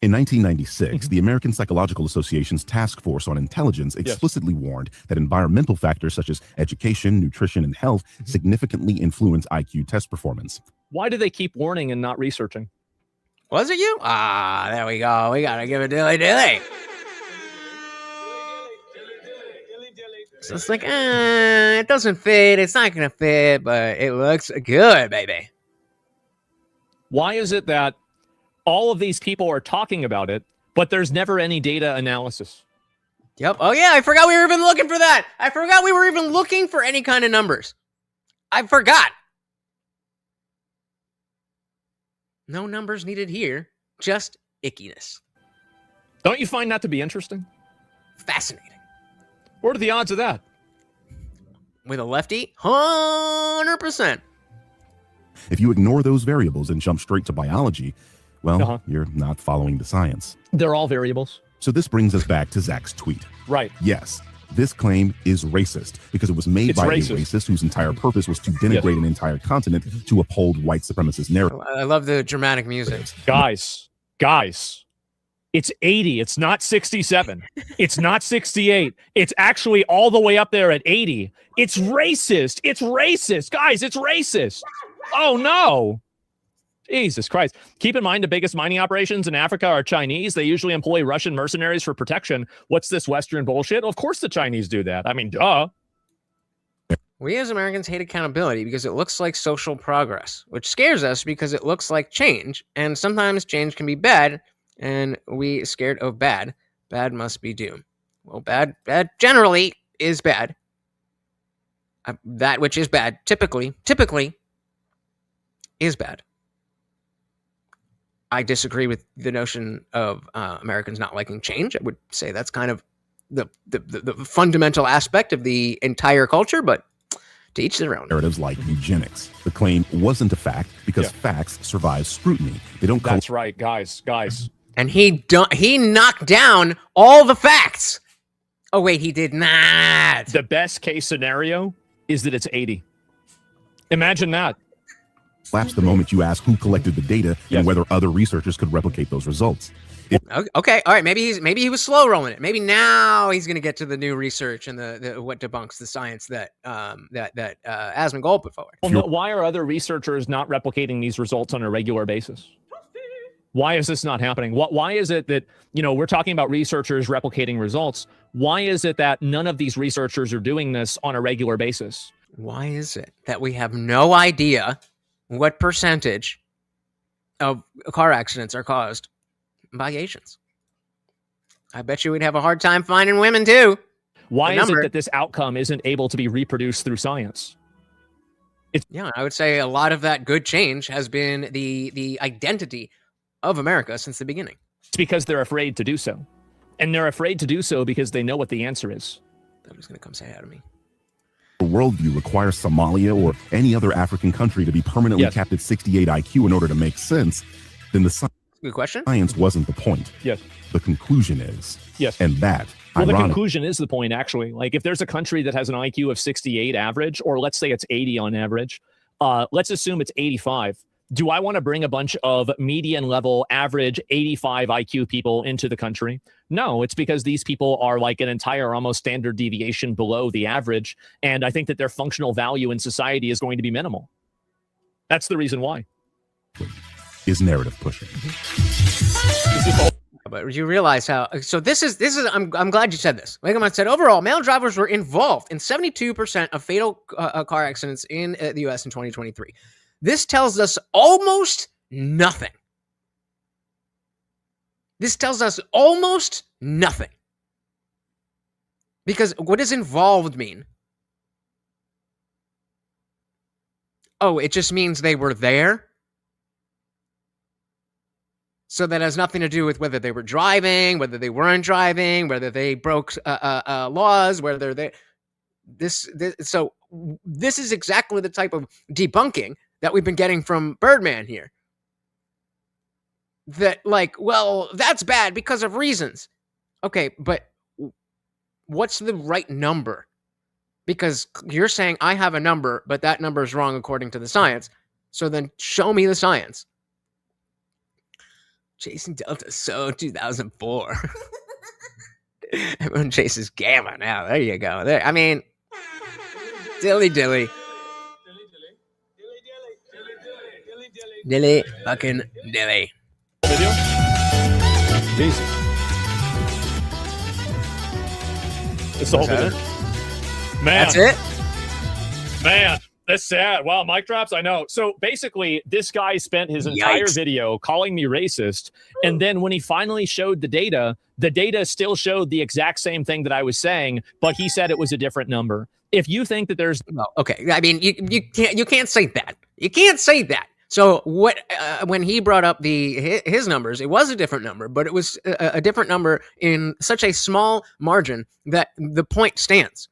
In 1996, the American Psychological Association's Task Force on Intelligence explicitly warned that environmental factors such as education, nutrition, and health significantly influence IQ test performance. Why do they keep warning and not researching? Was it you? Ah, there we go. We gotta give it dilly. So it's like, it doesn't fit. It's not gonna fit, but it looks good, baby. Why is it that all of these people are talking about it, but there's never any data analysis? Yep. Oh, yeah. I forgot we were even looking for that. I forgot we were even looking for any kind of numbers. I forgot. No numbers needed here. Just ickiness. Don't you find that to be interesting? Fascinating. What are the odds of that? With a lefty? 100%. If you ignore those variables and jump straight to biology, well, you're not following the science. They're all variables. So this brings us back to Zach's tweet. Right. Yes, this claim is racist because it was made by a racist whose entire purpose was to denigrate an entire continent to uphold white supremacist narrative. I love the dramatic music. Guys, it's 80. It's not 67. It's not 68. It's actually all the way up there at 80. It's racist. It's racist. Guys, it's racist. Oh, no. Jesus Christ. Keep in mind the biggest mining operations in Africa are Chinese. They usually employ Russian mercenaries for protection. What's this Western bullshit? Of course the Chinese do that. I mean, duh. We as Americans hate accountability because it looks like social progress, which scares us because it looks like change. And sometimes change can be bad, and we scared of bad. Bad must be doom. Well, bad generally is bad. That which is bad, typically is bad. I disagree with the notion of Americans not liking change. I would say that's kind of the fundamental aspect of the entire culture, but to each their own. Narratives like eugenics. The claim wasn't a fact because facts survive scrutiny. They don't. That's right, guys. And he knocked down all the facts. Oh wait, he did not. The best case scenario is that it's 80. Imagine that. Slaps the moment you ask who collected the data and whether other researchers could replicate those results. Okay, all right. Maybe he was slow rolling it. Maybe now he's going to get to the new research and the what debunks the science that Asmon Gold put forward. Well, why are other researchers not replicating these results on a regular basis? Why is this not happening? Why is it that, we're talking about researchers replicating results? Why is it that none of these researchers are doing this on a regular basis? Why is it that we have no idea what percentage of car accidents are caused by Asians? I bet you we'd have a hard time finding women too. Why is it that this outcome isn't able to be reproduced through science? I would say a lot of that good change has been the identity of America since the beginning. It's because they're afraid to do so. And they're afraid to do so because they know what the answer is. That was going to come say hi to me. A worldview requires Somalia or any other African country to be permanently capped at 68 IQ in order to make sense, then the good question. Science wasn't the point. Yes. The conclusion is. Yes. And that, well, the conclusion is the point, actually. Like, if there's a country that has an IQ of 68 average, or let's say it's 80 on average, let's assume it's 85. Do I want to bring a bunch of median level average 85 IQ people into the country? No, it's because these people are like an entire almost standard deviation below the average. And I think that their functional value in society is going to be minimal. That's the reason why. Is narrative pushing. But you realize how, so this is, I'm glad you said this. Megaman said, overall, male drivers were involved in 72% of fatal car accidents in the US in 2023. This tells us almost nothing. This tells us almost nothing. Because what does involved mean? Oh, it just means they were there? So that has nothing to do with whether they were driving, whether they weren't driving, whether they broke laws, whether they... So this is exactly the type of debunking that we've been getting from Birdman here. That, like, well, that's bad because of reasons. Okay, but what's the right number? Because you're saying I have a number, but that number is wrong according to the science. So then show me the science. Chasing Delta So 2004. Everyone chases Gamma now. There you go. There. I mean, dilly. Dilly fucking dilly. Video? Jesus. It's the whole video. Man. That's it? Man, that's sad. Wow, mic drops? I know. So basically, this guy spent his entire video calling me racist. And then when he finally showed the data still showed the exact same thing that I was saying, but he said it was a different number. If you think that there's... Well, okay. I mean, you can't say that. You can't say that. So what? When he brought up his numbers, it was a different number, but it was a different number in such a small margin that the point stands.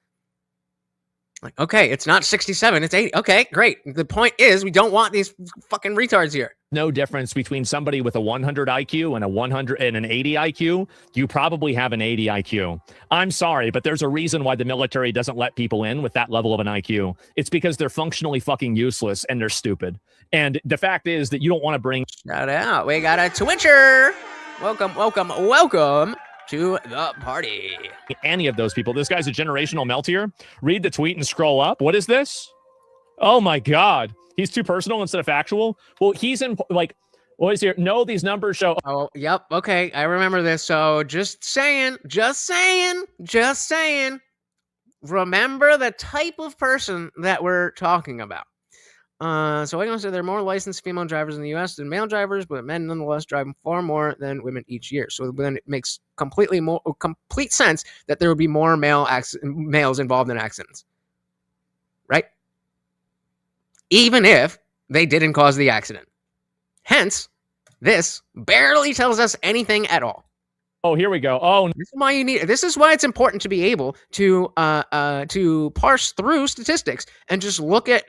Like, okay, it's not 67, it's 80. Okay, great. The point is, we don't want these fucking retards here. No difference between somebody with a 100 IQ and a 100 and an 80 IQ. You probably have an 80 IQ. I'm sorry, but there's a reason why the military doesn't let people in with that level of an IQ. It's because they're functionally fucking useless and they're stupid. And the fact is that you don't want to bring... Shout out. We got a Twitcher. Welcome, welcome, welcome to the party. Any of those people. This guy's a generational meltier. Read the tweet and scroll up. What is this? Oh my God. He's too personal instead of factual. Well, he's in like, what is here? No, these numbers show. Oh, yep. Okay. I remember this. So just saying. Remember the type of person that we're talking about. So I say there are more licensed female drivers in the U.S. than male drivers, but men nonetheless drive far more than women each year. So then it makes complete sense that there would be more males involved in accidents, right? Even if they didn't cause the accident. Hence, this barely tells us anything at all. Oh, here we go. Oh, this is why it's important to be able to parse through statistics and just look at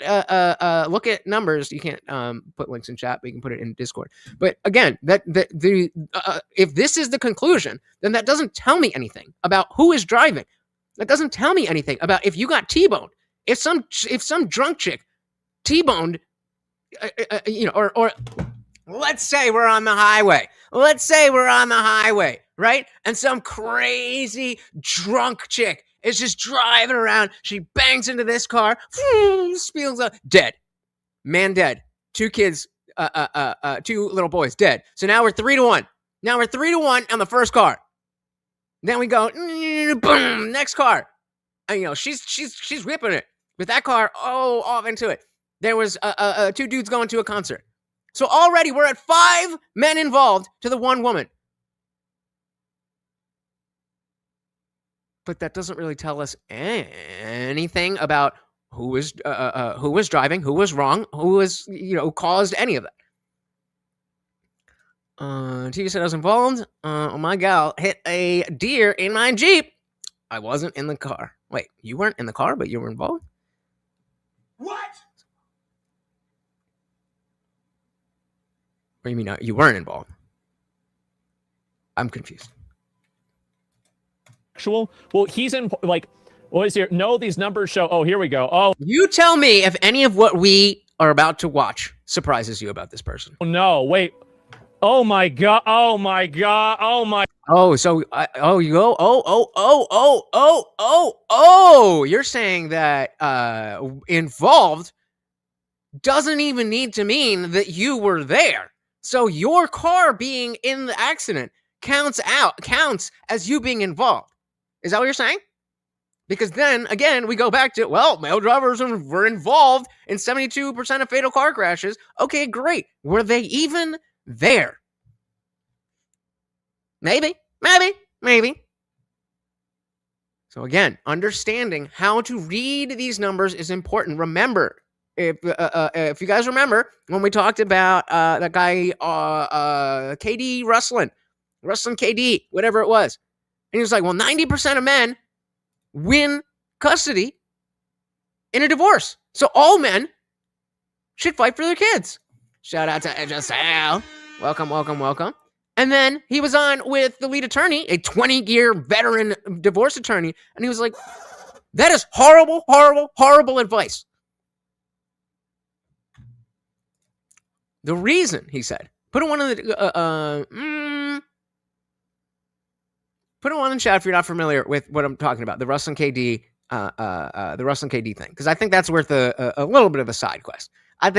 numbers. You can't put links in chat, but you can put it in Discord. But again, if this is the conclusion, then that doesn't tell me anything about who is driving. That doesn't tell me anything about if you got T-boned. If some drunk chick T-boned, or let's say we're on the highway. Right? And some crazy drunk chick is just driving around. She bangs into this car, spills out, dead. Man dead. 2 kids, 2 little boys dead. So now we're 3-1. Now we're 3-1 on the first car. Then we go, boom, next car. And she's whipping it. With that car, off into it. There was 2 dudes going to a concert. So already we're at 5 men involved to the 1 woman. But that doesn't really tell us anything about who was driving, who was wrong, who was caused any of that. TV said I was involved. My gal hit a deer in my Jeep. I wasn't in the car. Wait, you weren't in the car, but you were involved? What? What do you mean you weren't involved? I'm confused. Well, he's in like, what is here? No, these numbers show. Oh, here we go. Oh, you tell me if any of what we are about to watch surprises you about this person. Oh, no, wait. Oh my God. Oh my God. Oh my. Oh, so you go. You're saying that involved doesn't even need to mean that you were there. So your car being in the accident counts as you being involved. Is that what you're saying? Because then, again, we go back to, well, male drivers were involved in 72% of fatal car crashes. Okay, great. Were they even there? Maybe. So again, understanding how to read these numbers is important. Remember, if you guys remember, when we talked about that guy, KD Rustlin KD, whatever it was. And he was like, well, 90% of men win custody in a divorce. So all men should fight for their kids. Shout out to Edja. Welcome. And then he was on with the lead attorney, a 20-year veteran divorce attorney. And he was like, that is horrible advice. The reason, he said, put one in the put one in the chat if you're not familiar with what I'm talking about, the Rustlin KD, thing, because I think that's worth a little bit of a side quest. And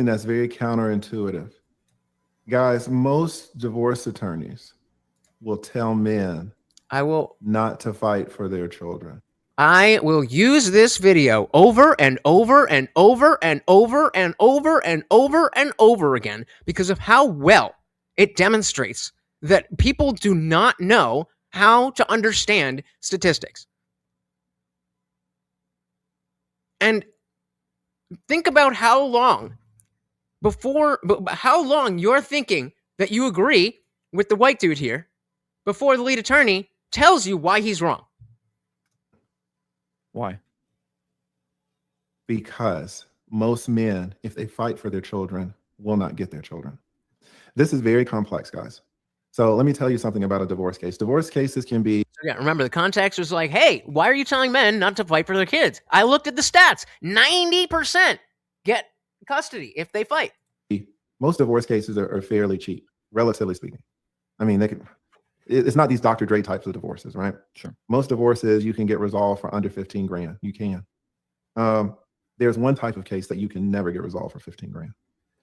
that's very counterintuitive. Guys, most divorce attorneys will tell men not to fight for their children. I will use this video over and over and over and over and over and over and over again because of how well it demonstrates that people do not know how to understand statistics. And think about how long you're thinking that you agree with the white dude here before the lead attorney tells you why he's wrong. Why? Because most men, if they fight for their children, will not get their children. This is very complex, guys. So let me tell you something about a divorce case. Divorce cases can be... Yeah, remember, the context was like, hey, why are you telling men not to fight for their kids? I looked at the stats. 90% get custody if they fight. Most divorce cases are fairly cheap, relatively speaking. I mean, it's not these Dr. Dre types of divorces, right? Sure. Most divorces you can get resolved for under 15 grand. You can. There's one type of case that you can never get resolved for 15 grand.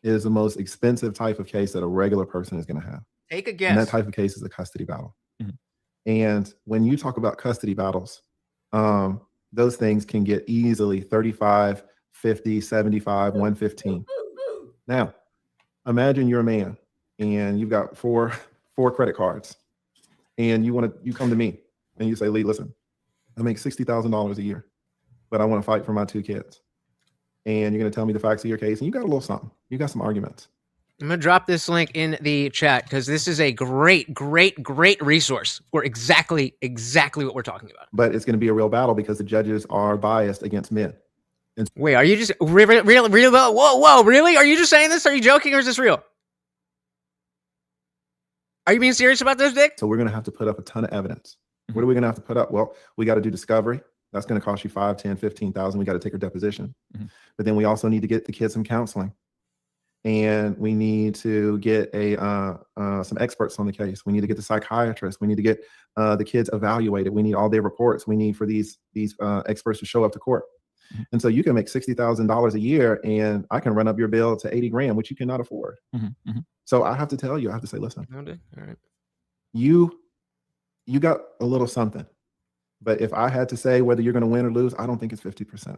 It is the most expensive type of case that a regular person is going to have. Take a guess. And that type of case is a custody battle. And when you talk about custody battles, those things can get easily 35, 50, 75, 115. Now, imagine you're a man and you've got four credit cards, and you come to me and you say, Lee, listen, I make $60,000 a year, but I want to fight for my 2 kids. And you're going to tell me the facts of your case, and you got a little something. You got some arguments. I'm going to drop this link in the chat because this is a great, great, great resource for exactly what we're talking about. But it's going to be a real battle because the judges are biased against men. And wait, are you just real? Whoa, really? Are you just saying this? Are you joking, or is this real? Are you being serious about this, Dick? So we're going to have to put up a ton of evidence. What are we going to have to put up? Well, we got to do discovery. That's going to cost you $5,000, $10,000, $15,000. We got to take her deposition. But then we also need to get the kids some counseling. And we need to get some experts on the case. We need to get the psychiatrist. We need to get the kids evaluated. We need all their reports. We need for these experts to show up to court. And so you can make $60,000 a year, and I can run up your bill to 80 grand, which you cannot afford. So I have to tell you, I have to say, listen, all right, you got a little something. But if I had to say whether you're going to win or lose, I don't think it's 50%.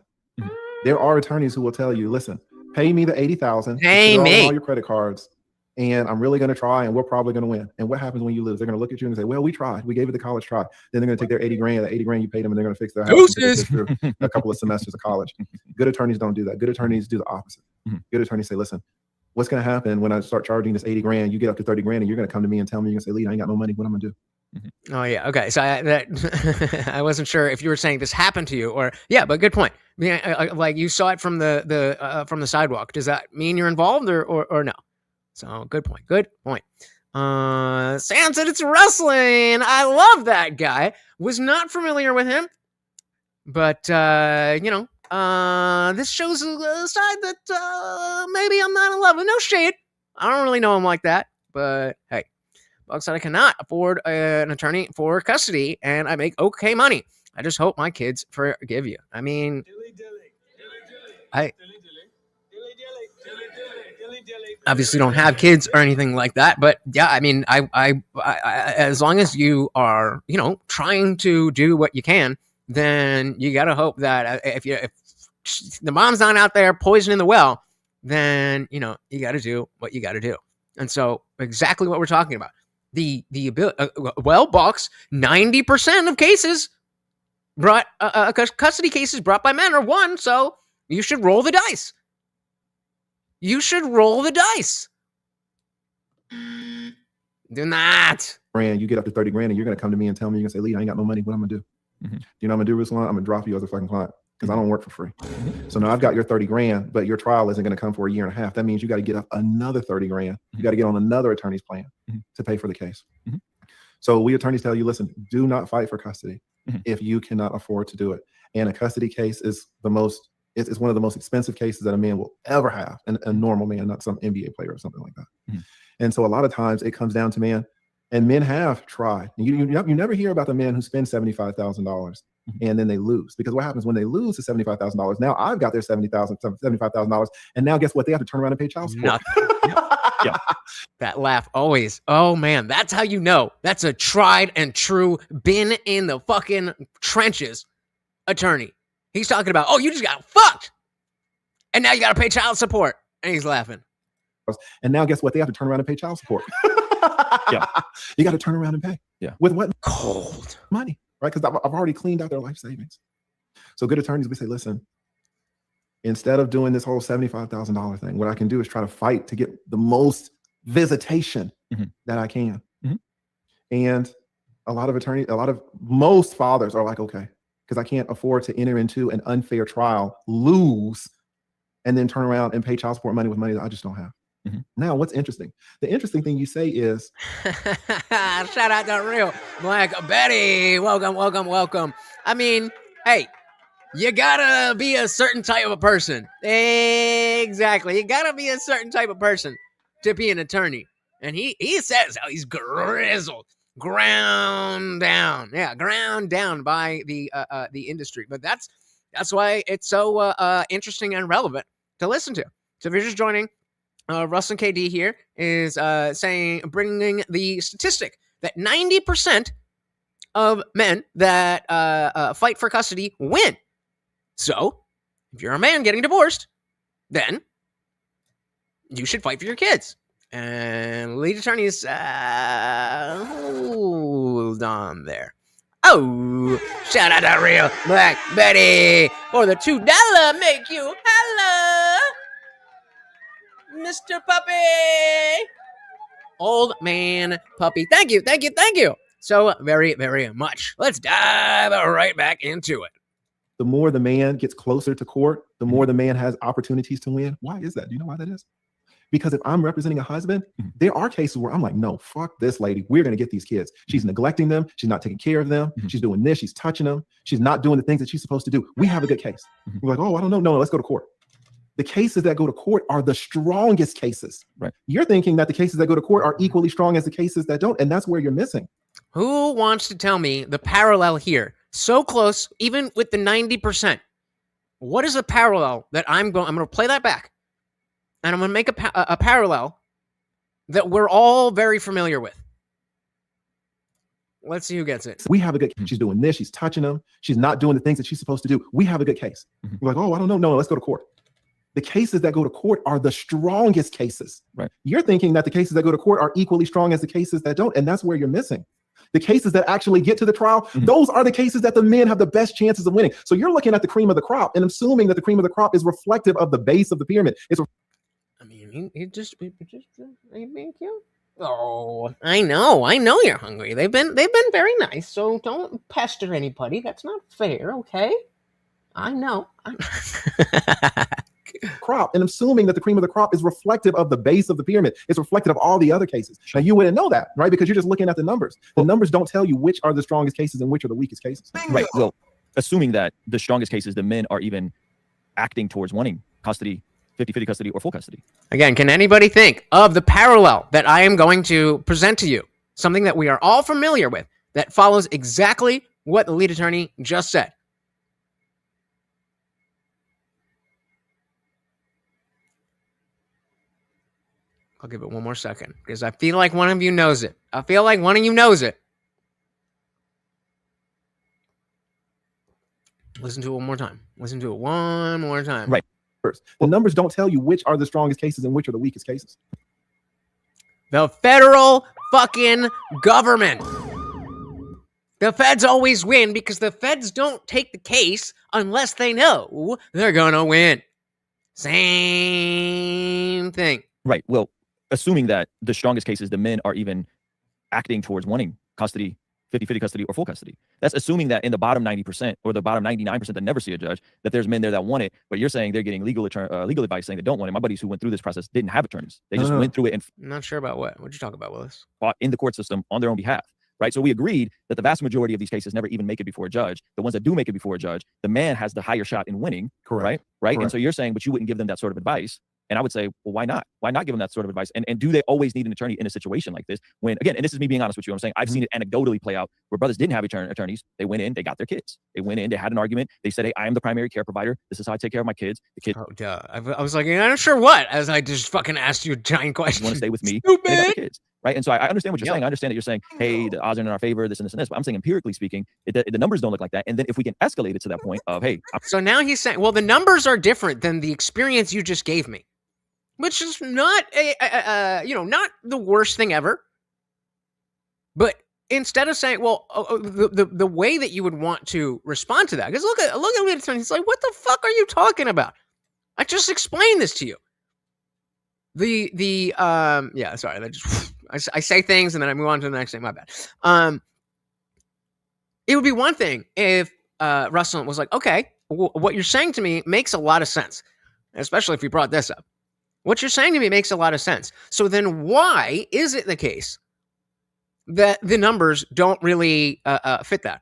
There are attorneys who will tell you, listen, pay me the $80,000, pay me all your credit cards, and I'm really going to try, and we're probably going to win. And what happens when you lose? They're going to look at you and say, well, we tried. We gave it the college try. Then they're going to take their 80 grand, the 80 grand you paid them, and they're going to fix their house through a couple of semesters of college. Good attorneys don't do that. Good attorneys do the opposite. Good attorneys say, listen, what's going to happen when I start charging this 80 grand, you get up to 30 grand, and you're going to come to me and tell me, you're going to say, Lee, I ain't got no money. What am I going to do? Oh yeah, okay. So I wasn't sure if you were saying this happened to you, or yeah, but good point. I mean, like you saw it from the sidewalk. Does that mean you're involved or no? So good point. Good point. Sam said it's wrestling. I love that guy. Was not familiar with him, but this shows a side that maybe I'm not in love with. No shade. I don't really know him like that, but hey. Buck said I cannot afford an attorney for custody, and I make okay money. I just hope my kids forgive you. I mean, I obviously don't have kids or anything like that, but yeah, I mean, I as long as you are, trying to do what you can, then you got to hope that if the mom's not out there poisoning the well, then you got to do what you got to do. And so exactly what we're talking about. The ability, Bucks, 90% of cases brought custody cases brought by men are won. So you should roll the dice. You should roll the dice. Do not. Grand, you get up to 30 grand, and you're gonna come to me and tell me, you're gonna say, Lee, I ain't got no money. What I'm gonna do? You know what I'm gonna do, Ruslan? I'm gonna drop you as a fucking client because I don't work for free. So now I've got your 30 grand, but your trial isn't going to come for a year and a half. That means you got to get up another 30 grand. You got to get on another attorney's plan to pay for the case. So we attorneys tell you, listen, do not fight for custody if you cannot afford to do it. And a custody case is it's one of the most expensive cases that a man will ever have, and a normal man, not some NBA player or something like that. And so a lot of times it comes down to men, and men have tried. You never hear about the man who spends $75,000 and then they lose, because what happens when they lose the $75,000? Now I've got their $75,000, and now guess what? They have to turn around and pay child support. Yeah. That laugh always. Oh man, that's how you know that's a tried and true, been in the fucking trenches attorney. He's talking about, oh, you just got fucked, and now you got to pay child support, and he's laughing. And now guess what? They have to turn around and pay child support. You got to turn around and pay. With what? Cold money. Right? Because I've already cleaned out their life savings. So good attorneys, we say, listen, Instead of doing this whole $75,000 thing, what I can do is try to fight to get the most visitation that I can. And most fathers are like, okay, because I can't afford to enter into an unfair trial, lose, and then turn around and pay child support money with money that I just don't have. Now, what's interesting? The interesting thing you say is, shout out to Real Black Betty. Welcome, welcome, welcome. I mean, hey, you gotta be a certain type of a person. Exactly. You gotta be a certain type of person to be an attorney. And he says how he's grizzled, ground down. Yeah, ground down by the industry. But that's why it's so interesting and relevant to listen to. So if you're just joining, Russell KD here is bringing the statistic that 90% of men that fight for custody win. So if you're a man getting divorced, then you should fight for your kids. And lead attorneys, hold on there. Oh, shout out to Real Black Betty for the $2 make you holla, Mr. Puppy. Old man puppy. Thank you, thank you, thank you so very, very much. Let's dive right back into it. The more the man gets closer to court, the more the man has opportunities to win. Why is that? Do you know why that is? Because if I'm representing a husband, there are cases where I'm like, no, fuck this lady. We're going to get these kids. She's neglecting them. She's not taking care of them. She's doing this. She's touching them. She's not doing the things that she's supposed to do. We have a good case. We're like, oh, I don't know. No, let's go to court. The cases that go to court are the strongest cases. Right. You're thinking that the cases that go to court are equally strong as the cases that don't. And that's where you're missing. Who wants to tell me the parallel here? So close, even with the 90%. What is the parallel that I'm going to play that back? And I'm going to make a parallel that we're all very familiar with. Let's see who gets it. We have a good case. She's doing this. She's touching them. She's not doing the things that she's supposed to do. We have a good case. We're like, oh, I don't know. No, let's go to court. The cases that go to court are the strongest cases. Right. You're thinking that the cases that go to court are equally strong as the cases that don't. And that's where you're missing. The cases that actually get to the trial, those are the cases that the men have the best chances of winning. So you're looking at the cream of the crop and assuming that the cream of the crop is reflective of the base of the pyramid. He just thank you. Oh, I know you're hungry. They've been very nice, so don't pester anybody. That's not fair, okay? I know. Crop and assuming that the cream of the crop is reflective of the base of the pyramid. It's reflective of all the other cases. Now you wouldn't know that, right? Because you're just looking at the numbers. The numbers don't tell you which are the strongest cases and which are the weakest cases. Right. Well, assuming that the strongest cases, the men are even acting towards wanting custody, 50-50 custody or full custody. Again, can anybody think of the parallel that I am going to present to you? Something that we are all familiar with that follows exactly what the lead attorney just said. I'll give it one more second because I feel like one of you knows it. Listen to it one more time. Right. First, the numbers don't tell you which are the strongest cases and which are the weakest cases. The federal fucking government. The feds always win because the feds don't take the case unless they know they're gonna win. Same thing. Right. Well, assuming that the strongest cases, the men are even acting towards wanting custody, 50-50 custody or full custody. That's assuming that in the bottom 90% or the bottom 99% that never see a judge, that there's men there that want it, but you're saying they're getting legal advice saying they don't want it. My buddies who went through this process didn't have attorneys. They just went through it and I'm not sure about what. What'd you talk about, Willis? Fought in the court system on their own behalf. Right. So we agreed that the vast majority of these cases never even make it before a judge. The ones that do make it before a judge, the man has the higher shot in winning. Correct. Right. Correct. And so you're saying, but you wouldn't give them that sort of advice. And I would say, well, why not? Why not give them that sort of advice? And do they always need an attorney in a situation like this? When, again, and this is me being honest with you, I'm saying I've seen it anecdotally play out where brothers didn't have attorneys. They went in, they got their kids. They went in, they had an argument. They said, hey, I am the primary care provider. This is how I take care of my kids. The kids. Oh, duh. I was like, I'm not sure what, as I just fucking asked you a giant question. You want to stay with me? Stupid. They got the kids. Right. And so I understand what you're saying. I understand that you're saying, hey, the odds are in our favor, this and this and this. But I'm saying empirically speaking, the numbers don't look like that. And then if we can escalate it to that point of, hey. So now he's saying, well, the numbers are different than the experience you just gave me. Which is not not the worst thing ever. But instead of saying, well, the way that you would want to respond to that, because look at the attorney, he's like, what the fuck are you talking about? I just explained this to you. Yeah, sorry. That just I say things and then I move on to the next thing. My bad. It would be one thing if Russell was like, okay, what you're saying to me makes a lot of sense, especially if you brought this up. What you're saying to me makes a lot of sense. So then why is it the case that the numbers don't really fit that?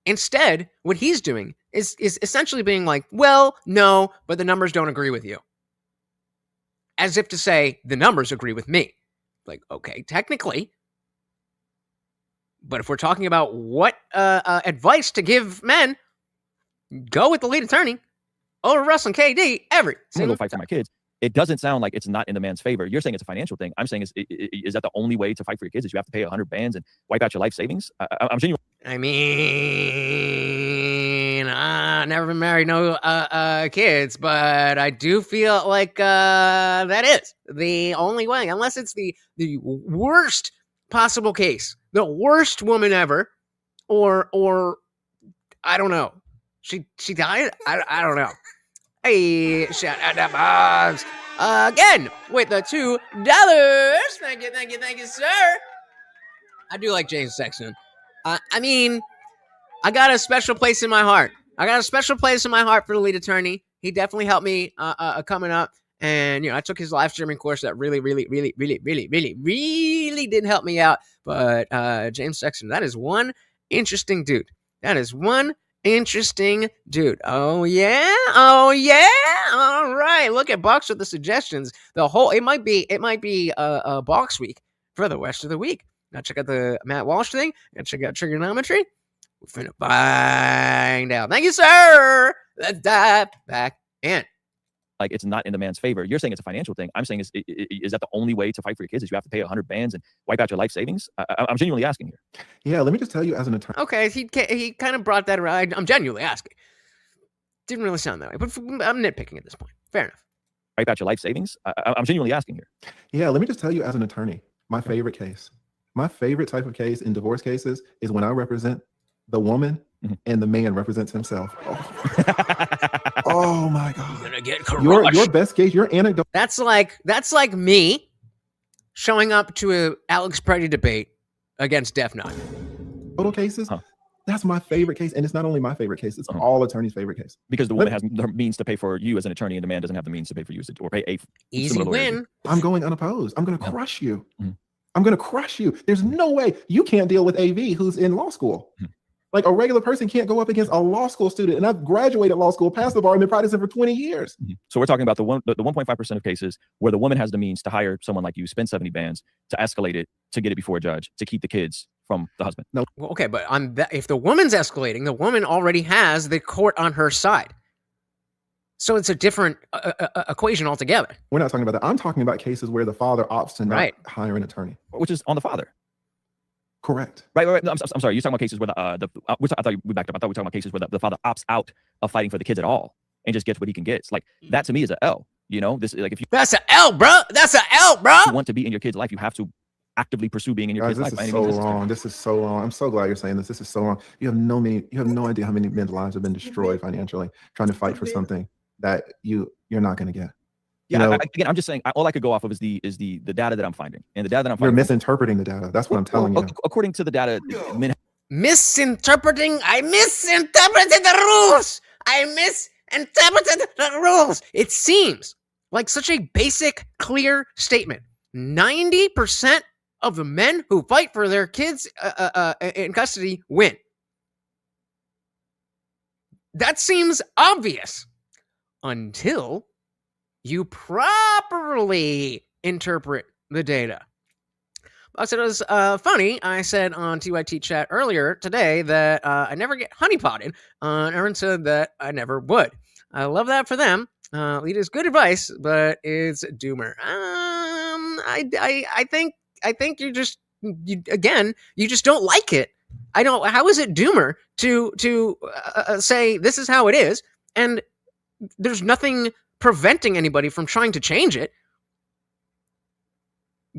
Instead, what he's doing is essentially being like, well, no, but the numbers don't agree with you. As if to say, the numbers agree with me. Like, okay, technically. But if we're talking about what advice to give men, go with the lead attorney over Russ and KD every single fight for my kids. It doesn't sound like it's not in the man's favor. You're saying it's a financial thing. I'm saying, is that the only way to fight for your kids? Is you have to pay 100 bands and wipe out your life savings? I'm genuine. I mean, I've never been married, no kids, but I do feel like that is the only way, unless it's the worst possible case, the worst woman ever, or I don't know. She died. I don't know. Hey, shout out to Bobs again with the $2. Thank you, sir. I do like James Sexton. I mean, I got a special place in my heart. I got a special place in my heart for the lead attorney. He definitely helped me coming up. And, I took his live streaming course that really did help me out. But James Sexton, that is one interesting dude. Interesting dude. Oh yeah. All right. Look at Box with the suggestions. It might be a Box week for the rest of the week. Now check out the Matt Walsh thing. And check out trigonometry. We're finna find out. Thank you, sir. Let's dive back in. Like, it's not in the man's favor. You're saying it's a financial thing. I'm saying, is that the only way to fight for your kids? Is you have to pay 100 bands and wipe out your life savings? I'm genuinely asking here. Yeah, let me just tell you as an attorney. Okay, he kind of brought that around. I'm genuinely asking. Didn't really sound that way, but I'm nitpicking at this point. Fair enough. Wipe out your life savings? I'm genuinely asking here. Yeah, let me just tell you as an attorney, my favorite case. My favorite type of case in divorce cases is when I represent the woman and the man represents himself. Oh my God. You're gonna get crushed. Your best case, your anecdote. That's like me showing up to a Alex Preddy debate against Def Nut. Total cases. That's my favorite case. And it's not only my favorite case, it's all attorneys' favorite case. Because the woman has the means to pay for you as an attorney and the man doesn't have the means to pay for you or pay a easy win. I'm going unopposed. I'm going to crush you. I'm going to crush you. There's no way you can't deal with AV who's in law school. Like, a regular person can't go up against a law school student. And I've graduated law school, passed the bar, and been practicing for 20 years. So we're talking about the 1.5% of cases where the woman has the means to hire someone like you, spend 70 bands, to escalate it, to get it before a judge, to keep the kids from the husband. No. Well, okay, but if the woman's escalating, the woman already has the court on her side. So it's a different equation altogether. We're not talking about that. I'm talking about cases where the father opts to not hire an attorney. Which is on the father. Correct. Right. No, I'm sorry. You're talking about cases where I thought we backed up. I thought we were talking about cases where the father opts out of fighting for the kids at all and just gets what he can get. It's like, that to me is an L. This, like, if you that's an L, bro. That's an L, bro. If you want to be in your kid's life, you have to actively pursue being in your kid's life. This is so wrong. This is so wrong. I'm so glad you're saying this. This is so wrong. You have no idea how many men's lives have been destroyed financially trying to fight for something that you're not going to get. Yeah, again, I'm just saying, all I could go off of is the data that I'm finding. And the data that I'm finding. You're misinterpreting the data. That's what I'm telling you. According to the data, men misinterpreting. I misinterpreted the rules. I misinterpreted the rules. It seems like such a basic, clear statement. 90% of the men who fight for their kids in custody win. That seems obvious until you properly interpret the data. I said it was funny. I said on TYT chat earlier today that I never get honeypotted. And Aaron said that I never would. I love that for them. It is good advice, but it's doomer. I think you just don't like it. I don't. How is it doomer to say this is how it is, and there's nothing preventing anybody from trying to change it?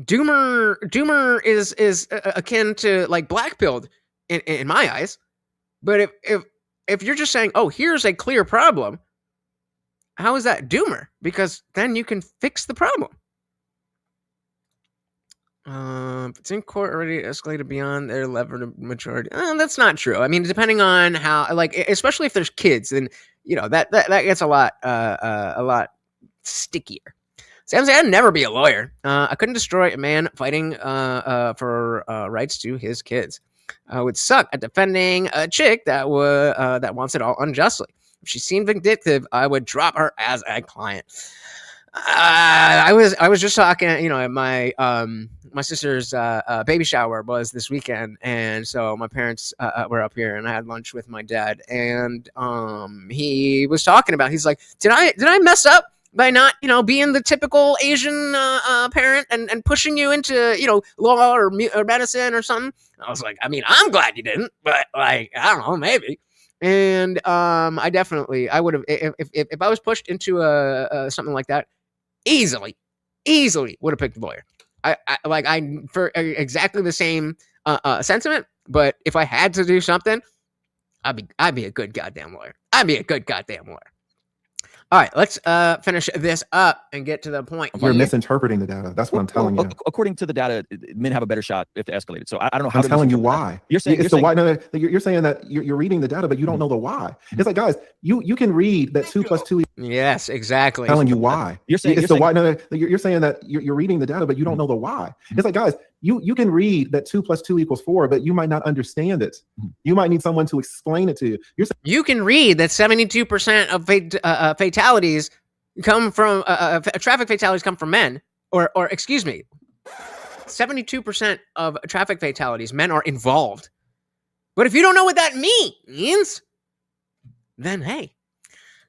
Doomer is akin to like blackpilled in my eyes. But if you're just saying, oh, here's a clear problem, how is that doomer? Because then you can fix the problem. It's in court already escalated beyond their level of maturity. That's not true. I mean, depending on how, like, especially if there's kids, then that gets a lot stickier. Sam said, I'd never be a lawyer. I couldn't destroy a man fighting for rights to his kids. I would suck at defending a chick that wants it all unjustly. If she seemed vindictive, I would drop her as a client. I was just talking, at my sister's baby shower was this weekend, and so my parents were up here, and I had lunch with my dad, and he was talking about, he's like, did I mess up by not, being the typical Asian parent and pushing you into, law or medicine or something? I was like, I mean, I'm glad you didn't, but like, I don't know, maybe. And I would have, if I was pushed into something like that, easily would have picked a lawyer. I for exactly the same sentiment. But if I had to do something, I'd be a good goddamn lawyer. All right, let's finish this up and get to the point. You're misinterpreting the data. That's what I'm telling you. According to the data, men have a better shot if they escalate it. So I don't know how. I'm telling you why. You're saying it's the why. No, you're saying that you're reading the data, but you don't know the why. It's like, guys, you can read that 2 + 2. Yes, exactly. I'm telling you why. You're saying it's the why. No, you're saying that you're reading the data, but you don't know the why. It's like, guys, you can read that 2 + 2 = 4, but you might not understand it. You might need someone to explain it to you. You can read that 72% of fatalities come from traffic fatalities come from men, or excuse me, 72% of traffic fatalities, men are involved. But if you don't know what that means, then hey,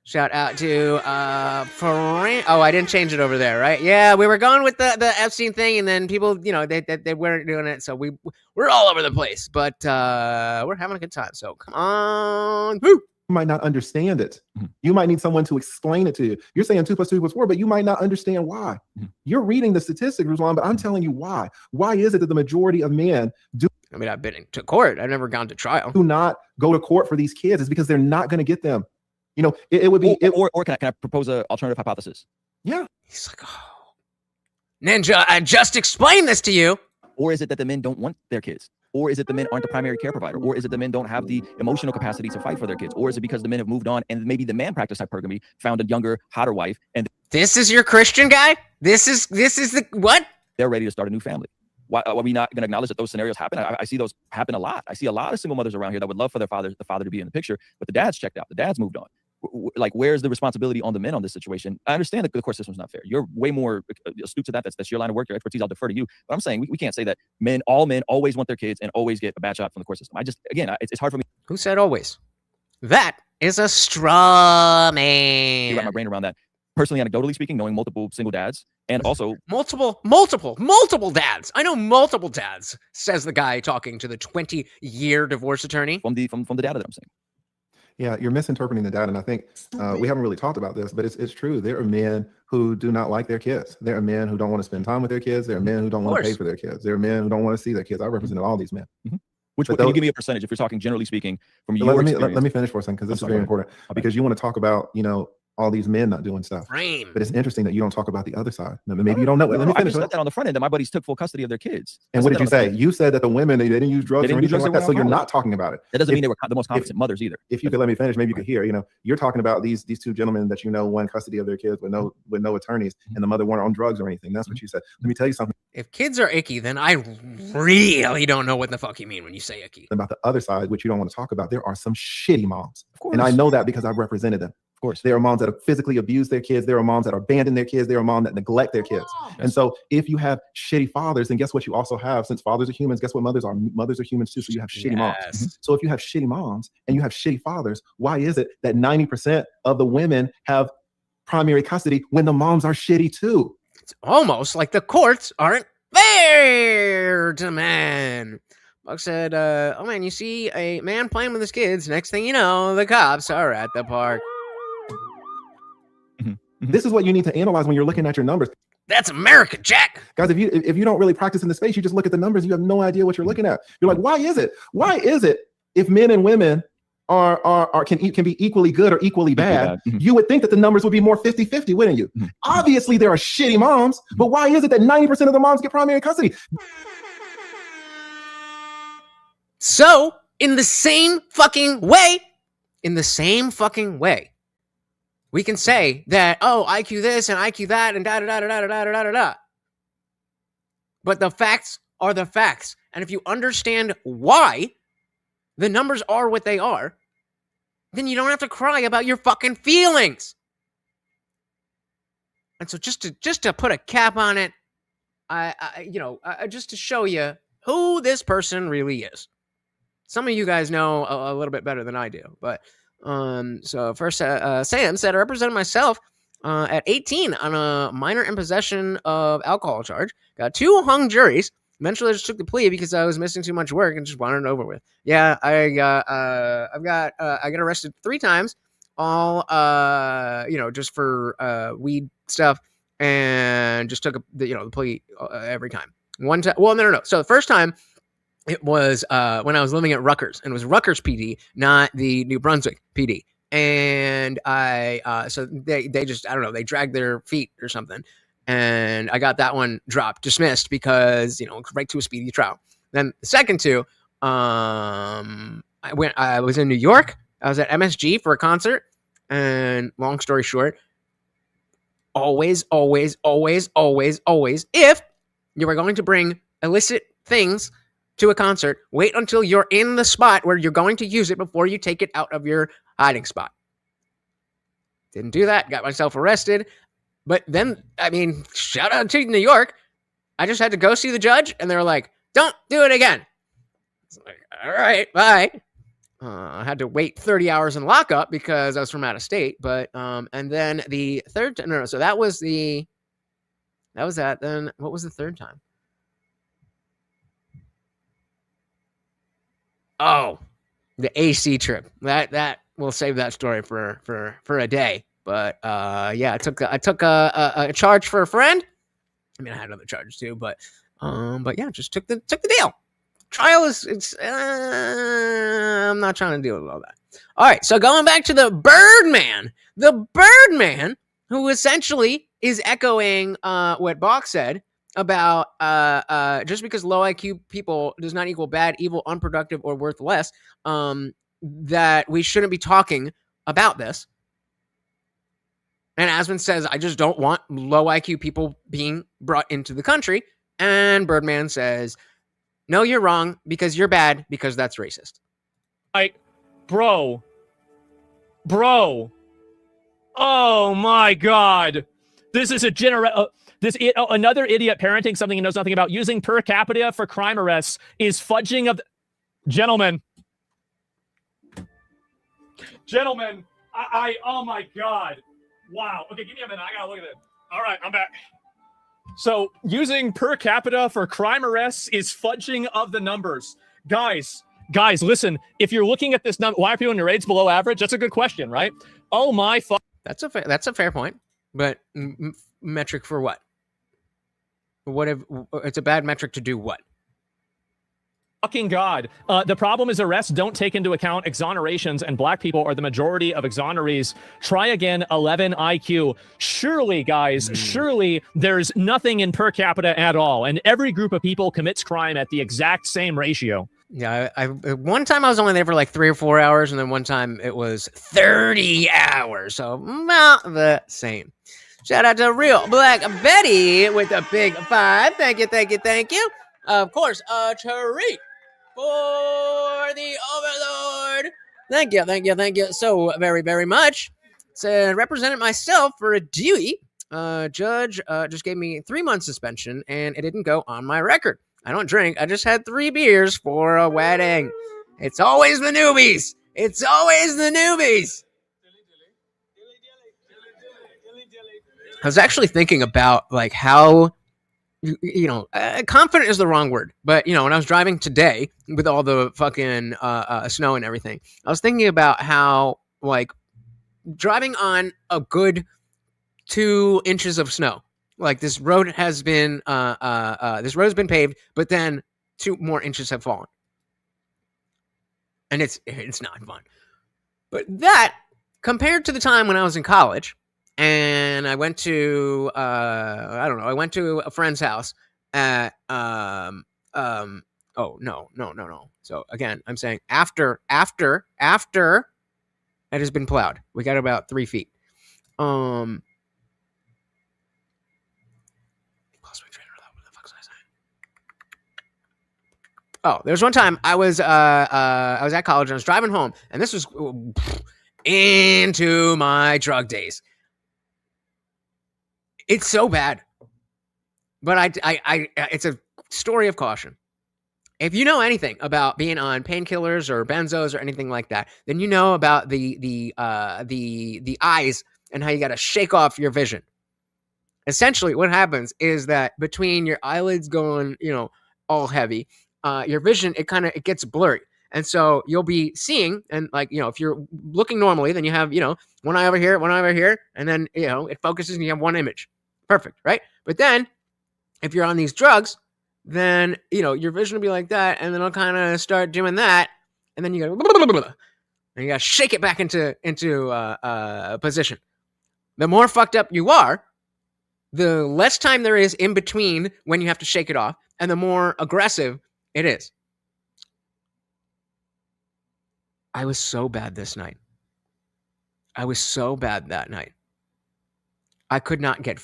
shout out to Fran. Oh, I didn't change it over there, right? Yeah, we were going with the Epstein thing, and then people, they weren't doing it, so we're all over the place. But we're having a good time, so come on, woo! You might not understand it. You might need someone to explain it to you. You're saying 2 + 2 = 4, but you might not understand why. You're reading the statistics, Ruslan, but I'm telling you why. Why is it that the majority of men do? I mean, I've been to court. I've never gone to trial. Do not go to court for these kids. It's because they're not going to get them. It would be. Or can I propose an alternative hypothesis? Yeah. He's like, oh, Ninja, I just explained this to you. Or is it that the men don't want their kids? Or is it the men aren't the primary care provider? Or is it the men don't have the emotional capacity to fight for their kids? Or is it because the men have moved on and maybe the man practiced hypergamy, found a younger, hotter wife, and this is your Christian guy? This is the what? They're ready to start a new family. Why are we not going to acknowledge that those scenarios happen? I see those happen a lot. I see a lot of single mothers around here that would love for the father to be in the picture, but the dad's checked out. The dad's moved on. Like, where's the responsibility on the men on this situation? I understand that the court system's not fair. You're way more astute to that. That's your line of work, your expertise. I'll defer to you. But I'm saying we can't say that all men always want their kids and always get a bad shot from the court system. It's hard for me. Who said always? That is a straw man. You wrap my brain around that. Personally, anecdotally speaking, knowing multiple single dads and also multiple dads. I know multiple dads, says the guy talking to the 20-year divorce attorney. From the data that I'm saying. Yeah, you're misinterpreting the data, and I think we haven't really talked about this, but it's true. There are men who do not like their kids. There are men who don't want to spend time with their kids. There are men who don't want to pay for their kids. There are men who don't want to see their kids. I represented all these men. Can you give me a percentage if you're talking generally speaking from your experience? Let me finish for a second, because this is very important. Because you want to talk about all these men not doing stuff. But it's interesting that you don't talk about the other side. Maybe you don't know. Let me finish. I said that on the front end that my buddies took full custody of their kids. And what did you say? You said that the women, they didn't use drugs or anything like that. So you're not talking about it. That doesn't mean they were the most competent mothers either. If you could let me finish, maybe you could hear. You're talking about these two gentlemen that won custody of their kids with no attorneys, and the mother weren't on drugs or anything. That's what you said. Let me tell you something. If kids are icky, then I really don't know what the fuck you mean when you say icky. About the other side, which you don't want to talk about, there are some shitty moms. Of course. And I know that because I've represented them. Of course. There are moms that have physically abused their kids. There are moms that abandon their kids. There are moms that neglect their kids. And so if you have shitty fathers, then guess what you also have? Since fathers are humans, guess what mothers are? Mothers are humans too. So you have shitty moms. So if you have shitty moms and you have shitty fathers, why is it that 90% of the women have primary custody when the moms are shitty too? It's almost like the courts aren't fair to men. Buck said, oh man, you see a man playing with his kids. Next thing you know, the cops are at the park. This is what you need to analyze when you're looking at your numbers. That's America, Jack. Guys, if you don't really practice in the space, you just look at the numbers, you have no idea what you're looking at. You're like, why is it if men and women can be equally good or equally bad, you would think that the numbers would be more 50-50, wouldn't you? Obviously, there are shitty moms, but why is it that 90% of the moms get primary custody? So, in the same fucking way, we can say that, oh, IQ this and IQ that and da-da-da-da-da-da-da-da-da-da. But the facts are the facts. And if you understand why the numbers are what they are, then you don't have to cry about your fucking feelings. And so just to put a cap on it, just to show you who this person really is. Some of you guys know a little bit better than I do, but so first, Sam said, I represented myself at 18 on a minor in possession of alcohol charge. Got 2 hung juries. Eventually, I just took the plea because I was missing too much work and just wanted it over with. Yeah, I got arrested 3 times, all just for weed stuff, and just took the plea every time. One time, well, no. So the first time, it was when I was living at Rutgers, and it was Rutgers PD, not the New Brunswick PD. And so they just, I don't know, they dragged their feet or something. And I got that one dropped, dismissed, because, right to a speedy trial. Then the second 2, I was in New York. I was at MSG for a concert. And long story short, always, if you were going to bring illicit things to a concert, wait until you're in the spot where you're going to use it before you take it out of your hiding spot. Didn't do that. Got myself arrested. But then, shout out to New York. I just had to go see the judge, and they were like, don't do it again. It's like, all right, bye. I had to wait 30 hours in lockup because I was from out of state. But, and then the third, so that was that. Then what was the third time? Oh, the AC trip. That we'll save that story for a day. But yeah, I took a charge for a friend. I mean, I had other charges too, but yeah, just took the deal. Trial is I'm not trying to deal with all that. All right, so going back to the Birdman, who essentially is echoing what Bach said about just because low IQ people does not equal bad, evil, unproductive, or worth less, that we shouldn't be talking about this. And Asmon says, I just don't want low IQ people being brought into the country. And Birdman says, no, you're wrong, because you're bad, because that's racist. Bro. Oh my God. This is another idiot parenting something he knows nothing about. Using per capita for crime arrests is fudging of gentlemen. Oh my God. Wow. Okay, give me a minute. I gotta look at it. All right, I'm back. So using per capita for crime arrests is fudging of the numbers. Guys, listen. If you're looking at this number, why are people in your rates below average? That's a good question, right? Oh my fuck. That's a fair point. But metric for what? What if it's a bad metric to do what? Fucking God. The problem is arrests don't take into account exonerations, and black people are the majority of exonerees. Try again, 11 IQ. Surely, guys, surely there's nothing in per capita at all, and every group of people commits crime at the exact same ratio. Yeah, I one time I was only there for like 3 or 4 hours, and then one time it was 30 hours, so about the same. Shout out to Real Black Betty with a big 5. Thank you. Of course, a treat for the Overlord. Thank you so very, very much. So represented myself for a Dewey. Judge just gave me 3 months suspension, and it didn't go on my record. I don't drink. I just had 3 beers for a wedding. It's always the newbies. I was actually thinking about like how, confident is the wrong word, but when I was driving today with all the fucking snow and everything, I was thinking about how like driving on a good 2 inches of snow, like this road has been paved, but then 2 more inches have fallen, and it's not fun. But that, compared to the time when I was in college, and I went to, I went to a friend's house at, oh, no. So again, I'm saying after it has been plowed. We got about 3 feet. Oh, there's one time I was at college and I was driving home, and this was into my drug days. It's so bad, but I it's a story of caution. If you know anything about being on painkillers or benzos or anything like that, then you know about the eyes and how you got to shake off your vision. Essentially, what happens is that between your eyelids going, all heavy, your vision it gets blurry, and so you'll be seeing, and if you're looking normally, then you have one eye over here, and then it focuses and you have one image, perfect, right? But then if you're on these drugs, then your vision will be like that, and then it'll kind of start doing that, and then you got to shake it back into position. The more fucked up you are, the less time there is in between when you have to shake it off, and the more aggressive it is. I was so bad this night. I was so bad that night. I could not get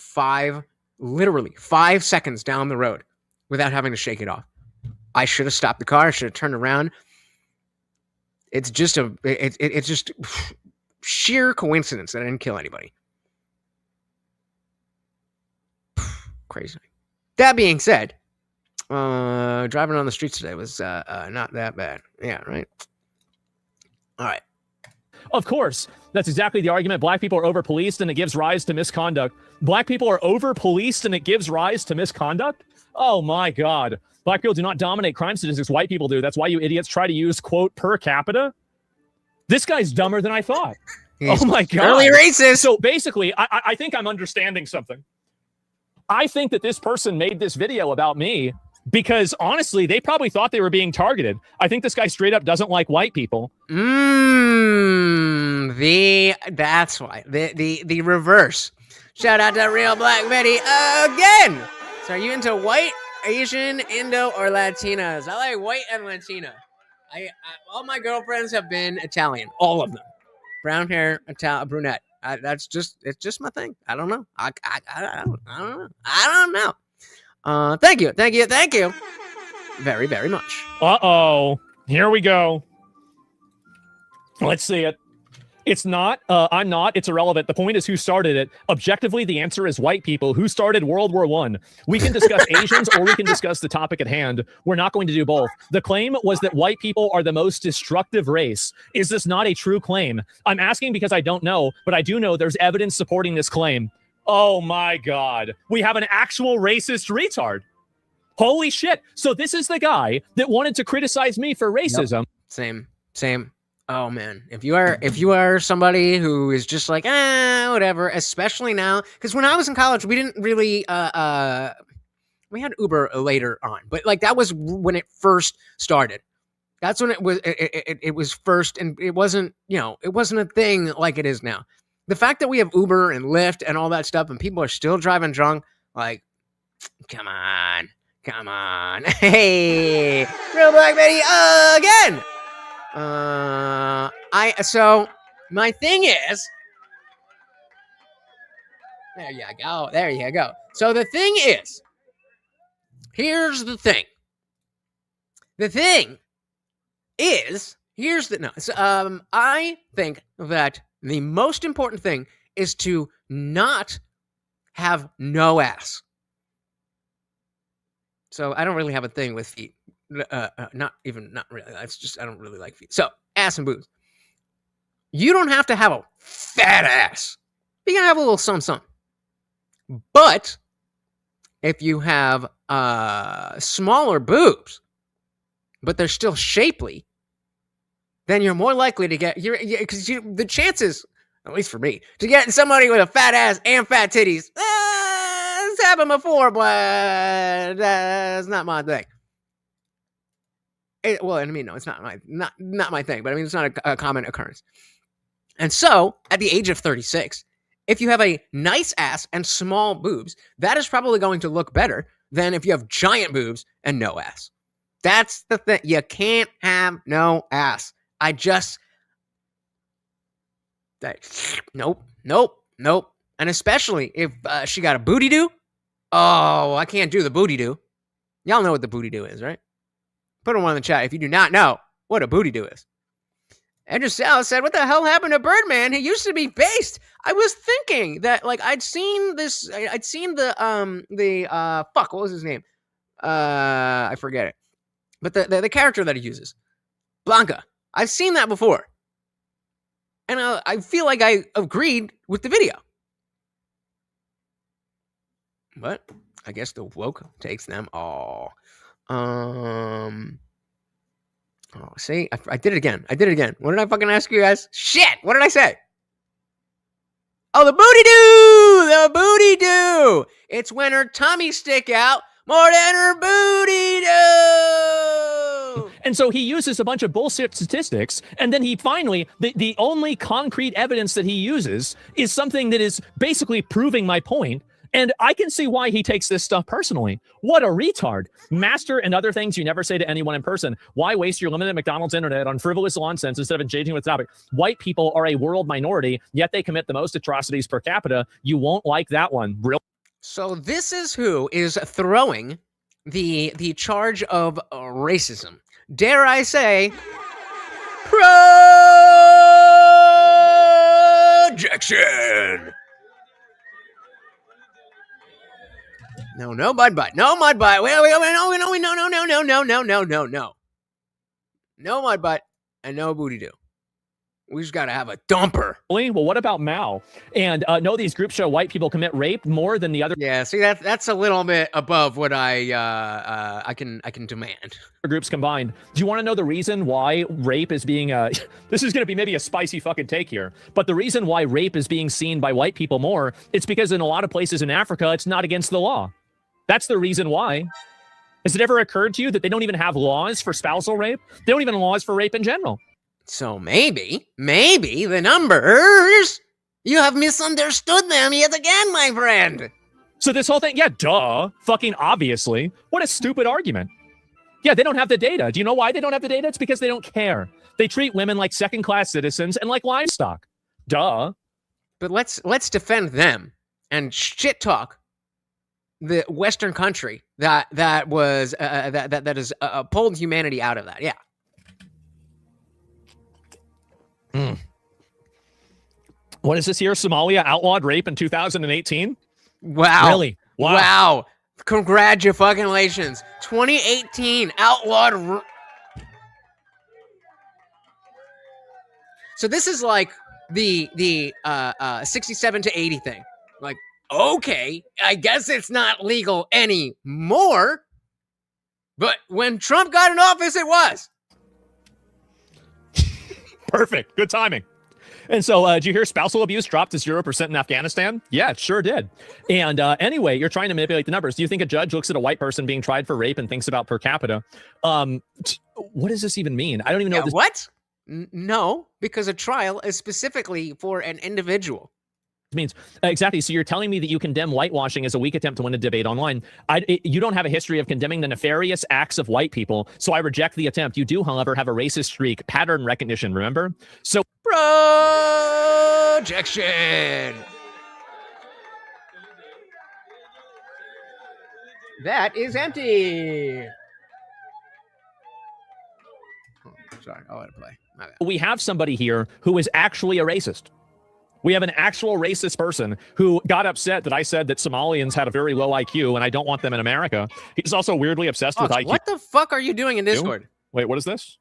literally 5 seconds down the road without having to shake it off. I should have stopped the car. I should have turned around. It's just it's just sheer coincidence that I didn't kill anybody. Crazy. That being said, driving on the streets today was not that bad. Yeah, right? All right. Of course. That's exactly the argument. Black people are over-policed and it gives rise to misconduct. Black people are over-policed and it gives rise to misconduct? Oh my God. Black people do not dominate crime statistics. White people do. That's why you idiots try to use, quote, per capita. This guy's dumber than I thought. Oh my God. Early racist. So basically, I think I'm understanding something. I think that this person made this video about me because honestly, they probably thought they were being targeted. I think this guy straight up doesn't like white people. That's why. The reverse. Shout out to Real Black Betty again. So are you into white, Asian, Indo, or Latinas? I like white and Latina. All my girlfriends have been Italian. All of them. Brown hair, brunette. It's just my thing. I don't know. I don't know. Thank you. Very, very much. Uh-oh. Here we go. Let's see it. It's not. I'm not. It's irrelevant. The point is who started it. Objectively, the answer is white people. Who started World War I? We can discuss Asians or we can discuss the topic at hand. We're not going to do both. The claim was that white people are the most destructive race. Is this not a true claim? I'm asking because I don't know, but I do know there's evidence supporting this claim. Oh my God. We have an actual racist retard. Holy shit. So this is the guy that wanted to criticize me for racism. Yep. Same. Oh man, if you are somebody who is just like whatever, especially now, because when I was in college, we didn't really we had Uber later on, but like that was when it first started. That's when it was first, and it wasn't a thing like it is now. The fact that we have Uber and Lyft and all that stuff, and people are still driving drunk, like, come on, hey, Real Black Betty again. So my thing is, there you go. So the thing is, here's the thing. The thing is, I think that the most important thing is to not have no ass. So I don't really have a thing with feet. Not really. That's just, I don't really like feet. So ass and boobs. You don't have to have a fat ass. You can have a little something. But if you have smaller boobs, but they're still shapely, then you're more likely to get the chances, at least for me, to get somebody with a fat ass and fat titties. It's happened before, but that's not my thing. No, it's not my thing, but I mean, it's not a common occurrence. And so, at the age of 36, if you have a nice ass and small boobs, that is probably going to look better than if you have giant boobs and no ass. That's the thing. You can't have no ass. Nope. And especially if she got a booty do. Oh, I can't do the booty do. Y'all know what the booty do is, right? Put one in the chat if you do not know what a booty do is. Andrew Sal said, what the hell happened to Birdman? He used to be based. I was thinking that, like, I'd seen the fuck, what was his name? I forget it. But the character that he uses, Blanca. I've seen that before. And I feel like I agreed with the video. But I guess the woke takes them all. Oh, see, I did it again. What did I fucking ask you guys? Shit, what did I say? Oh, the booty do. It's when her tummy stick out more than her booty do. And so he uses a bunch of bullshit statistics, and then he finally, the only concrete evidence that he uses is something that is basically proving my point. And I can see why he takes this stuff personally. What a retard. Master and other things you never say to anyone in person. Why waste your limited McDonald's internet on frivolous nonsense instead of engaging with the topic? White people are a world minority, yet they commit the most atrocities per capita. You won't like that one. Real. So this is who is throwing the charge of racism. Dare I say, projection. No mud butt. Wait, no mud butt and no booty do. We just gotta have a dumper. Well, what about Mao? And no, these groups show white people commit rape more than the other. Yeah, see that's a little bit above what I can demand. Groups combined. Do you want to know the reason why rape is being this is going to be maybe a spicy fucking take here, but the reason why rape is being seen by white people more, it's because in a lot of places in Africa it's not against the law. That's the reason why. Has it ever occurred to you that they don't even have laws for spousal rape? They don't even have laws for rape in general. So maybe the numbers, you have misunderstood them yet again, my friend. So this whole thing, yeah, duh, fucking obviously. What a stupid argument. Yeah, they don't have the data. Do you know why they don't have the data? It's because they don't care. They treat women like second-class citizens and like livestock. Duh. But let's defend them and shit talk the Western country that has pulled humanity out of that. Yeah. What is this here? Somalia outlawed rape in 2018? Wow. Really? Wow. Congratulations. 2018 outlawed. So this is like the 67 to 80 thing. Like, okay, I guess it's not legal anymore. But when Trump got in office, it was. Perfect. Good timing. And so, did you hear spousal abuse dropped to 0% in Afghanistan? Yeah, it sure did. And anyway, you're trying to manipulate the numbers. Do you think a judge looks at a white person being tried for rape and thinks about per capita? What does this even mean? I don't even know. What? No, because a trial is specifically for an individual. Means exactly. So you're telling me that you condemn whitewashing as a weak attempt to win a debate online. You don't have a history of condemning the nefarious acts of white people, so I reject the attempt. You do, however, have a racist streak, pattern recognition, remember? So projection. That is empty. Oh, sorry, I'll let it play. We have somebody here who is actually a racist. We have an actual racist person who got upset that I said that Somalians had a very low IQ and I don't want them in America. He's also weirdly obsessed with IQ. What the fuck are you doing in Discord? Wait, what is this?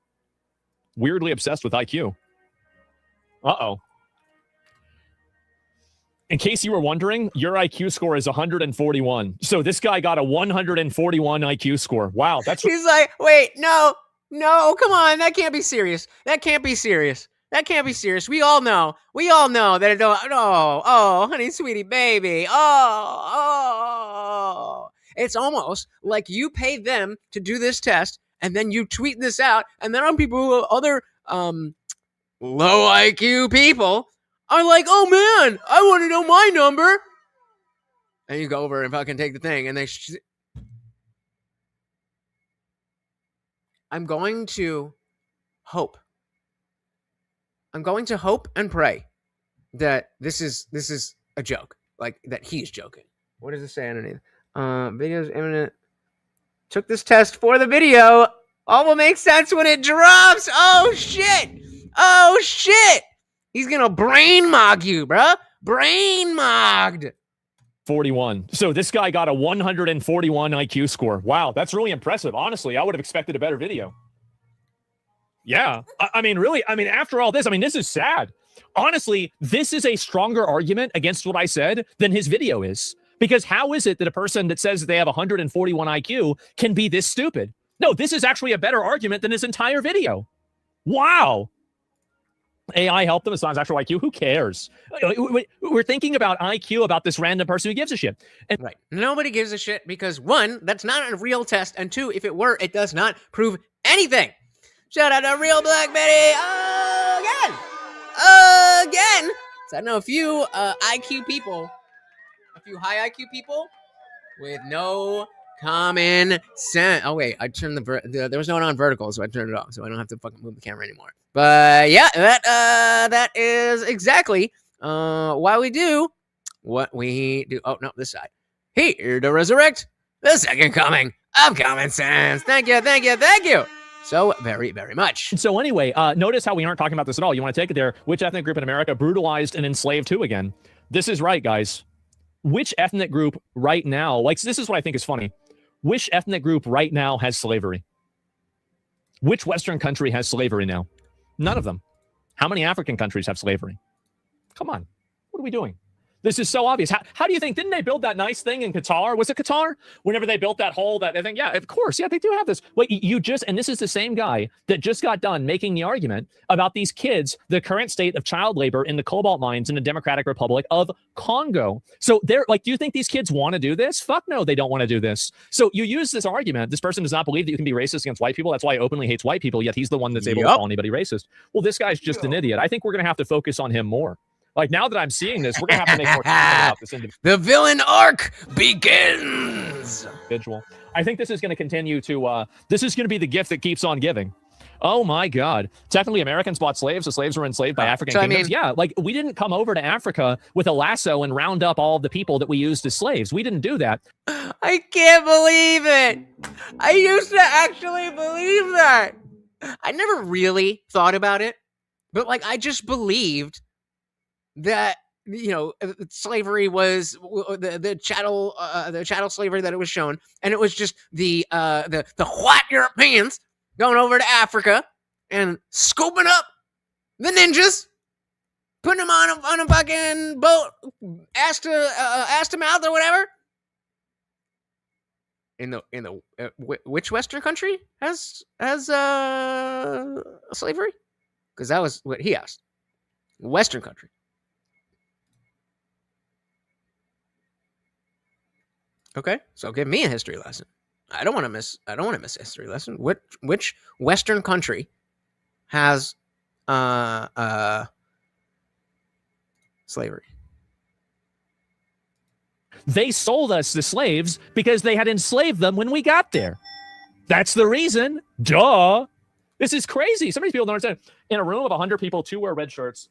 Weirdly obsessed with IQ. Uh-oh. In case you were wondering, your IQ score is 141. So this guy got a 141 IQ score. Wow, that's... He's like, wait, no, come on. That can't be serious. That can't be serious. We all know that it don't. Oh, honey, sweetie, baby. Oh. It's almost like you pay them to do this test, and then you tweet this out, and then on people, other low IQ people are like, oh man, I want to know my number. And you go over and fucking take the thing, and I'm going to hope. I'm going to hope and pray that this is a joke, like that he's joking. What does it say underneath? Video's imminent. Took this test for the video. All will make sense when it drops. Oh shit! Oh shit! He's gonna brain mog you, bruh. Brain mogged. 41. So this guy got a 141 IQ score. Wow, that's really impressive. Honestly, I would have expected a better video. Yeah. I mean, really, after all this, this is sad. Honestly, this is a stronger argument against what I said than his video is. Because how is it that a person that says they have 141 IQ can be this stupid? No, this is actually a better argument than his entire video. Wow. AI helped them. It's not actual IQ. Who cares? We're thinking about IQ about this random person who gives a shit. And right. Nobody gives a shit because, one, that's not a real test. And two, if it were, it does not prove anything. Shout out to Real Black Betty again. So I know a few IQ people, a few high IQ people with no common sense. Oh wait, I turned there was no one on vertical, so I turned it off, so I don't have to fucking move the camera anymore. But yeah, that is exactly why we do what we do. Oh no, this side. Here to resurrect the second coming of common sense. Thank you. So very, very much. So anyway, notice how we aren't talking about this at all. You want to take it there. Which ethnic group in America brutalized and enslaved who again? This is right, guys. Which ethnic group right now, this is what I think is funny. Which ethnic group right now has slavery? Which Western country has slavery now? None of them. How many African countries have slavery? Come on. What are we doing? This is so obvious. How do you think? Didn't they build that nice thing in Qatar? Was it Qatar? Whenever they built that hole, that I think, yeah, of course. Yeah, they do have this. Wait, and this is the same guy that just got done making the argument about these kids, the current state of child labor in the cobalt mines in the Democratic Republic of Congo. So they're like, do you think these kids want to do this? Fuck no, they don't want to do this. So you use this argument. This person does not believe that you can be racist against white people. That's why he openly hates white people, yet he's the one that's able to call anybody racist. Well, this guy's just an idiot. I think we're going to have to focus on him more. Like, now that I'm seeing this, we're going to have to make more about this individual. The villain arc begins. I think this is going to continue to, this is going to be the gift that keeps on giving. Oh, my God. Technically, Americans bought slaves. The slaves were enslaved by African kingdoms. Yeah, we didn't come over to Africa with a lasso and round up all of the people that we used as slaves. We didn't do that. I can't believe it. I used to actually believe that. I never really thought about it, but, I just believed that, slavery was the chattel slavery that it was shown, and it was just the white Europeans going over to Africa and scooping up the ninjas, putting them on a fucking boat, ass to mouth or whatever. In the which Western country has slavery? Because that was what he asked. Western country. Okay, so give me a history lesson. I don't want to miss a history lesson. Which Western country has slavery? They sold us the slaves because they had enslaved them when we got there. That's the reason. Duh. This is crazy. Some of these people don't understand. In a room of 100 people, 2 wear red shirts.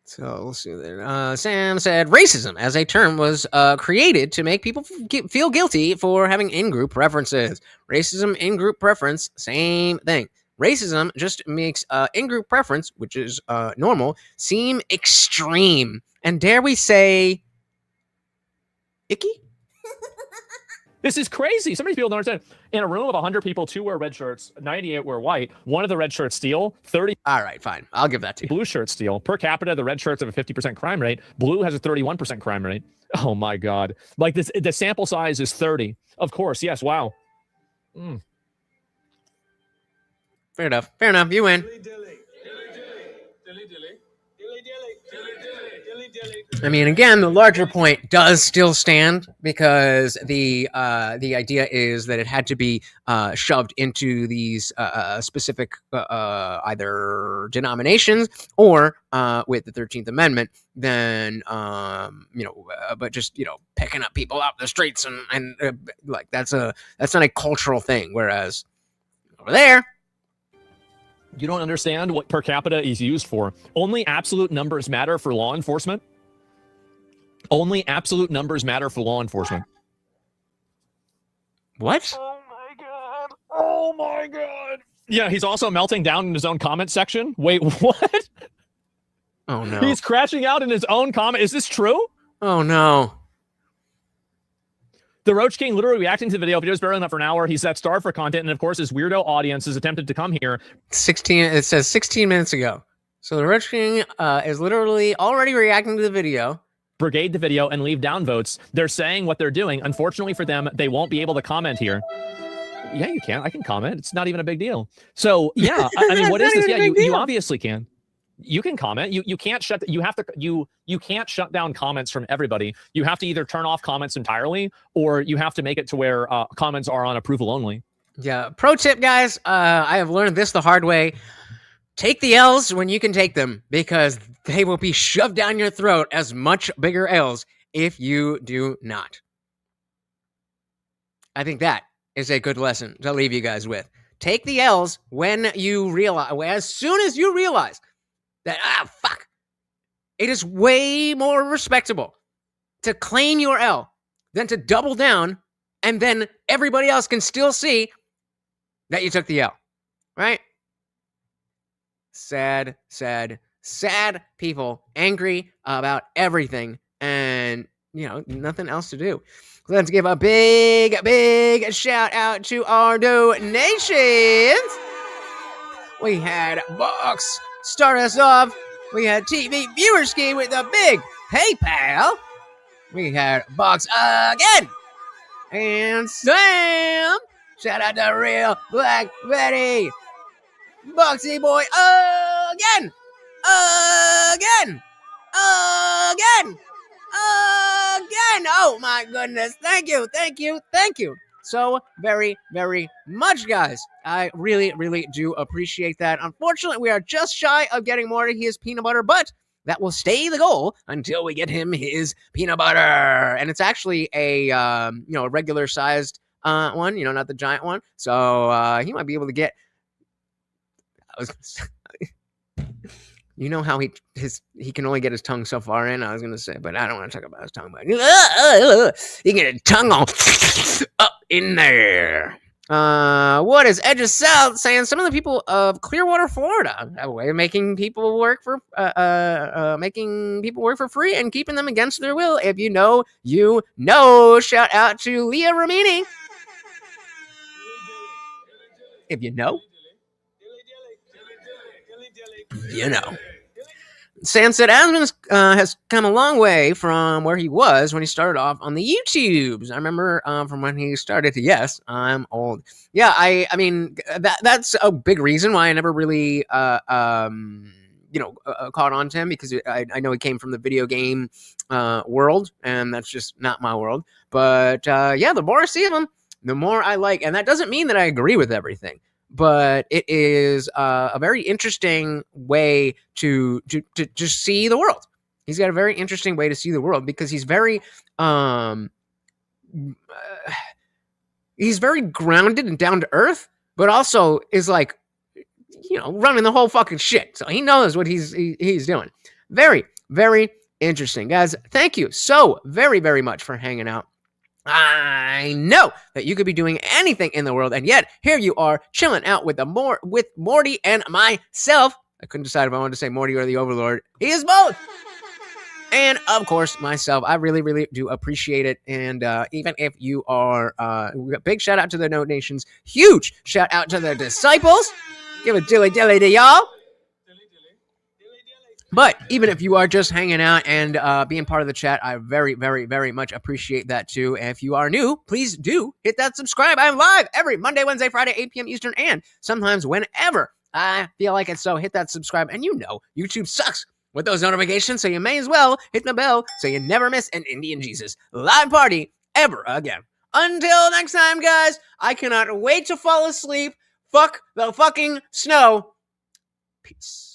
So let's see there. Sam said racism as a term was created to make people feel guilty for having in-group preferences. Racism, in-group preference, same thing. Racism just makes in-group preference, which is normal, seem extreme. And dare we say, icky? This is crazy. Some of these people don't understand. In a room of 100 people, 2 wear red shirts, 98 wear white. One of the red shirts steal, 30. All right, fine. I'll give that to you. Blue shirts steal. Per capita, the red shirts have a 50% crime rate. Blue has a 31% crime rate. Oh my God. The sample size is 30. Of course. Yes. Wow. Fair enough. You win. I mean, again, the larger point does still stand because the idea is that it had to be shoved into these specific either denominations or with the 13th Amendment, then but just picking up people off the streets and like that's not a cultural thing. Whereas over there. You don't understand what per capita is used for. Only absolute numbers matter for law enforcement. Only absolute numbers matter for law enforcement. What? Oh my god. Oh my god. Yeah, he's also melting down in his own comment section. Wait, what? Oh no. He's crashing out in his own comment. Is this true? Oh no. The Roach King literally reacting to the video. Video's barely enough for an hour. He's that starved for content, and of course, his weirdo audience has attempted to come here. It says 16 minutes ago. So the Roach King is literally already reacting to the video. Brigade the video and leave downvotes. They're saying what they're doing. Unfortunately for them, they won't be able to comment here. Yeah, you can. I can comment. It's not even a big deal. So yeah, I mean, what is this? Yeah, you obviously can. You can comment. You can't shut. You have to. You can't shut down comments from everybody. You have to either turn off comments entirely, or you have to make it to where comments are on approval only. Yeah. Pro tip, guys. I have learned this the hard way. Take the L's when you can take them, because they will be shoved down your throat as much bigger L's if you do not. I think that is a good lesson to leave you guys with. Take the L's when you realize, as soon as you realize that, fuck, it is way more respectable to claim your L than to double down, and then everybody else can still see that you took the L, right? Sad people, angry about everything, and, nothing else to do. Let's give a big shout out to our donations. We had Box start us off. We had TV Viewerski with a big PayPal. We had Box again. And Sam. Shout out to Real Black Betty. Boxy Boy again. Oh my goodness. Thank you. So very, very much, guys. I really, really do appreciate that. Unfortunately, we are just shy of getting Morty his peanut butter, but that will stay the goal until we get him his peanut butter. And it's actually a regular sized one, not the giant one. So he might be able to get. You know how he can only get his tongue so far in. I was gonna say, but I don't want to talk about his tongue. But he get his tongue all up in there. What is Edge of South saying? Some of the people of Clearwater, Florida, have a way of making people work for free and keeping them against their will. If you know, you know. Shout out to Leah Ramini. If you know. Sam said Asmon has come a long way from where he was when he started off on the YouTubes. I remember from when he started. Yes, I'm old. Yeah, I mean that's a big reason why I never really caught on to him, because I know he came from the video game world, and that's just not my world. But the more I see of him, the more I like, and that doesn't mean that I agree with everything. But it is a very interesting way to just see the world. He's got a very interesting way to see the world, because he's very grounded and down to earth, but also is like, running the whole fucking shit. So he knows what he's doing. Very, very interesting, guys. Thank you so very, very much for hanging out. I know that you could be doing anything in the world, and yet here you are chilling out with Morty and myself. I couldn't decide if I wanted to say Morty or the Overlord. He is both. And of course, myself. I really, really do appreciate it. And even if you are, big shout out to the donations. Huge shout out to the disciples. Give a dilly dilly to y'all. But even if you are just hanging out and being part of the chat, I very, very, very much appreciate that too. And if you are new, please do hit that subscribe. I'm live every Monday, Wednesday, Friday, 8 p.m. Eastern, and sometimes whenever I feel like it. So hit that subscribe. And YouTube sucks with those notifications, so you may as well hit the bell so you never miss an Indian Jesus live party ever again. Until next time, guys, I cannot wait to fall asleep. Fuck the fucking snow. Peace.